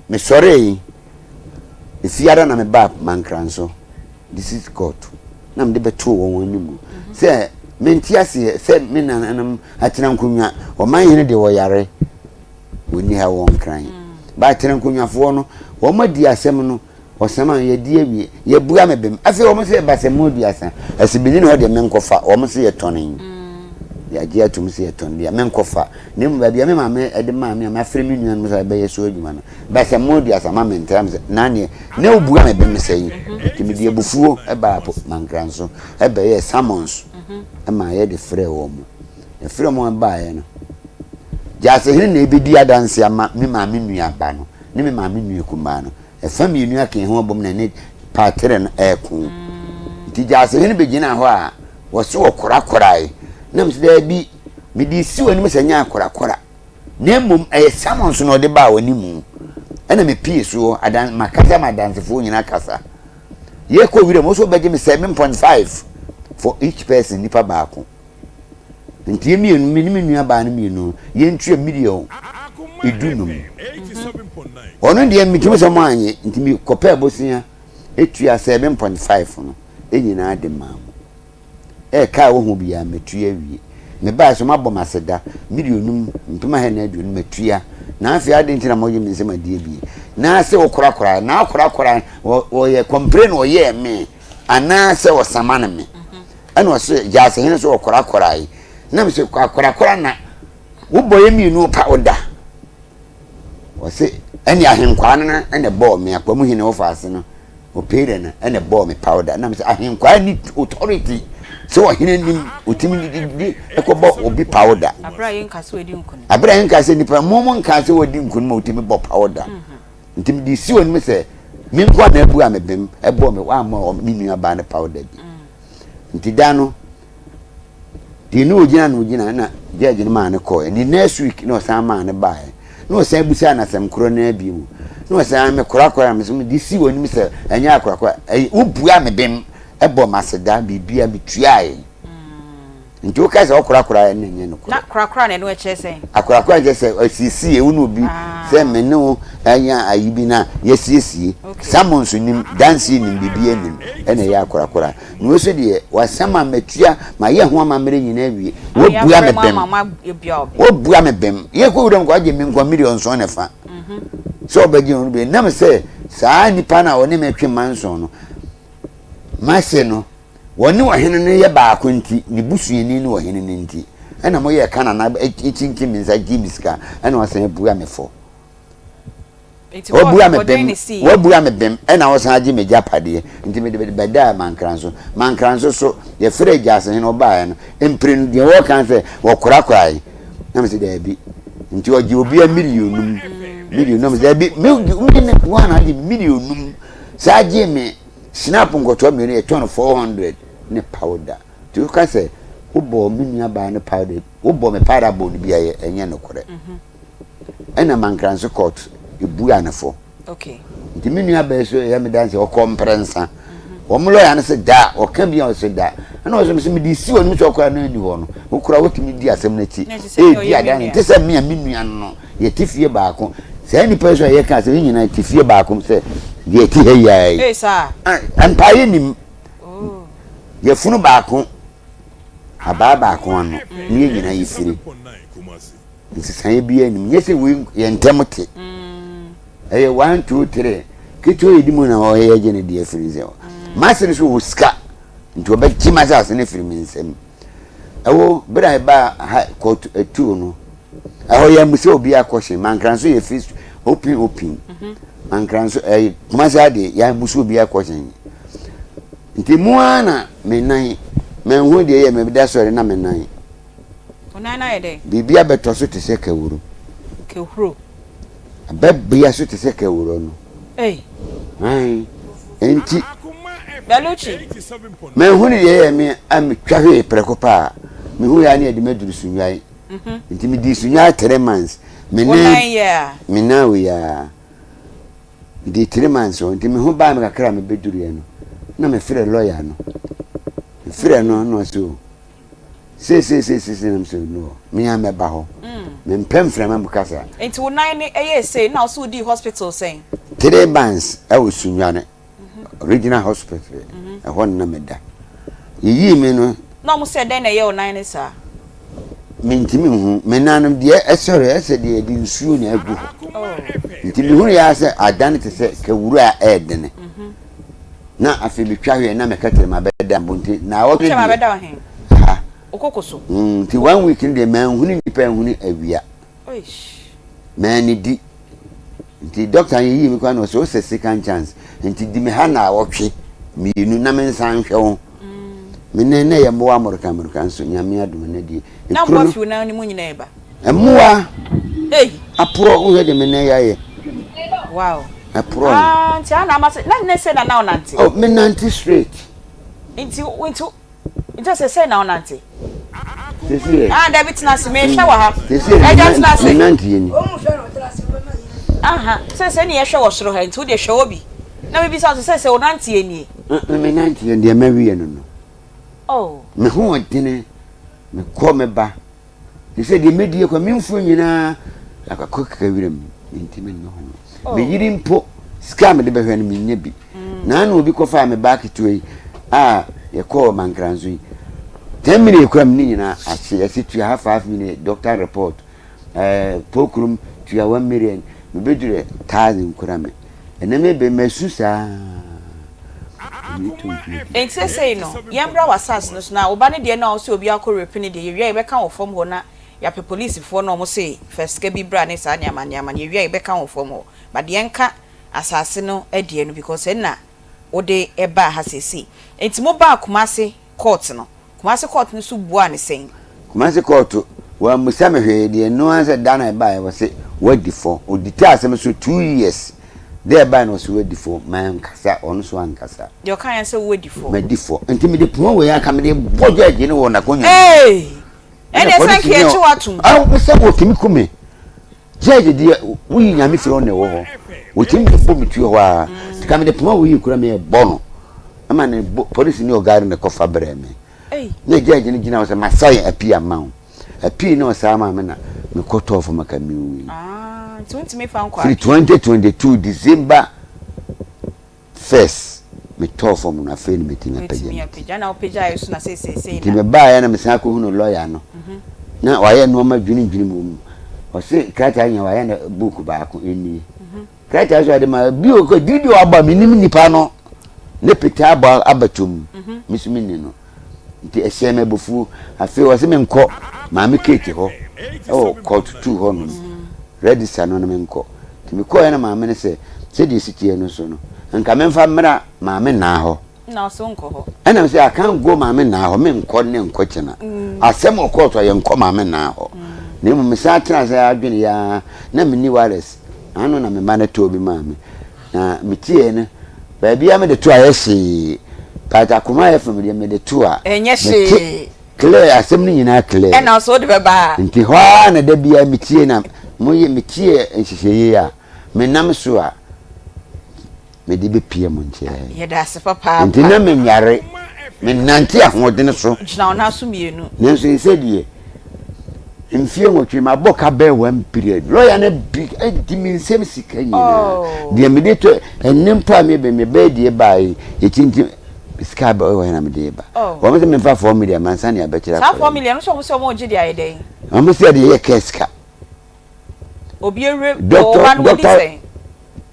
me sore yi ifiara na me ba mankranso this is God na me de beto won wanimu say me ntiase say me nanam atena nkunya o man hene de wo yare woni ha won kran ba atena nkunyafo no wo ma di asem no o sama ye di awie ye bua me bem afi wo mo say ba se mo di asa asibini no de menkofa wo mo say ye tonin ya ji atum say ye ton dia menkofa ne mu ba bia me ma me ede ma me ma fremi nuan mo say ba ye so adwuma no ba se mo di asa ma me ntam na ne wo bua me bem say ti me di abufuo e ba apo mankranso e ba ye summons ama ye de frɛ wo mo e frɛ mo ba ye no jase hene na ebedi adanse ama me ma me nua ba no ne me ma me nua kuma no e fami nua kan ho bom na ne patre no e ku ti jase hene begina ho a wo se wo korakorai na me se bi me di si woni me sanya korakora na mum e summons no de ba woni mu ɛna me pie so adan makasa madansefo nyina kasa ye ko wire mo so beje me 7.5 for each person nipa baako nti emienu me nua ba na mienu ye ntue million edunum ono de mitimi so mo anye nti mi kopa abosia etua 7.5 no enyina de maamo ka wo hu bia metua wie me ba so mabɔ maseda millionum mpema he na adunu metua na afi ade ntina mo ye nsema die bi na se okora na okora wo ye complain wo ye me ana se wo samana me ana wo se ja se hene so okora yi na me se okora na wo boye mi nu pa oda wo se ani ahenkwa na ene bɔ me akwa mu hene wo fa ase no o pere na ene bɔ me pa oda na me se ahenkwa ni authority so wa hine nim otimi di ekobo obi powder abra yen kase wodi nkun abra yen kase nipa momo nkase wodi nkun ma otimi bo powder ntimi di si woni me se mi nkwa na abu amebem ebo me wa ma mi nua ba na powder bi nti da no di no ogina na jeje ni ma ne ko ni next week no san ma ne ba no san busa na sam kro na bi mu no san me kora me so di si woni me se anya kora ubu amebem ebo maseda bibia bituae nti o kaza okura enye no na kura na no eche sen akura je se asisi e unu bi se menu anya ayibi na yesiesie samonso nim dansi nim bibia nim ene ya akura no so de wasama matua ma ye ho amamere nyina awie wo bua mebem ye ko wudom ko age mi nko million so ne fa so obaji unu bi na me se saa nipa na woni metwe manso no mase no woni wahene ne ye baako nti ni busueni ni wahene ne nti ena mo ye kana na echinki minza gibiska ena wasan bua mefo wo bua mebem ena wasan agi meja pade nti me de beda mankranso so ye free jase ne oba no empire de wo kan se wo kora na me se da bi nti ogi obi a million na me da bi me ne wana agi million sa agi me snap ngoto me ne 400 ne powder to you can say ubo minua ba ne powder ubo me powder bo ne bia enye no kore ena mankranso court ebu anafo okay nti minua ba so ya me dance o comprensa o mlo ya ne se da o kan bia o se da na o so me di si wonu so kora na ni ho no ukura wotimi di asem na ti di adan nti se me minua no ye tifie baako se ni person ye kan se nyina tifie baako se ye ti he yai eh sir ampaye nim ye funu baako aba baako ano ni nyina yifiri nti san bi anim ye se we ye ntemote eh 1 2 3 kito yidimu na o ye je ne die firi ze masini so wuska nti obekyi mazas ne firi minsem ewo bra ba court etu no aho ya muso obi akoshe mankranso ye fist open mankranso kumasa de ya muso obi akoshe nti muana menan menhu de ye mebida sori na menan onana ye de bibia beto so te se kawuru ababia so te se kawuru no ai enti Beluchi menhu de ye me ametwahe prekopa mehu ya ne edimeduru sunwai nti me di sunya 3 months menan we ya di 3 months nti me hu ba me kakra me beduru ye no na me frɛ lawyer no me frɛ no so se na me so no me ya me ba ho me mpem frɛ me bukasa enti wo nan ne eye say na so di hospital saying 3 months I was sunya original hospital e hon na me da yi me no na mo se den na ye o nan ne sa mentimi hu menanum de esore ese de di nsuo na agu ntimi hu ya se adan te se kawuru a edene na afi bitwahwe na mekatere mabeda mbonti na wo de mabeda he ha okokoso nti 1 week de man huni nipa huni awia oish man di nti doctor yi mi kwa no so second chance nti di me ha na wotwe mienu na men san hwe wo menene ya mwa American so nyame adum na die na mwa fi na ni munyina eba emwa apro wo de menene ya ye wow apro nti ana amase na ne se na na onante oh me nanti straight nti se na onante sisi David na se me hwa wa ha sisi nanti yeni aha se ne ye hwe wo soro ha nti wo de hwe obi na me bi sa se wo nante eni me nante eni ma wiye no oh me ho odene me ko me ba ni se de medie kwa memfu nyina akakọ kakawirem nti me no ho me yiri mpo scam de behwe no me nya bi na na obi ko fa me back to yi ye ko mankranzo yi 10 minutes kura me nyina asi tu half 5 minutes doctor report pokrum tu ya 1 million me bedure 1000 kura me ene me be mesusa enti say no yembra wasas no na oba ne de na o se obi akọ ne de ye wi be kan wo fom ho na ya pe police fo no mo say first ka bi bra ne sa nyama ye wi be kan wo fom ho ba de enka asase no adie no because na wo de eba ha sesi enti mo ba Kumasi court no Kumasi court no su bua ne sen Kumasi court wa musame hwe de no anse dana eba e wose wadi for oditi asem so 2 years there by no so wadi for man kasa on so ankasa de kan say wadi for wadi for enti me de pon we aka me de bojo je ne wo na konya ene sanki e chi watum ah se wo kimi kume jeje de wo yi nyame firo ne wo ho wo kimi fo mitu ho a ka me de pon wo yi kura me bono ama ne police ni ogare ne kofa bere me ne jeje ne gina wo se masai api amount api no sama me na me koto fo maka mi wi 2022 December 1st me tofu mu na fe ni metina peja na opeja yesu na se ti me ba ya na me sa ko hunu lawyer no na wa ye no ma dwini mu o se krata anya wa ya na book ba ko eni krata so ade ma bi o ko didi o aba minim nipa no ne peta aba abatum misumi ni no nti ehye me bofu afi o se me nko ma me keke ho o court 2 ho no register no na me nko ti me ko ya na ma me ne se di sitie no so no nka me mfa mra ma me na ho na so nko ho ana me say I can't go ma me na ho me nko ne nko kina asem o court ye nko ma me na ho ne mu me sa tra say adwene ya na me ni wireless ano na me ma na to bi ma me na me tie ne ba bia me de to ayesi pata Akoma FM de me de to a enye she clear asem ni nyina clear e na so de beba nti ho na da bia me tie na mo ye me tie nhihye ya me nam so a me di be pie mo nche ye da se papa nti na me nyare me nante ahodene so gina ona so mienu ne so ise die mfie mo twi ma boka be 1 period lawyer na big di mi nsem sika nyina de me de to enim pa me be die bai e tinti sika ba o na me de ba o me se me fa 4 million man san ya be kira 4 million so mo gidi ayi dey o me se de ye keska obi ewe doctor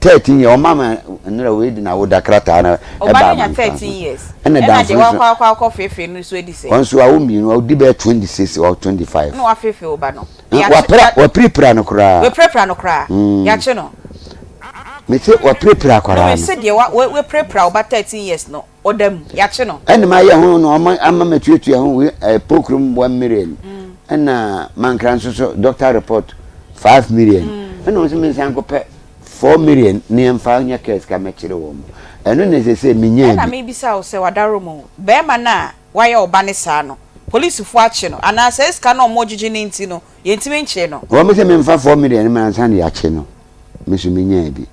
13 years o mama nra we di na wo dakrata na e ba 13 years and de kwa fefe no so edi say onso a wo mienu o di be 26 or 25 no wa fefe o ba no wa prepare no kra we prepare no kra ya che no me se wa prepare kra we se de we prepare o ba 13 years no odam ya che no ene ma ye ho no ama matuatua ho we pokrum 1 million ena mankran so doctor report 5 million ena o se me san ko pe 4 million ni mfa nya case ka mekire wo mo eno ne se minya na me bisa o se wadaro mo be ma na waye oba ne sa no police fu ache no ana se ska no mo jiji ni nti no ye ntime nche no wo me se me mfa 4 million ma san ya che no me so minya bi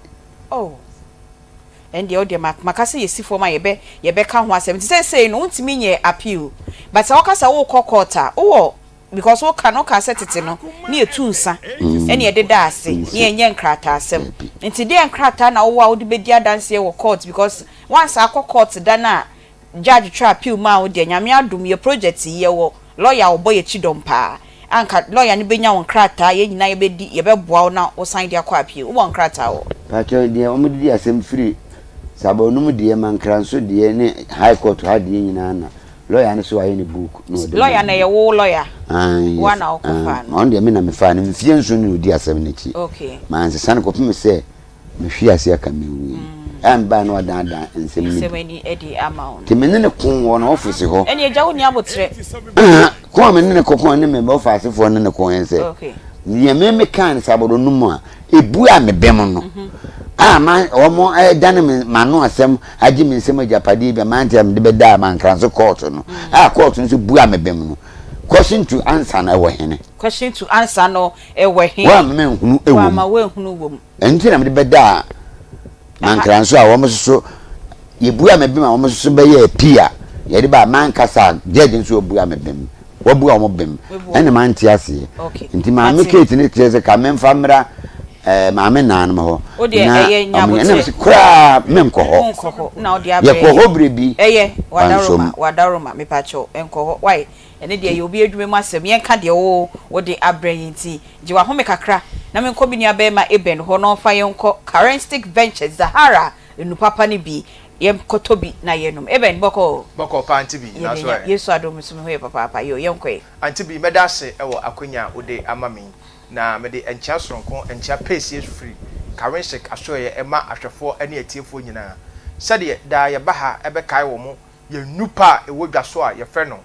and the audio makase yesi for ma ye be ka ho asem ti say no ntime nye appeal but se wakasa wo kokota wo because wo kan ka setete no na etu nsa ene ye deda ase na enye nkrata asem nti de nkrata na wo a wo de bedi adanse wo court because once akọ court da na judge try appeal ma wo de nyame adom ye project ye wo lawyer wo boy chidom pa anka lawyer ni benya wo nkrata ye nyina ye bedi ye beboa wo na wo sign de akọ appeal wo nkrata wo pa cho de o mudi asem free sabo no mu de man kranso de ne high court ha de nyina na lawyer ne so aye ne book no lawyer na ye wo lawyer wana okofa on de me na me fa ne mfie nso ne odi asem ne chi okay man se san ko pem se me hwi ase aka me wi am ba no dan nsem ni semani edi amount te me ne kon wo na office ho ene eja wo ni abotre ko me ne kon ne me ba office fo ne kon en se okay ni me kan sabodo no mu a ebu a me bem no man omo dan me manu asem agi me nsem agapade bia man tem de beda man kranso court no court no so bu a me bem no question to answer na we hene question to answer no e we hen wa me hunu ewu wa ma we hunu wom enti na me beda mankran so a wo so yebu a mebem a wo so be ye pia ye de ba mankasa judge so obu a mebem wo bu a wo bem ene man ti ase enti ma me kate ni tese ka me mfamra ma me nan ma ho na ene se kra me nko ho na odi abre ye ko ho brebi wadaroma me pacho enko ho why ene de ye obi adwuma mu asem ye nka de wo de abre yinti je wa ho me kakra na me nko bi nua be ma eben ho no fa ye nko Currentic Ventures Zahara enu papa ni bi ye koto bi na ye num eben boko pa Aunty Bea na so yesu adom so me ho ye papa yo ye nko e Aunty Bea medase e wo akonya ode amami na me de encha soronko encha pace is free Currentic asoye e ma ahwefo ene atiefo nyina sade da ye baha ebe kai wo mo ye nupa e wodwa so a ye fe no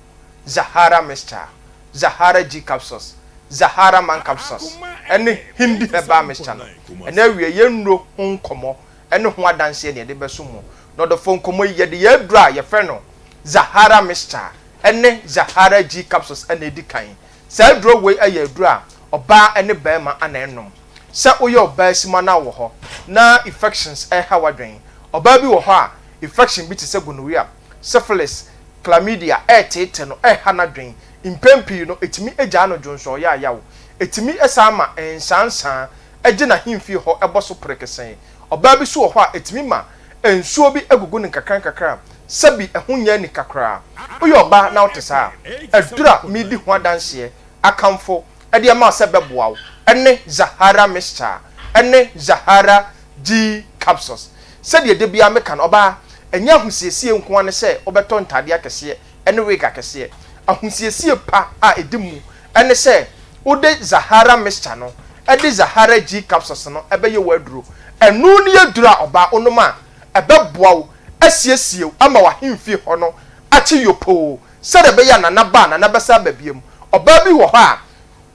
Zahara Mixture, Zahara G capsules, Zahara Man capsules, ene hindi heba mixture no ene wie ye nro honkomo ene ho adanse ne de beso mu no do fo nkomo ye de ye dra ye fe no Zahara Mixture ene Zahara G capsules ene di kan sa dro we aye dra oba ene ba ma ana enom sa oye oba sima na wo ho na infections e ha wadwen oba bi wo ho a infection bi ti se gonorrhea syphilis chlamydia tete no hana dwen impempi no etimi eja no dwonso ya yawo etimi esama ensansan eje na himfi ho eboso prekesen oba bi so ho a etimi ma ensuo bi egugu ne kakran sabi ehunya ni kakra oyo oba na otesa edura midi ho adanse akamfo ede ma se beboawo ene Zahara Mixture ene Zahara G capsules sabi de bia meka no oba enya ahusiesie nko ane se obeto ntade akese ene wig akese ahusiesie pa a edimu ene se ode Zahara Mixture no ede Zahara G capsules no ebe ye waduro enu ne yadura oba onoma ebe boawo asiesie ama wa himfi ho no achi yopo sede be ya nana ba na besa babiem oba bi wo ho a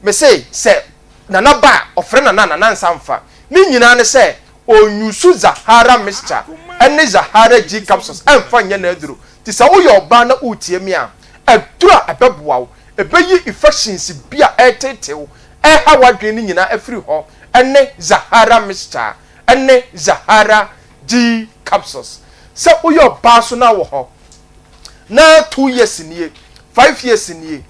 me say se nana ba ofre nana nsamfa ni nyina ne se onyusu Zahara Mixture ene Zahara G capsules emfa nya na aduro ti sa wo yo ba na utie mi a adura ebeboawo ebeyi infections bia etetew ha wadwen ni nyina afiri ho ene Zahara Mixture ene Zahara G capsules sa wo yo ba so na wo ho na 2 years nie 5 years nie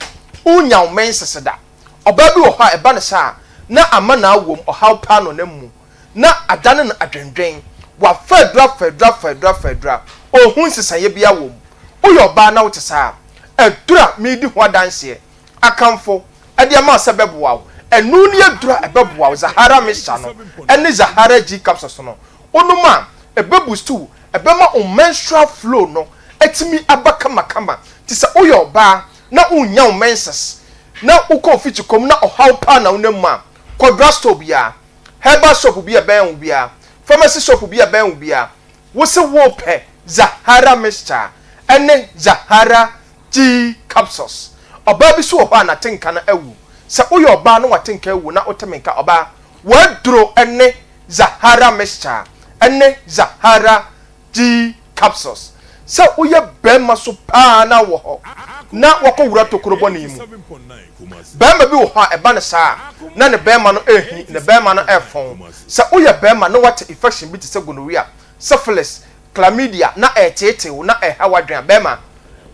unya menseseda oba bi wo ho eba ne sa na ama na awom ohaw pa no na mu na adane na adwendwen wa fedra ohun sisaye bia wom uyo ba na wotesa edura medi ho adanse akamfo ade ma sebeboawo enu ne edura ebeboawo Zahara Mixture no ene Zahara G capsules no onuma ebebustu ebema menstrual flow no etimi abaka makama tisa uyo ba na unya menses na uko fichikom na ohaw pa na unema kodwasto bia herbal soap bia ben bia pharmacy soap bia ben bia wo se wo pe Zahara Mixture ene Zahara G capsules oba bi so ho na tenka na awu se uyo oba no watenka awu na otemenka oba waduro ene Zahara Mixture ene Zahara G capsules se uye bema so pa na wo ho na wako wura tokrobo ni mu bema bi wo ho eba ne saa na ne bema no ehi ne bema no efon se uye bema no what infection bi ti se gonorrhea syphilis chlamydia na etetew na hawadwan bema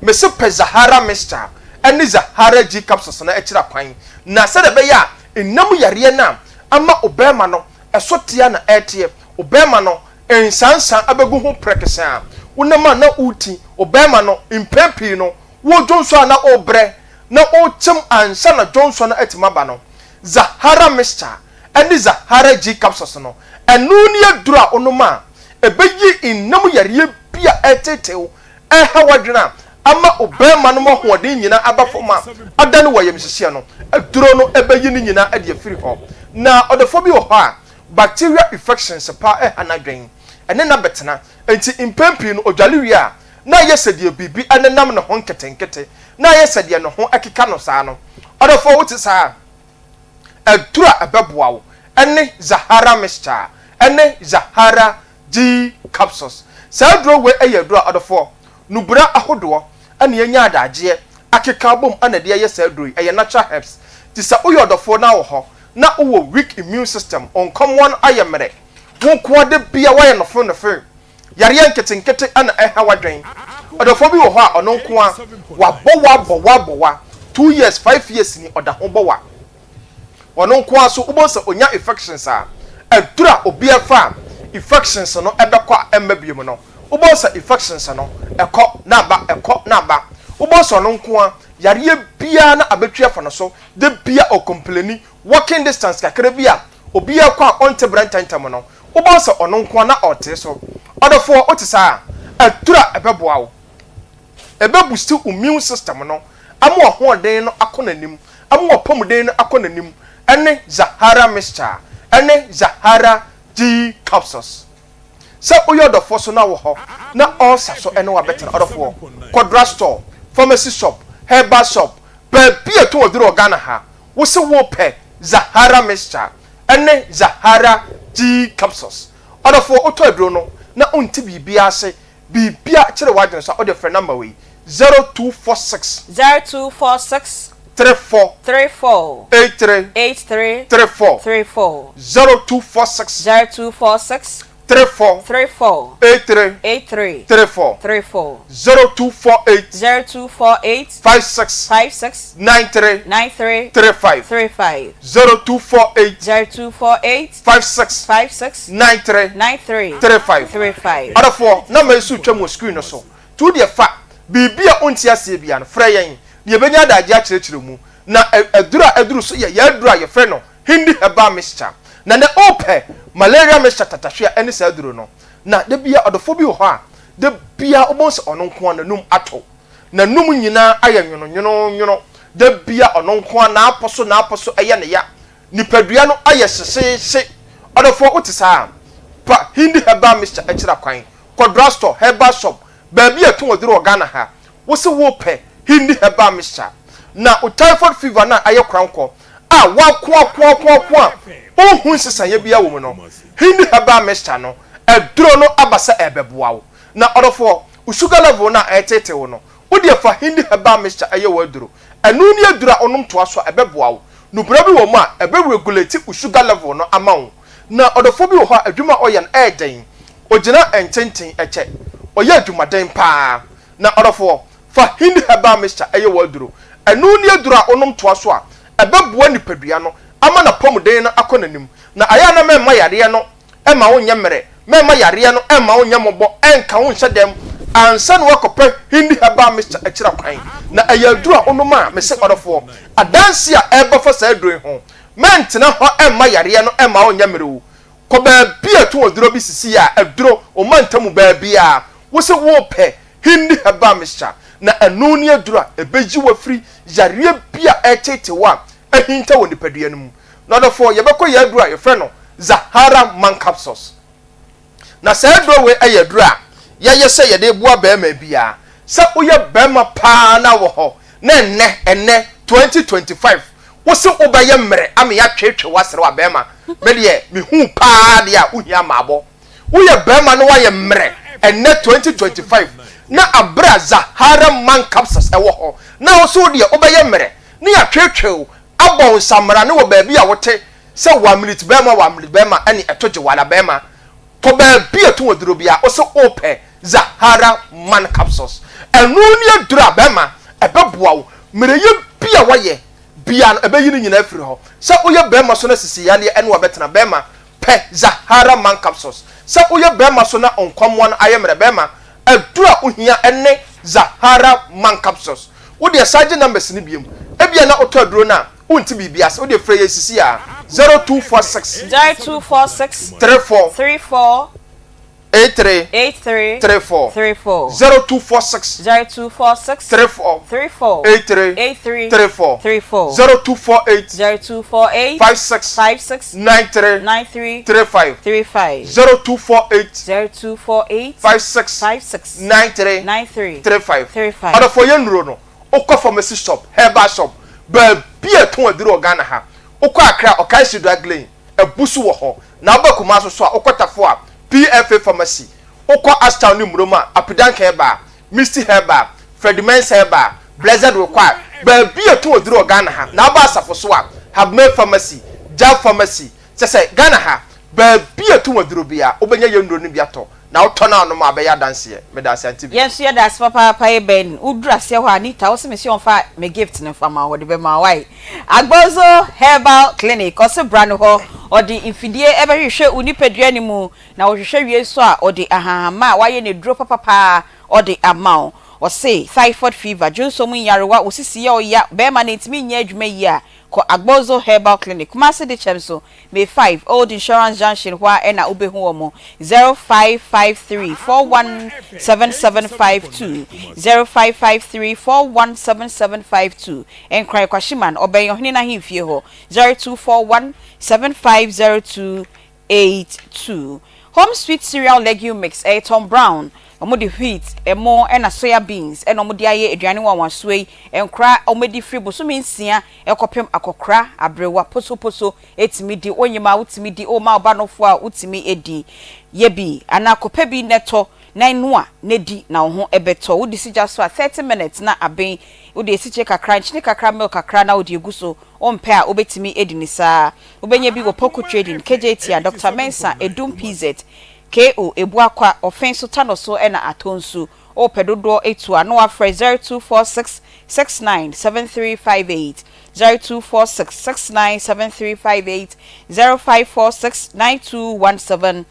me se pe Zahara Mixture ene Zahara G capsules na ekira kwan na se de be ya enam yare na ama obema no esotia na etie obema no ensansan abegu ho prekesan unama na uti obema no impempi no wo Johnson na obre na ochem ansa na Johnson na etimaba no Zahara Mixture ene Zahara G capsules no enu ne adura onoma ebeyi innam yare bia etetew hawadwena ama obema no ho de nyina abafoma adane wo yemhyehyɛ no aduro no ebeyi ni nyina ade afiri ho na odefo bi wo ho a bacterial infections pa hanadwen ene na betena enti impempi no odwale a na yesedie bibi anenam ne ho nketenkete na yesedie no ho akika no saa no odefo wuti saa adura abeboawo ene Zahara Mixture ene Zahara G capsules saa duro we eyadura odefo nubura ahodo ane enya adaje akeka bom ana de ye sa duro eye natural herbs ti sa oyodofo na wo ho na wo weak immune system on common ayemre wo ko de bia wa ye no fo yare nketenkete ana eha wadwen odofo bi wo ho a ono nko a wa 2 years 5 years ni oda ho bo wa ono nko a so ubosa onya infections a adura obi afa infections no ebekọ embabiem no ubosa infections no ekọ na ba ubosa ono nko a yare bia na abetwa fa no so de bia o complaini walking distance kakra bia obi akọ a onte brantantam no ubosa ono nko na ote so odofo otisa adura ebeboa wo boost immune system no amu ahoden no akonanim amu opomden no akonanim ene Zahara mixture ene Zahara G capsules so oyodofo so na wo ho na ulcer so ene wa better odofo Quadra store pharmacy shop herbal shop baby eto oduro Ghana ha wo se wo pe Zahara mixture ene Zahara G capsules odofo oto aduro no na unti bibia ase bibia kire wadwen so ode frɛ number we 0246 34 83 34 0246 34 83 34 0248 56 93 35 0248 56 93 35 adafo na me su twam screen no so to the fa bibia onti ase bia no frɛ yɛn ye benya daje a kyerɛkyerɛ mu na aduru so ye aduru ye frɛ no hindi heba mixture na ne ope malaria mixture tatahwe ene sa aduru no na de bia odofo bi ho a de bia obonse ono nko na num ato na num nyina ayɛ nwono de bia ono nko na aposo eye ne ya nipadua no ayɛ hyehyehye odofo otisa pa hindi heba mixture akyira kwan Quadra store herbal shop baby eto oduru Ghana ha wo se wo pe hindi heba mixture na o typhoid fever na aye kranko a wa ko ohun sesanye bia wo mu no hindi heba mixture no eduro no abasa ebeboa wo na odofo sugar level na etete wo no wo de fa hindi heba mixture aye wo aduro anu ni adura onum to aso ebeboa wo no bra bi wo mu a ebe regulate sugar level no ama wo na odofo bi wo ha adwuma oyen eden ogina ententen eche oye adwumaden pa na odofo fa hindi heba mixture aye wo aduro anu ni adura onum to aso a ebeboa nipadua no ama na pomden no akonanim na aya na memma yare no ema wo nyemere memma yare no ema wo nyemobo enka wo nhyedem ansa no wakope hindi heba mixture akira kwan na aya adura onum a mese odofo adanse a ebefo sa aduro ho mentena ho ema yare no ema wo nyemere wo ko ba bia to oduro bi sisi a aduro o mantamu ba bia wo se wo pe hindi heba mixture na anu ni adura ebeji wa free yare bia etete wa ahinta wo nipadua no mu na odofo yebekọ ya adura ye frɛ no Zahara man capsules na sa adura we ayadura ye se ye de bua ba ma bia sa oye ba ma pa na wo ho na enne 2025 wo se obaye mmere ame ya twetwe wasere wa ba ma me de me hu pa de a uhia maabo wo ye ba ma no wa ye mmere enne 2025 na abra Zahara man capsules ewo ho na wo so de obaye mmere ne ya twetwe abon samra ne wo ba bia wote se 1 minute ba ma ani etoje wala ba ma ko ba bia to woduro bia o se ope Zahara man capsules enu ni adura ba ma ebeboa wo mere ye bia waye bia no ebe yini nyina afiri ho se oye ba ma so na sisi yale ene wa betena ba ma pe Zahara man capsules se oye ba ma so na onkwamwa no ayemre ba ma adura ohia ene Zahara man capsules wo de sage numbers ni biem ebia na oto aduro na unti bibias wo de frɛ ye sisi a 0246 34 83 34 0246 34 83 34 0248 56 93 35 0248 56 93 35 ada for yenro no okọ pharmacy shop herbal shop ba bia ton aduro Ghana ha okọ akra okansi draglane ebusu wo ho na obakuma so a okotafo a PFA pharmacy okọ Ashtown ni muroma apidanka heba Misty heba Fredimens heba blessed will kwa ba bi eto oduro Ghana ha na ba asafo so a have made pharmacy Jab pharmacy say Ghana ha ba bi eto oduro bia obenya ye nduro ni bia to na utona no ma be ya dance me da Aunty Bea yes ya das papa ben udura se ho Anita wo se me si on fa me gift ne fama wo de be ma why Agbozo Herbal Clinic o se brand ho o di infidie e be hwehwe unipadua ni mu na wo hwehwe wie so a o di ahahama wa ye ne duro papa o di amount o say typhoid fever junso mu yarewa osisi ya o ya be ma na ntimi nya adwuma yi a ko Agbozo Herbal Clinic Kumasi de Chemso May 5 Old Insurance Junction hwa e na obehu omo 0553417752 0553417752 enkrai kwashiman oben ohini na himfie ho 0241750282 Home Sweet Cereal Legume Mix Tom Brown omodi wheat emo na soya beans na omodi aye aduane wanwansoe enkra omodi free bosome nsia ekopem akokra abrewa poso etimi di onyima utimi di o ma obanofo a utimi edi yebi anakopa bi neto na nua nedi na ho ebeto wodi sija so a 30 minutes na aben wodi siche kakra nchine kakra milk kakra na wodi eguso ompe a obetimi edi ni saa obenye bi wo Poco Trading KJT a Dr. Mensa Edum PZ KO ebuakwa offense tanoso ena atonsu o pedodo etu ano afre 0246697358 0246697358 0546921728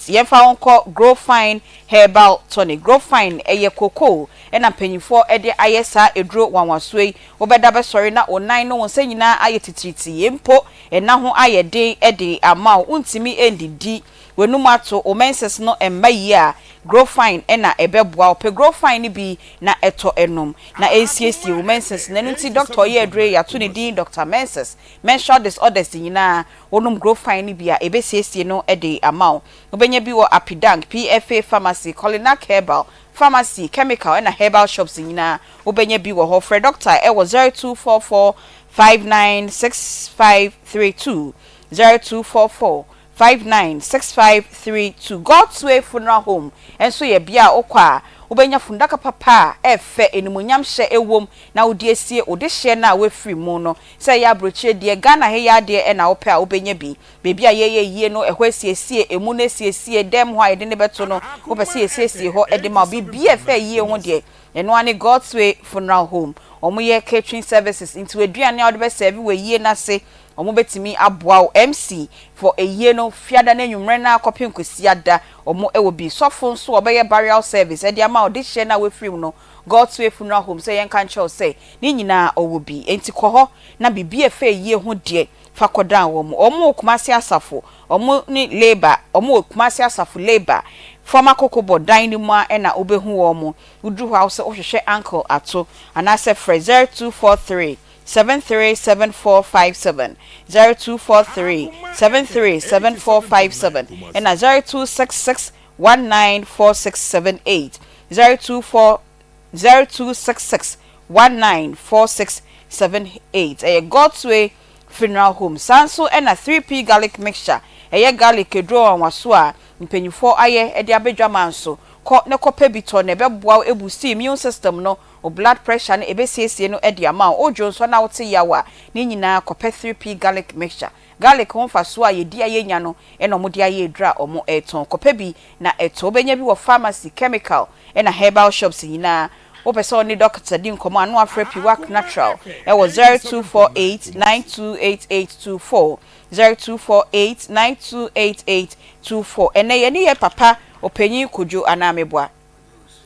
yefa onko Grow Fine Herbal Tonic Grow Fine eye cocoa ena panyifo ede ayesa edro wanwasoi obeda be sorry na onan no wonse nyina aye titriti yempo ena ho ayede ede ama untimi endidi wenumato o menses no emmayi a Grow Fine ena ebeboa ope Grow Fine bi na eto enom na NCSC o menses na nti doctor ye adre ya to ne din Dr. Menses mention disorders nyina onum Grow Fine bi a ebesiesie no ede amount obenya bi wo Apidang PFA Pharmacy Colinac Herbal Pharmacy Chemical and Herbal Shops nyina obenya bi wo ho Fred Doctor e wo 0244596532 0244596532 God's Way Funeral Home enso ye bia okwa obenya fundaka papa efe enumunyam hye ewom na odiesie odehye na wefri mu no se ya brochie de Ghana he ya de na opa obenya bi bebi a yeye no ehwasiesie emu na siesie dem ho ayede ne beto no obese siesie ho edema bi efe yie ho de eno ane God's Way Funeral Home omoye catering services into aduane a be serve we yie na se omo betimi aboa MC for a year no fiada na nwumre na akopem kwesiada omo ewo bi sofo nso obeye burial service e dia ma odihye na we free no God's Way Funeral Home say yenka nche say ni nyina owo bi enti kɔ na bibi efe yie ho de fa kodan omo Kumasi asafo omo ni labor omo Kumasi asafo labor former kokobo dynamo na obehu omo udru house ohwehwe uncle ato anase 0243 737457 0243 737457 and 0266194678 0266194678 a God's Way Funeral Home Sanso and a 3P garlic mixture a garlic draw on wasua mpanyifo aye e de abedwa manso ko ne kopa bito ne beboa ebusi immune system no o blood pressure na ebesiesie no e de ama ojo so na wote yawa ni nyina kopa 3P garlic mixture garlic ho fa so aye di aye nya no e no mo de aye dra omo eton kopa bi na eto benya bi wo pharmacy chemical e na herbal shops nyina o person ni doctor di nkomo anu afre piwak natural e wo 0248928824 0248928824 ene ye ni ye papa opanyin kojo anamebwa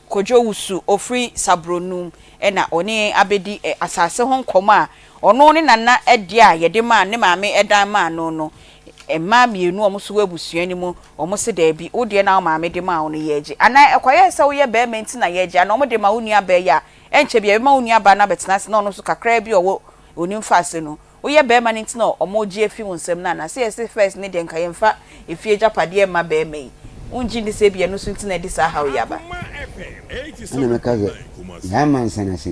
kojo wusu ofri sabronum ena oni abedi asase ho nkomo a ono ne nana ede a ye de ma ne maame edan ma no no emma mienu omuso wabusua ni mu omuso da bi ode na maame de ma ono yeje ana ekwaye se wo ye be menti na yeje ana omo de ma onua ba ya enche bia ma onua ba na betena se na ono so kakra bi owo onim fase no oye be ma nti na omo ji efi wonsem na se yes first ne de nka yemfa efi ejapade ma be mai unji ni se bia no so nti na di sa hawo yaba ana mekaze ya mansana se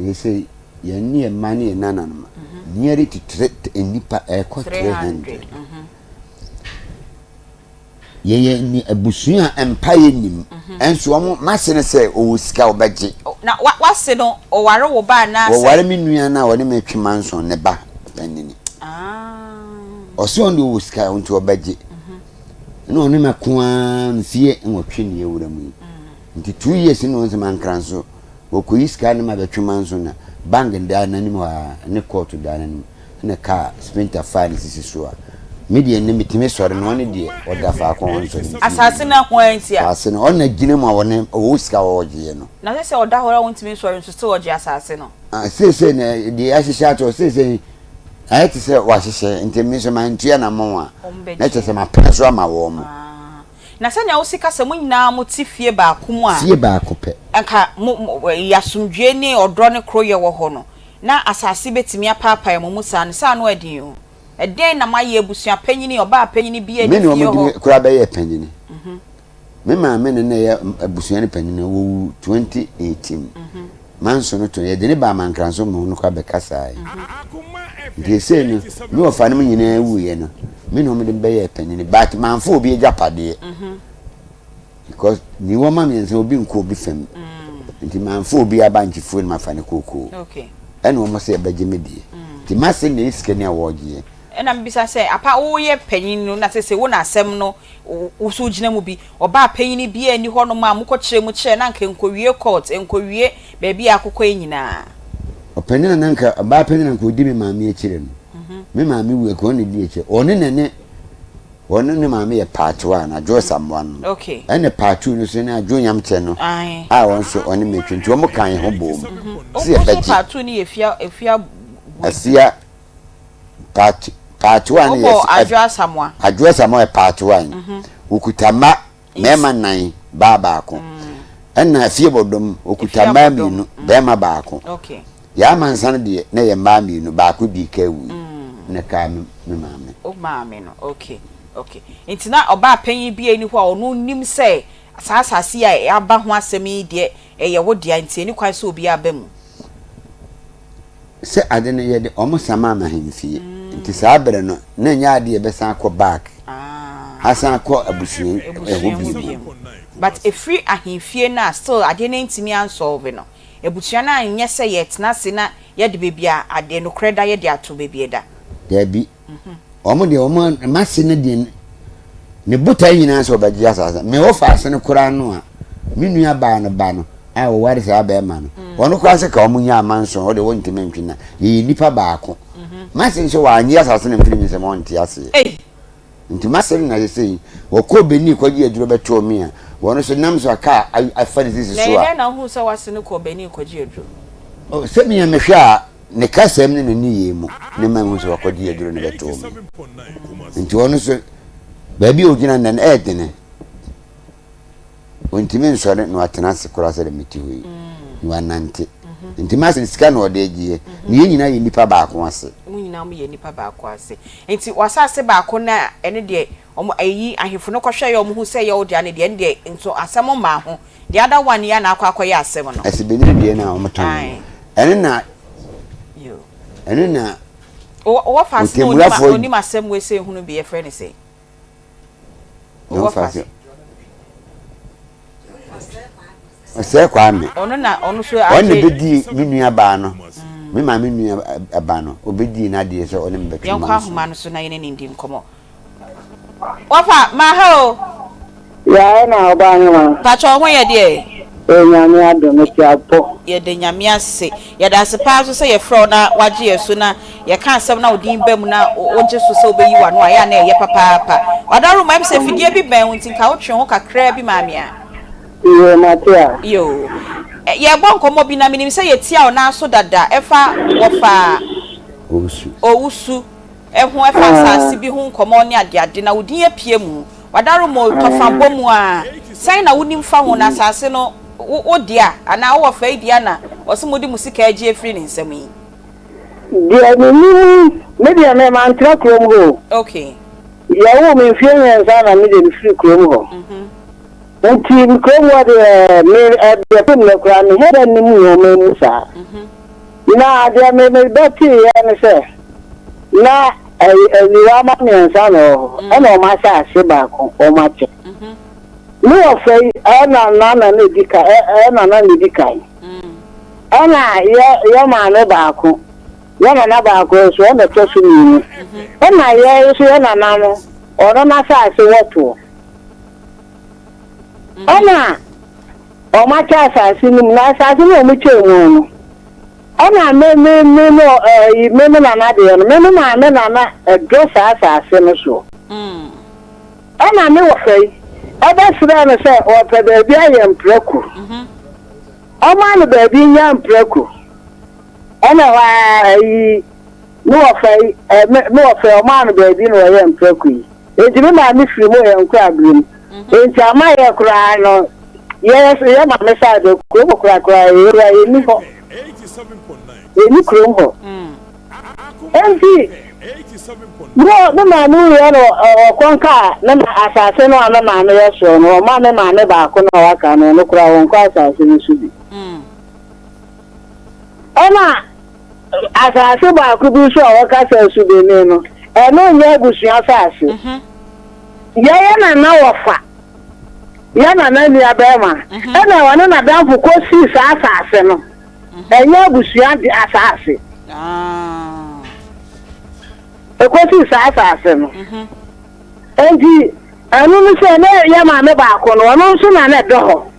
ye ni e mani e nana no nearly to enipa e ko 300 ye ni abusua empaye nim enso omo masene se o sika obeje na wase no o ware wo ba na wo ware me nua na wo ne me twimanso ne ba panini oso ndo wo sika onto obaje no ne makoa mfie nwotwe ne ewura mu nti 2 years no nse mankranso wo ko iska ne ma betwimanso na bang nda nanim wa ne court da nanim ne ka sprinter fine sisi so a media ne mitime sore no ne de oda fa ko on so asase na ho antia asase no on na gine mu wona o sika wo je no na se oda hora wontime sore nso se oje asase no se ne de ashisha to se ayeti se wa hihye ntimi so man tua na mo a na chese ma preso ama wo mo na se na wo sika se mo nyina mo ti fie ba ko mu a fie ba ko pe anka yasumdwe ni odro ne kroye wo ho no na asase betimi apapa mo musa ne sa no adin o eden na maye ebusua panyini oba panyini bi e fie ho me no kura ba ye panyini me ma me ne ya ebusua ne panyini wo 2018 manso no to ye de ne ba mankranso mo no kwa be kasai de se no me ofa ne nyina wu ye no me no me de be ye panyini but manfo obi ejapade because ni wo ma me nse obi nko obi fam nti manfo obi abanchi phone ma fa ne koko okay ene wo mo se beje medie ti mase ne iske ne awoje ena mbisa se apa wo ye panyin no na se wo na asem no wo so gina mu bi oba panyin bi ani ho no ma mukọ kire mu kire na nka enkowie court enkowie ba bi akokọ enyina opanyin na nka ba panyin na nka odi me maami e kire no me maami wu e ko ne di e kire one ne maami ye part 1 na jo someone okay ene part 2 no se na jo nyam che no a won so one me twenti o mo kan ho bom se e beji part 2 ni efia asia part 1 yes adwa samwa part 1 ukutama mema nan baba ko enna fie bodom ukutama minu bema baako okay ya mansan de na ye ma minu baako di ka wu ne ka me maame o maame no okay intina oba panyin bi eni ho a onu nim se asase a aba ho asem yi de eye wo dia nti ni kwan se obi aba mu se ade ne ye de omo sama ma hemfie nti saa bere no na nya ade e besan akọ back hasan akọ abusuo ehobi but efri ahemfie na still ade ne ntimi ansolve no ebusua na anye se ye tena se na ye de bebia ade no kreda ye de ato bebia da bi omo de omo mase ne de ne buta nyina so bagia asasa me ofa ase ne kura no a minua ba no a wo ware sa ba ma no wono kwa se ka omo nya amanso o de won ntime ntwina yi nipa baako mase nso wa anya asasa ne mfiri se mo nti ase nti mase na se wo ko beni ko gi aduro beto mi a wono so nam so aka afari sisi so a na hu se wase ne ko beni ko gi aduro o se mi amehwe a ne kasem ne ni yemu ne ma hu so ko gi aduro ne beto mi nti wono so baby ogina nan edene ontime nsore no atena se kora se de mitiwi no anante nti mase sika no odegie ni nyina ye nipa baako ase mu nyina mu ye nipa baako ase nti wasase baako na ene de omo ayi ahefo no kwhwe ye omo hu se ye odi ane de ene de nso asem ma ho the other one ya na akwakoye asem no asibeni de na omo tan ene na yo ene na o fast no oni masem we se hunu be ye friend say o fast ose kwa me ono so ake bedi minua ba no me ma minua ba no obedi na de so oni mbetu ma yankwa homa no so na yene ndi nkomo wafa ma ho ya na oba ni ma pacho ho ye de nyame adome ti apo ye de nyame ase ye da se pa so se ye fro na waje ye so na ye kan asem na odin bam na oje so se obeyi wa no aya na ye papa wadaru ma se fidie bi ben wonti ka wo twe ho kakra bi ma me a yo matia yo ye bon komo bi na minim se ye tia o na so dada efa wofa owusu ehu efa asase bi hu komo ne ade na odin apie mu wadaru mo tofa bomu a sai na wonim fa ho na asase no wo dia ana wo fa dia na osimodi musika agi efri ni nsam yi dia ni media me man tra krom ho okay ya wo me fie nsa na me de free krom ho nti krom wa de me de pem na kra ni heda ni mu yo me musa na dia me doti ya ne se na ni wa ma me nsa no ana o ma sha se ba ko o ma che no say ana na ne dika ana na ne dika Ana ya maame baako. Ya na baako so na to so ni. Ana ya so na no. Ono na sa ase woto. Ana o ma cha sa ase ni na sa ase ni o mi chemu no. Ana me na na de no. Me maame na na do sa ase no so. Ana me wo fai. Aba sira no se o pe ba bia ye mpreku. Ọma no ba bi nya mpreku. Ana wa yi no ofai no ofai ọma no ba bi no ye mpreku yi. Enti me ma mi firi mo ye nko abrim. Enti ama ye kura no ye ma me sa de ko mo kura ye ni ho. 87.9. Ni kuro ho. Enti 87.9. No ma nu ye no konka na asase no ana ma no ye so no ma me ma ne ba ko no waka no kura won kwa asase ni su bi. Ona asase ba ku bi so waka sa su be ne no e no nya gusu asase ya na wofa ya na ni abema e na wona na danfo ko si sa asase no e nya gusu asase e ko si sa asase no enti anu ni se na ya ma me ba ko no no so na do ho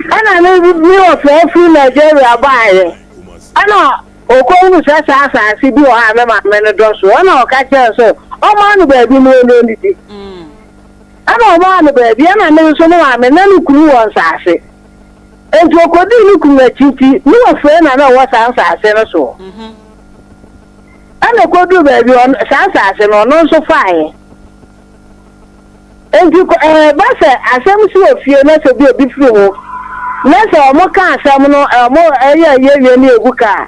ana ni o fe fi Nigeria baaye ana o ko nu sa si bi o ha me ma me no do so ana o ka che so o ma nu ba bi no ndidi ana o ma nu ba bi ana me so no ma me na nu kuru won sa se enti o ko di ni kuru na titi ni o fe na na o sa se no so ana ko du ba bi on sa se no no so faaye enti ba se asem si o fie na so bi obi firi ho nese omo ka asem no omo ye ni eguka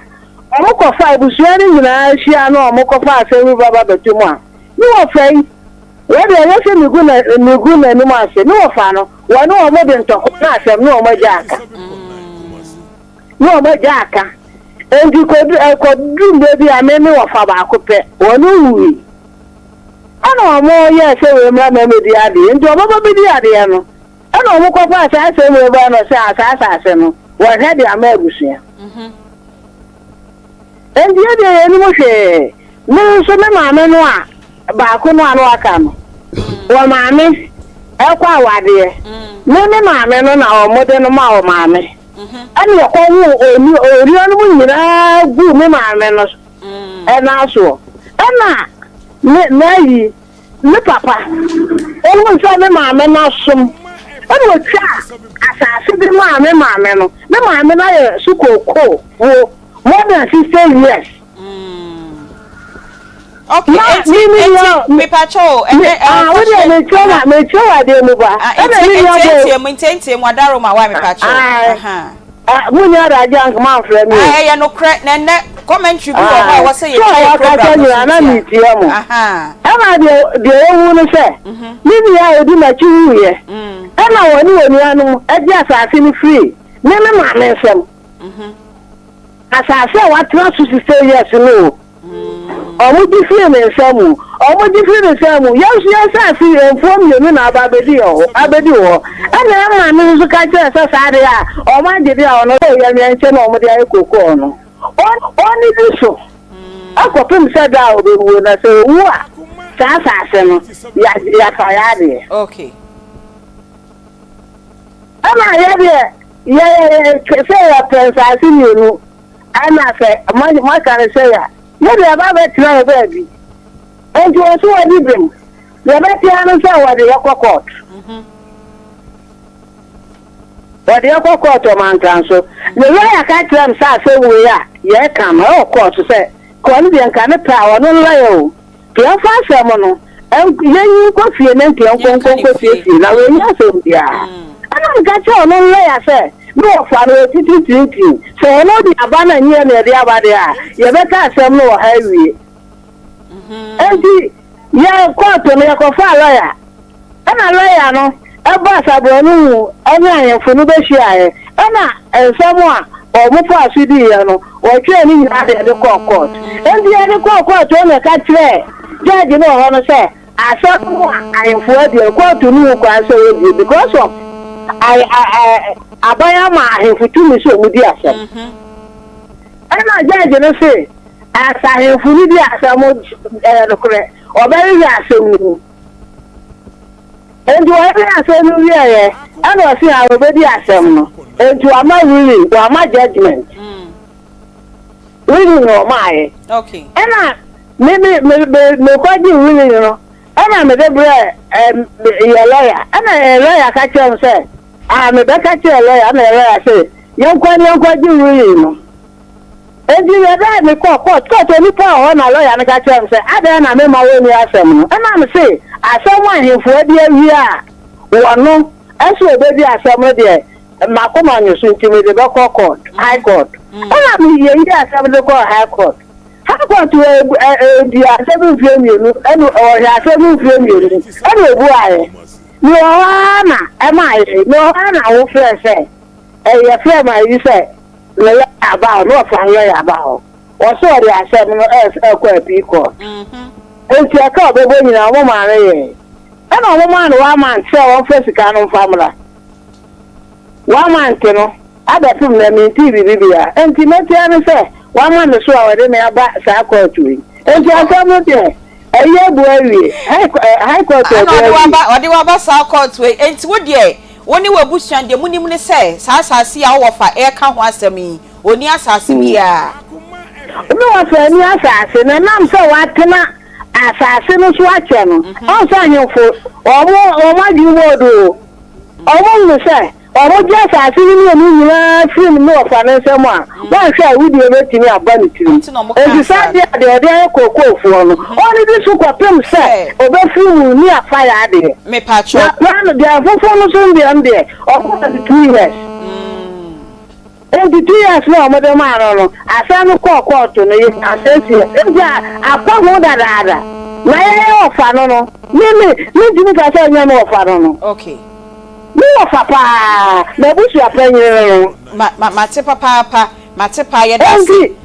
omo ko fa ibusuya ni nyina hia no omo ko fa asem baba betumu a ni wo fai we de ye se migu na ni ma se ni wo fa no wo no omo de ntoko na asem ni omo jaka ni omo jaka endi ko dum be bi amemi wo fa ba ko pe wo no wi ana omo ye se we mra na me di ade endi omo ba bi di ade no ana omo ko fa ase me ba no se ase no wo he de amagusia endi ye de ni mo hwe ni so me maame no a ba ko no anu aka no wo maame e kwa awade me maame no na omo de no ma wo maame ani ko wu ori anu mu nyina gu me maame no e na so ana me papa o mu so me maame na som ana o twa asase bi maame no me maame na ye sukoko wo more than 16 years. Okay, me pacho what do you me chowa de mu ba enti mo adaro ma wa me pacho munya raja ma frɛ me ya no kre ne commentary bi o wa say ye program na mi tie mo ama de ewu no se ni ya odi na chiwu ye ama woni anu e di asase ni free me ma me nsem asase wa tra su 6 years no omo di free me nsem yesu asase enfom ye na abedi ho ana ma me nso ka kire se sare a omo agede a ono ye me nche na omo de ayi koko no oni di so akopem se da obewu na se wu a asase no ya fa ya de okay ama ye se ya pensasi ni nu ana se ma ka se ya ye de ba be tira be bi enti o so wadi bem ye be tira no se wadi yakokot wadi yakokot o man kan so le ya ka tira m sa se we ya ye kam o court se ko ni de kan pa o no la yo ke fa se mo no ye yi ko fie ne nke ko fie na we ya se bia ana ga che o no la ya se no fa no titi so no di abana nye na de abade a ye be ka asem no ha wie enti ya court no ya ko fa lawyer ana lawyer no e ba sabro no anya ayenfo no be hia ana ensemo a o mu fa asudi ye no o twa ni nyina de court enti ya de court o na ka tire judge no ho no say asem ayenfo de court no kwa so because of abaya ma ahemfutu mi so mu di asem ana judge no say asa ahemfu ni di asem dokore obere ya asem ni endu wa ya asem ni ye ana o si a obedi asem no endu ama ruling wa ama judgment ruling no ma okay ana me kwaji ruling no ana me de bre ya lawyer ana lawyer ka chem say me be ka chem lawyer ana lawyer say yon kwaji ruling no eji ya da me court oni pa o na lawyer na ka chem say ada na me ma we ni asem no ana me say asem wa hefo de awi a wono aso obedi asem no de Akoma nyo so ntimi de be court high court ana me ye ndi asem de high court Hakwa to the seven premium and or ya seven premium. And we buy. No ana, am I? No ana wo frɛ sɛ. Ya frɛ ma yi sɛ. No about no fan ya about. O so the asem no kwa piko. Enti aka obebo nyina mo ma re ye. Ana mo ma no wa man sɛ won frɛ sika no family. Wa man ke no. Ada tum na mi TV bibia. Enti metia ne sɛ one man so awede me aba sa court we enti asam de eye buawie high court odi wa ba sa court we enti wo de woni wabusuan de munim ne se sa asase a wo fa e ka ho asam yi oni asase bia no wa fa ni asase na nam se wa tena asase no so ache no on sa hemfo o ma di wodo o mo se ọmọ jẹ́ sàásì nínú ẹ̀mí yìí fíìmù ní ọ̀fà ní ẹsẹ̀ mọ́ wọ́n ṣe àwùdí ẹgbẹ́ tì ní àbánitìrì èdè sáàdì àdìọ̀dẹ́ ẹ̀kọ́kọ́ òfin ọ̀nà wọ́n ní bí sùkọ̀ pẹ́m sẹ́ ọbẹ̀ fíìmù ní àfáyà adìẹ. lánàá di àfọ́fọ́ ní sọ́ndìẹ̀ ń dẹ̀ ọkọ̀ 32 years. 82 years náà ọmọdé máa rọrùn àṣánú kọ̀ọ̀kọ̀ ọ̀tún ní àṣẹ́sì ẹ̀ àpọ̀hún dàdàdà náà ẹ̀ ọ̀fà nínú ní jùmí kàṣẹ́ ẹ̀yẹ́ ní ọ̀fà nínú. No papa na busu apanyo mate papa mate pa ye dasi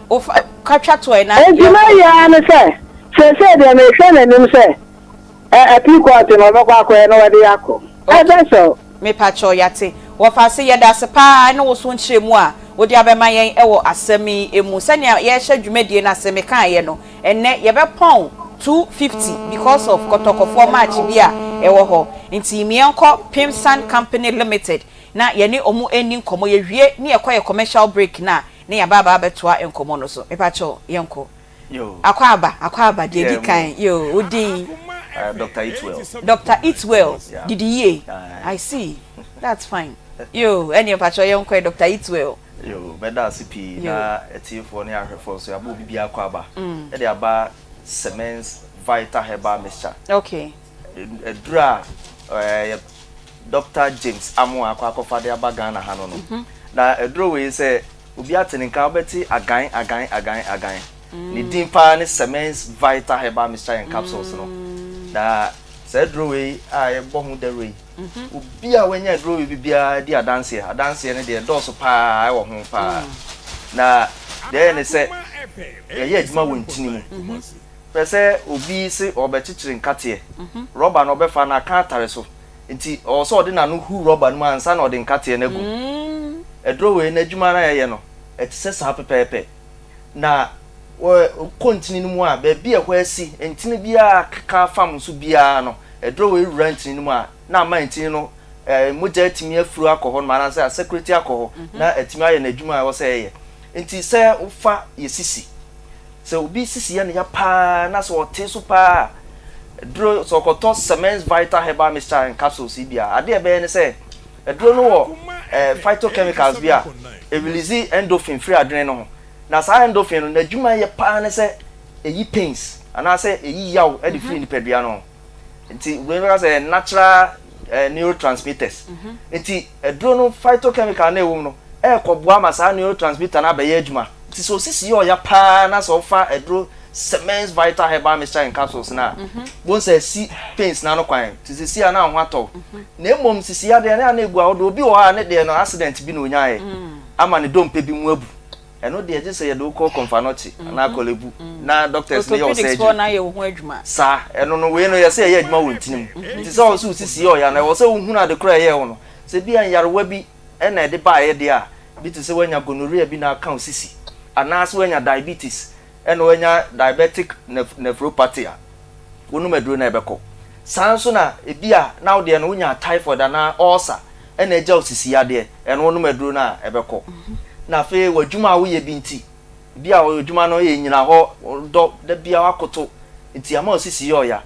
o katwa to e na na ya ne se de me hwe na nim se piko no no kwa kwa no wade yakọ so me pa cho yate wo fa se ye dasi pa na wo so nchiremu a wo di abema yen e wo asemi emu se ne ye hye dwumadie na asemi kan ye no enne ye be pon 250 because of kotokofo match bia ewo ho nti mienko Pimsan Company Limited na ye ne omu eni nkomo ye hwie ne ye commercial break na ne ya baba abetoa enkomo no so mepacho yenko yo akwa de di kan yo udi Dr. Eatwell did ye I see that's fine yo eni mepacho yenko Dr. Eatwell yo beda CP na etifo ne ahwefo so abo bibia akwa aba e de aba Cements Vital Herbal Mixture. Okay. Dra Dr. James Amu akwa de aba Ghana ha no no. Na edro we say obi ateninka obeti agan. Ni din pa ne Cements Vital Herbal Mixture and capsules no. Na say edro we a bo hu de we. Obi a wanya edro we bibia di adanse ne de dose pa e wo ho pa. Na de ne say ye adwuma wontini mu. Pese obi se obechichiri nkate rubber no befa na ka atare so nti o so odi na no hu rubber no ansa na odi nkate na gu edro we na adwuma na ye no etise sa pepepe na kontini mu a ba bia ho asi ntini bia ka fam so bia no edro we rent ni mu a na ma ntini no moja etimi afuru akọ no na say security akọ na etimi aye na adwuma wo say ye nti se ufa yesisi se obi sisi ya na ya pa na so ote so pa dro so koton Cements Vital Herbal Mixture and capsules bia ade e be ne se dro no wo phytochemicals bia e release endorphin free adrene no na sa endorphin no na dwuma ye pa ne se eyi pains ana se eyi yaw e de free ni pedua no nti we be say natural neurotransmitters nti dro no phytochemical na ewo no e ko boa ma sa neurotransmitter na be ye adwuma nti so sisi yo ya pa na so fa edro Cements Vital Herbal Mixture and capsules na won say si pains na no kwan ti sisi na ho ato na emom sisi ya de na ebu a obi wo ha ne de no accident bi no nyae ama ne dompe bi mu abu eno de je say ye do call confanoti na kolebu na doctors ne yo say na ye ho adwuma sa eno no we no ye say ye adwuma wontinim ti say o so sisi yo ya na wo say wo hu na de kra ye wo no se bi an yarewa bi ena de ba ye de a bi te se wanya gonorrhea bi na account sisi anaso wanya diabetes ena wanya diabetic nephropathy a wonu meduro na ebeko sanso na ebia na wo de no wanya typhoid na ulcer ena eja osisi ade ena wonu meduro na ebeko na fe wadwuma wo ye bi nti bia wadwuma no ye nyina ho do da bia wakoto nti ama osisi yo ya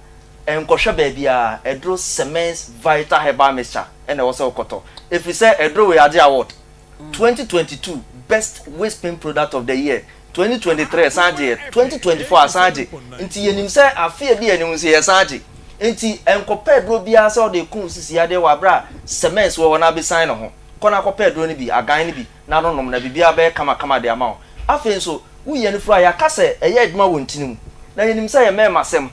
enkohwe ba bia edro Semens Vital Herbal Mixture ena wo se okoto if you say edro we ade award 2022 best waist pain product of the year 2023 sanje 2024 sanje nti yenim se afie bi yenim se sanje nti enkopa edro bia se o de kun sisi ade wa bra Semens wo na be sign no ho kona kopa edro ni bi agan ni bi na no nom na bibia be kama de ama afen so wuye ni fura ya kase eye adwuma wo ntinim na yenim se ye memasem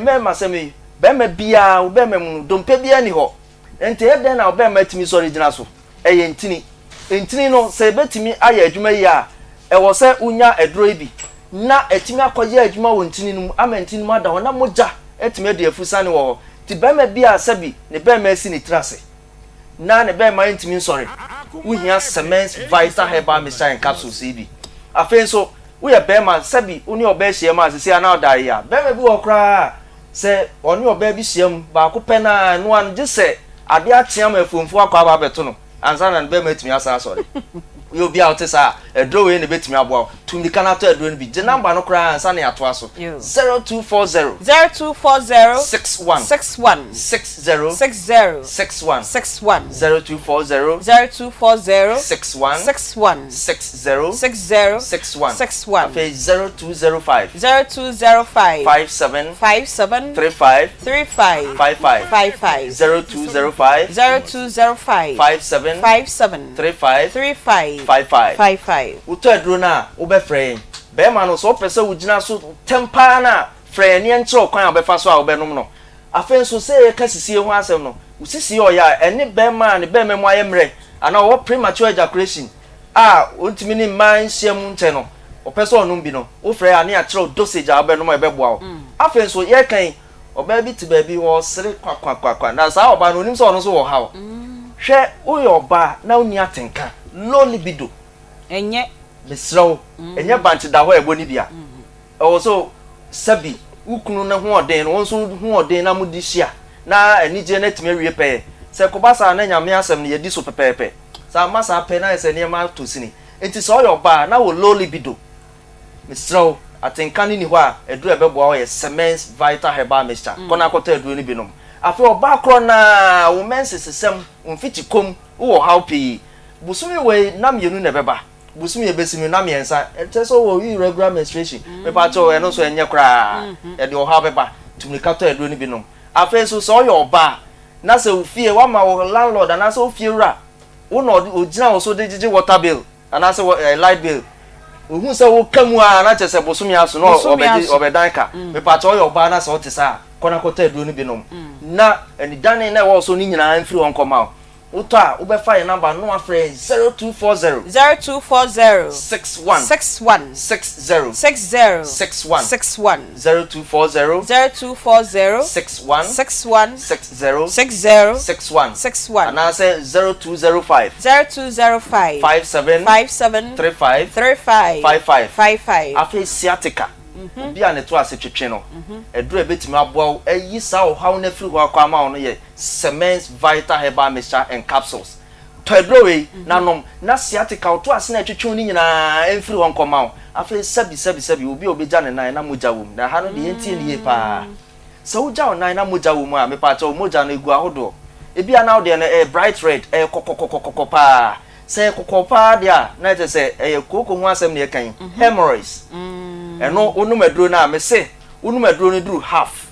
memasem be ma bia wo be mem dompe bia ni ho enti e den na wo be ma timi so original so eye ntini no se betimi aya adwuma yi a e wo se unya edro bi na etimi akoye adwuma wo ntini num ama ntini mu ada ho na moja etimi de afusane wo ti be ma bia sabi ne be ma si ni trase na ne be ma ntimi sorry uhia Semens Vital Herbal Mixture and capsules bi afen so we ya be ma sabi uni oba hie ma sisi ana odare ya be ma bi wo kra se oni oba bi hiem ba ko pe na no an je se ade a tiam afomfu akwa aba beto no ansa na be ma timi asa sorry you be out sa edro we ne betimi abo tumi kana to edro ne bi je number no kra ansa na ato aso 0240 61 60 61 0240 61 60 okay 0205 57 35 0205 57 35 55 uto edro na wo be frɛ be ma no so pese wo gina so tempa na frɛ ne nkyerɛ kwan a wo be fa so a wo be nom no afen so se ka sisie ho asɛm no wo sisie o ya ene be ma ne be memo ayemre ana wo premature ejaculation a ontimi ni man hyiam nche no wo pese onum bi no wo frɛ ane a kyerɛ dosage a wo be nom e be boa wo afen so ye kan oba bi ti ba bi wo sere kwakwa na sa oba no onim so ono so wo ha wo hwɛ wo yo ba na oni atenka low libido enye misraw enye banti da ho ebo ni bia so sabi ukunu na ho oden no so ho oden na mudi hia na anije na time wie pe se ko basa na nyame asem ne yedi so pepepe sa masa pe na se ne ma to sini enti so yo ba na wo low libido misraw atenka ni ho a edu ebeboa wo ye Semens Vital Herbal Mixture kona akota edu ni binom afi oba kro na wo mensesesem umfiti kom wo hawpi busumi we nam yenu ne beba busumi ebesimi nam yensa enteso wo irregular menstruation me pa cho eno so enye kra e de oha beba tumikato edo ni binom afenso so yo oba na se ofie wa ma wo landlord na se ofie wura wo no ogina wo so de gigi water bill na se light bill ohun se wo kamu a na chese busumi aso no obedanka me pa cho yo oba na se otisa kona kota edo ni binom na eni dane na wo so ni nyina amfiri won koma Uta ube fire number no afre 0240 61 60 61 0240 61 60 and I say 0205 57 35 55 afi sciatica bia ne to ase twetwe no eduru ebetimi aboa eyi sa o hawo na firi ho akwa ma ono ye Semens Vital Herbal Mixture and capsules to eduru we nanom na sciatica to ase na twetwe ni nyina emfiri ho nkoma o afi sabi obi obeja ne nan na moja wom na ha no de entie ne ye pa so uja o nan na moja wom a me pa cha o moja no egu ahodo ebi ana o de no bright red kokokokokoko pa se kokopa dia na te se koko ho asem ne kan hemorrhoids eno onu meduro na me se onu meduro ni duru half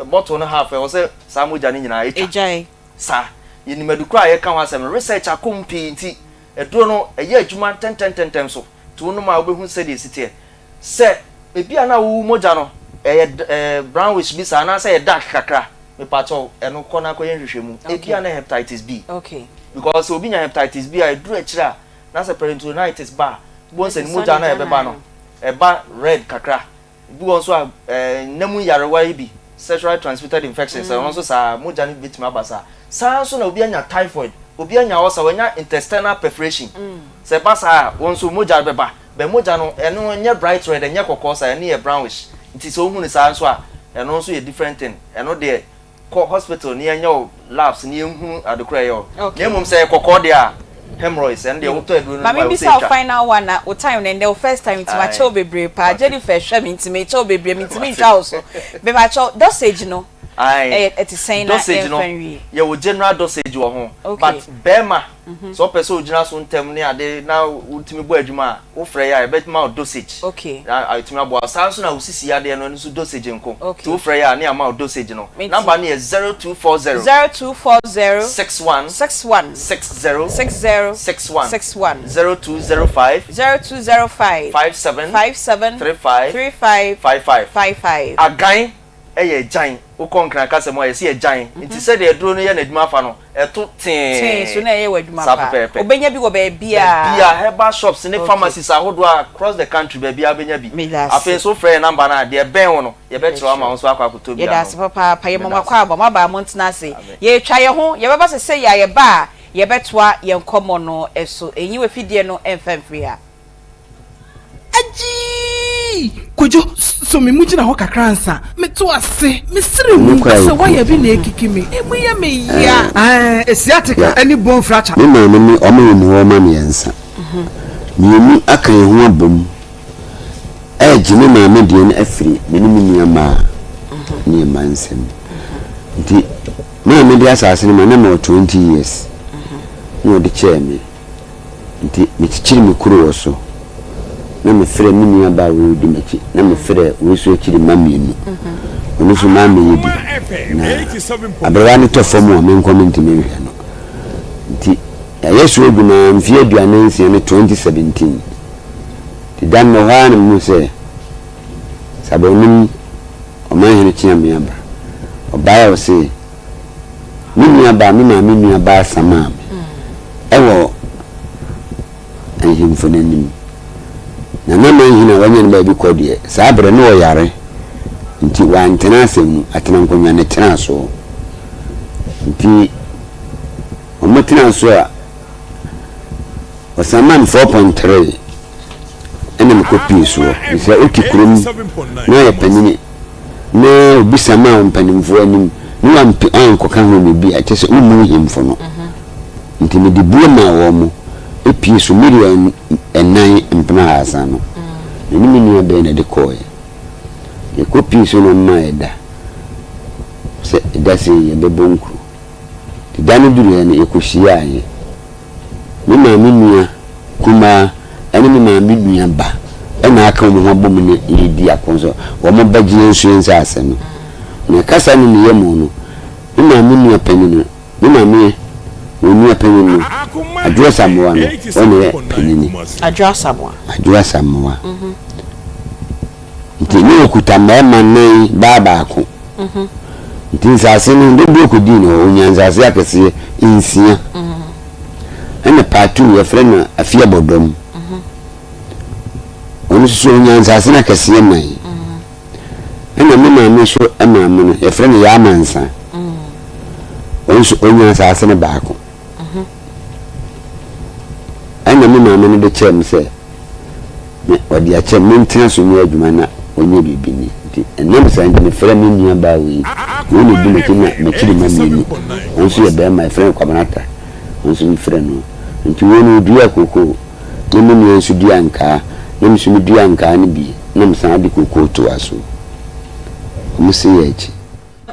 bottle no half e say samuja ni nyina ejai sa yini medukura ye kan ho asem research akompi nti eduro no eye adwuma 10 so to onu ma obehu se de sitie se ebi ana wo moja no brownish bi sa na say dark kakra me pato eno kona koye nhwehwemu ebi ana hepatitis B okay because obi nya hepatitis B a eduro ekira na say peritonitis ba bon se ni moja na ebeba no eba red kakra bu won so namu yarewa bi sexually transmitted infections so sa moja ni bitima basa sa so na obi anya typhoid obi anya wo sa wanya intestinal perforation se pasa wonso moja beba be moja no eno nya bright red nya kokko sa ene ye brownish nti so hu ni sa nso a eno nso ye different thing eno de ko hospital ni anya labs ni hu adekura yo na mum se kokko de a hemorrhoids and the auto do no ma me bisa final one na o time and the first time to my child bebre pa Jennifer hwe me ntime child bebre me ntime ntwa also be ma child dosage no it is saying dosage no ye wo general dosage wo ho but bema so person original so ntem ne ade na ultimi bo adwuma wo frɛ ya e bet ma dosage okay na ultimi bo sanso na usisi ade no so dosage nko to frɛ ya ne ama dosage no number ne 0240 61 61 60 60 61 61 0205 57 35 55 again eye jan wo konkran kase mo yesi ejan nti se de duro no ye na adwuma fa no eto tin so na ye wadwuma pa obenya bi wo ba bia herbal shops ne pharmacies ahodo across the country ba bia benya bi afi so frɛ number na de ben wo no ye be tro ama wo so akwakoto bia ye da se papa pa ye mama kwa ba ma ba mo ntena se ye twa ye ho ye beba se ya ye ba ye betoa ye nkomo no eso enyi we fidie no emfamfiri a aji kojo so me mujina ho kakransa me to ase me sire mu se waya bi na ekiki me emu ya me ya esiatica ani bon fracture me ma me omo ni wo ma me yansa mi aka ye ho abom me ma me de na afiri me ni mi ama ni mansem nti ma me de asase ni ma na 20 years no de che me nti me chichiri me kuro wo so na me frɛ me nua ba wo di machi na me frɛ wo so akiri mamienu ono so mami yedi na abrewa ne to fom o me comment me hwɛ no nti ya yesu ogu na mfie aduane nsia ne 2017 ti dan no ha ne mu se sabonim o man hene chia me aba o ba ya o se me nua ba me ma me nua ba sama ewo ahimfo nanim na mama hina wanya ne ba bi kodie saa bre no yare nti wa ntena asem atena nkonwa ne tena so nti o motena so a o saman 4.3 ene me kopi so ni se okikurum na ya panini na obi sama o mpanimfo anim ni wa mpi anko ka ho me bi a kyese umu himfo no nti me di buo na wo mo epi so million enan mpena asa no ni mi ni be na de koy e kopi so no ma eda se da se ye be bonku ti dani duru ya ne ekohia ye mi ma mi nua kuma ani mi ma mi nua ba na aka mo ho bom ne yedi akonso wo mo bagye nsu ensa ase no ne kasa ni ne yemu no mi ma mi nua panini mi ma mi wonu apanini adwo samoa no wonu panini adwo samoa nti ni okuta mema nei baba ako nti nsase no de ko di no onyansase akese insia ene patu ye frena afia bodom onu so onyansase na kese mai ene mema me so amamu no ye frena ya amansa onu so onyansase ne baako ene mema me no de chem se me odi a chem mentina so ni adwuma na onye bibini nti enem sa ndi me frɛ me nua ba wi wo ne bi me kina me kiri mamini onso ye be my friend kwabanata onso me frɛ no nti wo ne dua koko ne me nua nso dua nka ne me so me dua nka ne bi ne me san de koko to aso mo se ye echi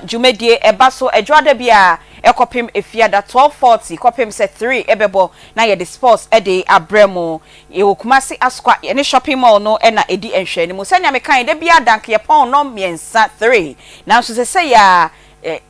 jumedie eba so edwada bia ekopim efiada 1240 kopim se 3 ebebo na ye the sports ede abremo e okumasi askwa ye ne shopping mall no e na edi enhwe ni mo senya me kan de bia dank ye pon no miensa 3 na so se ya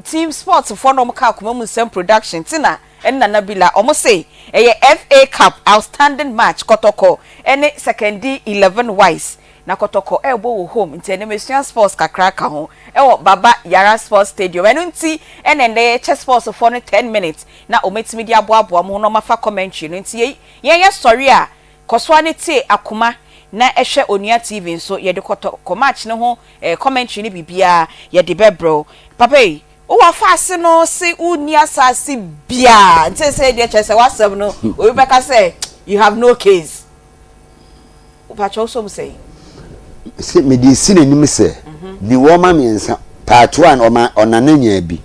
team sports for no ka kuma mu sem production tina enna nabila omo say ye FA Cup outstanding match kotoko ene secondary 11 wise na kotoko ebo wo home nti ene mesuan sports kakraka ho ewo baba yara sports stadium eno nti ene chess sports for 10 minutes na ometimi di aboabo mo no mafa commentary no nti ye story a koswa ne tie akoma na ehwe onua TV nso ye de kotoko match ne ho commentary ne bibia ye de bebro papa o wa fa ase no se uni asase bia nte say de chese wasem no o be ka say you have no case o pa cho so say se me di sine nim se di wo ma miensa part 1 onananya bi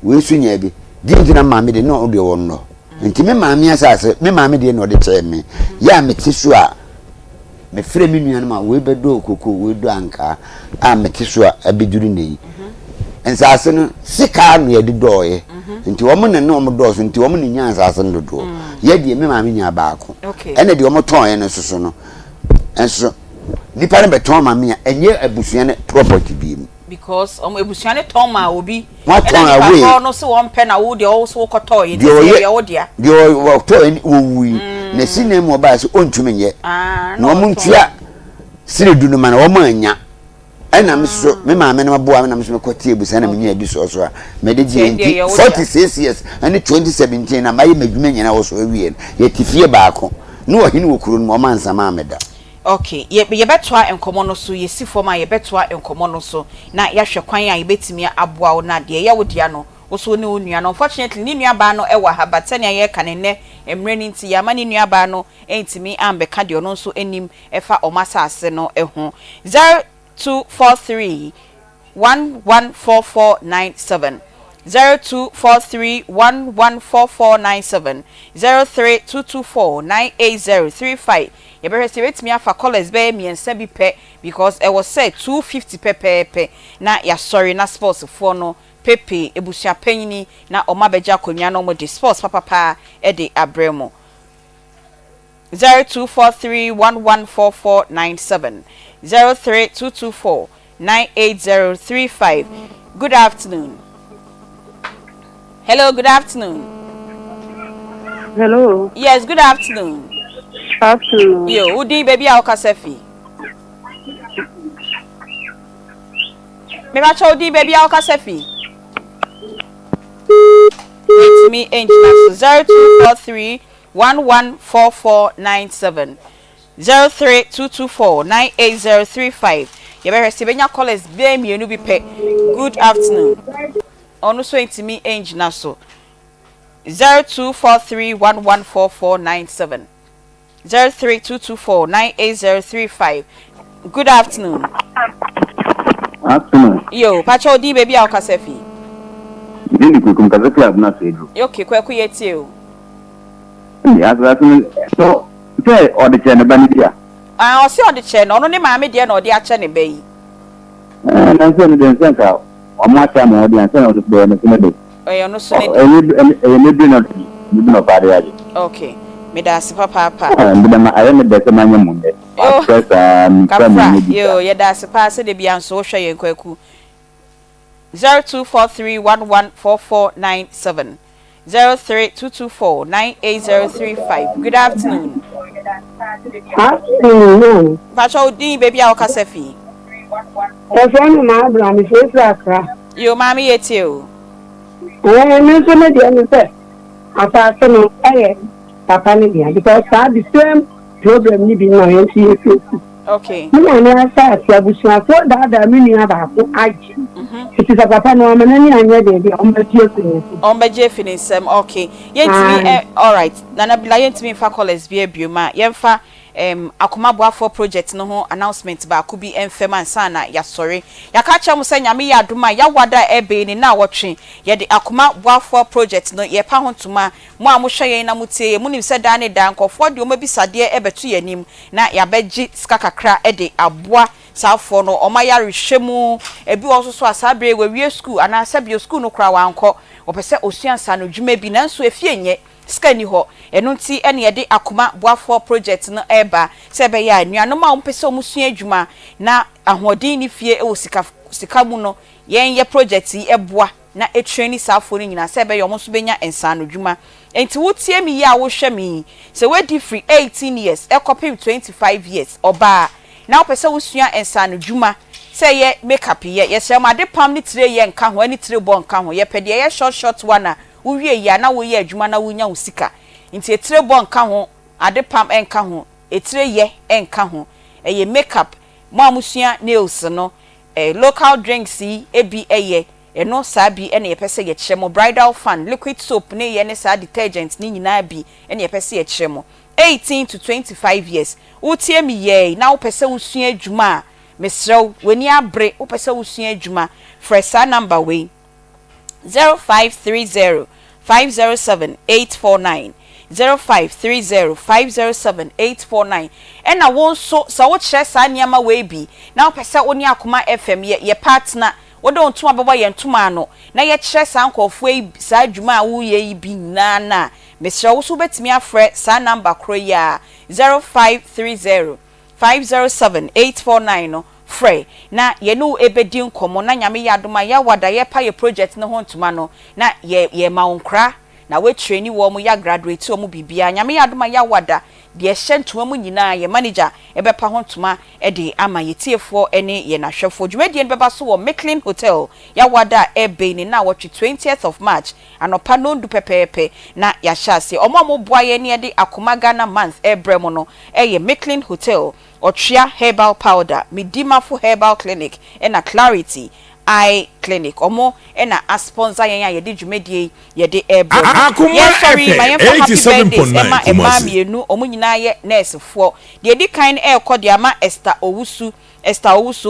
we su nya bi di ntina ma me de no de wo no nti me ma me asase me ma me de no de che me ya me tisu a me frɛ me nua no ma we bedo okoko we do anka a me tisu a abeduru nei ensase no sika no ye de doye nti wo mo ne no mo do so nti wo mo ne nya ensase no do ye de me ma me nya baako ene de wo mo ton ye no soso no enso nipa ne beton ma me a enye abusua ne property bi mu because ebusua ne ton ma obi ton away no se won pe na wo de wo so koto ye de wo dia de wo to ni wo wi na sine mo ba se ontumi nye na mo ntua sine du no ma na wo ma anya ena me so me ma me na boa me na me so kwati ebusa na me nya bi so so a me de je 46 years and 2017 na maye madwuma nyina wo so awie ye tifie baako no wo hini wo kuro no ma ansama ameda. Okay, ye betwa enkomo no so ye si forma ye betwa enkomo no so na ya hwe kwan a ye betimi aboa wo na de ye wo dia no wo so ne onua no unfortunately ni nua ba no e wa ha batania ye kanenne emre ni nti ya ma ni nua ba no entimi ambe ka de no so enim efa omasa ase no eho 0243 114497 0243114497 032249803 you better see me afa callers be me ensa bi pe because it was said 250 pepe na ya sorry na sports for no pepe ebusia panyini na omabeja konwa no mo de sports papa e de abremo 0243114497 032249803 good afternoon. Hello, good afternoon. Hello. Yes, good afternoon. Afternoon. Yo, udi baby Alkasefi. Me bacha udi baby Alkasefi. It's me Angel 0243 114497 032249803 you better receive your callers be me no be pe. Good afternoon. Onu so intimi age na so 0243114497 032249803 good afternoon. Afternoon. Yo pacho di baby Alkasefi Dini kukum kaza club na sedro. Yo ke kweku yeti o Ya so say odi chene bani dia. Ah o si odi chene onu ne maame de na odi ache ne bayi Na so ne den senka ọmọ acha mo odi anse na odi be na kene do. no so ne bi no pare aje. Okay me da se papa Mbe ma aye me de se manye mo de. Yo ye da se pa se de bia nso hwe ye kwaku 0243114497 032249803 good afternoon. Afternoon. Pacho din baby Alkasefi Efonu ma abra mi se akra. Yo mami yeti o Me so me de ni se ata no papa ni dia because the same problem ni bi na yen ti okay me na na sa ti abusia so da mi ni aba ko aji it is a papa no ma na ni anya de o ma ti o ombeje finisem okay yentimi all right nana bila yentimi fa callers bi abioma yemfa Akoma Boafo project no ho announcement ba ko bi enfem ansa na ya sorry ya ka cha mu se nyame ya adoma ya wada ebe ni na wotwe ye de Akoma Boafo project no ye pa hontuma mo a mo hwe na mutie mu nim se da ne da nkofo de o ma bisade ebetu yanim na ya beji ska kakra e de aboa safo no o ma ya rehwemu ebi wo so asabre we wie school ana asabio school no kra wa anko opese osuansa no dwuma bi na nso efie nye skani ho eno nti ene ye de Akoma Boafo project no eba sebe ya nuanom a mpese omusua adwuma na ahodin ni fie e wo sika mu no ye project yi eboa na etreni safo ni nyina sebe ye omoso benya ensa no dwuma enti wotie mi ya wo hwe mi se we di free 18 years e copy 25 years oba na opese wosua ensa no dwuma se ye makeup ye se ma de pam ni tire ye nka ho ani tire bo nka ho ye pede ye short one na uwie ya na wo ye adwuma na wonya usika nti etire bo nka ho ade pam enka ho etire ye enka ho eye makeup mo amusua nails no local drinks ebi eye eno saa bi ene ye pese ye kyeremo bridal fan liquid soap ne ye ne saa detergent ni nyina bi ene ye pese ye kyeremo 18 to 25 years utie mi ye na wo pese usua adwuma mesrew weni abre wo pese usua adwuma fresa number we 0530 507 849 0530 507 849 ena won so wo kyerɛ saa niama we bi na wo pese oni Akoma FM ye partner wodo ntuma baba ye ntuma no na ye kyerɛ saa nkɔfo yi saa adwuma a wo ye yi bi na mesra wo so betimi afrɛ saa number kro ya 0530 507 849 no frɛ na ye no ebedi nkomo na nyame ya adoma ya wada ye pa ye project no ho ntuma no na ye ma wonkra na we train wo mu ya graduate wo mu bibia nyame ya adoma ya wada de ehye ntuma mu nyina ye manager ebepa ho ntuma de ama ye tiefo ene ye nahwefo dwumadie beba so wo Micklin Hotel ya wada ebe ni na watch 20th of March anopa no ndu pepepe na ya hyase omo boa ye ne de Akoma Ghana month ebremo no ye Micklin Hotel Otria herbal powder Midimafo herbal clinic ena Clarity eye clinic omo ena a sponsor yan ye di dwumadie ye de Akoma yes sorry my 87.9 Emma mienu omo nyina ye nurse fo de di kind kode ama Esther Owusu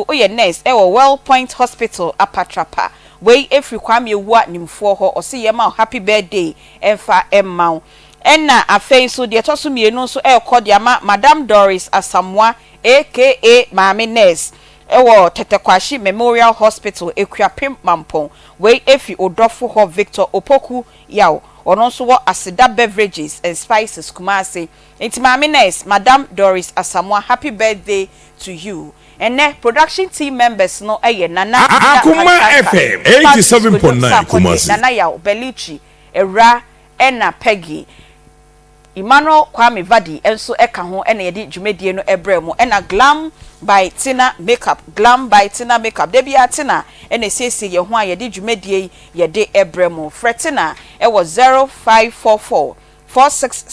oye nurse Well Point Hospital Apatrapa we every kwame ewa nimfo ho o se ye ma happy birthday emfa emma enna afei so de toso mienu so kode ama Madam Doris Asamwa aka Mami Nurse Tetekwashi Memorial Hospital Ekuapim Mampong we efi odofo ho Victor Opoku yaw ono so wo Asida Beverages and Spices Kumasi enti Mami Nurse Madam Doris Asamwa happy birthday to you and production team members no Nana Akoma FM 87.9 Kumasi Nana yaw Belichi Era Enna Peggy Emmanuel Kwame Vadi enso eka ho ena yedi dwumadie no ebremu ena Glam by Tina Makeup debia Tina ena siesie ye ho a yedi dwumadie yedi ebremu fretina e was 0544 466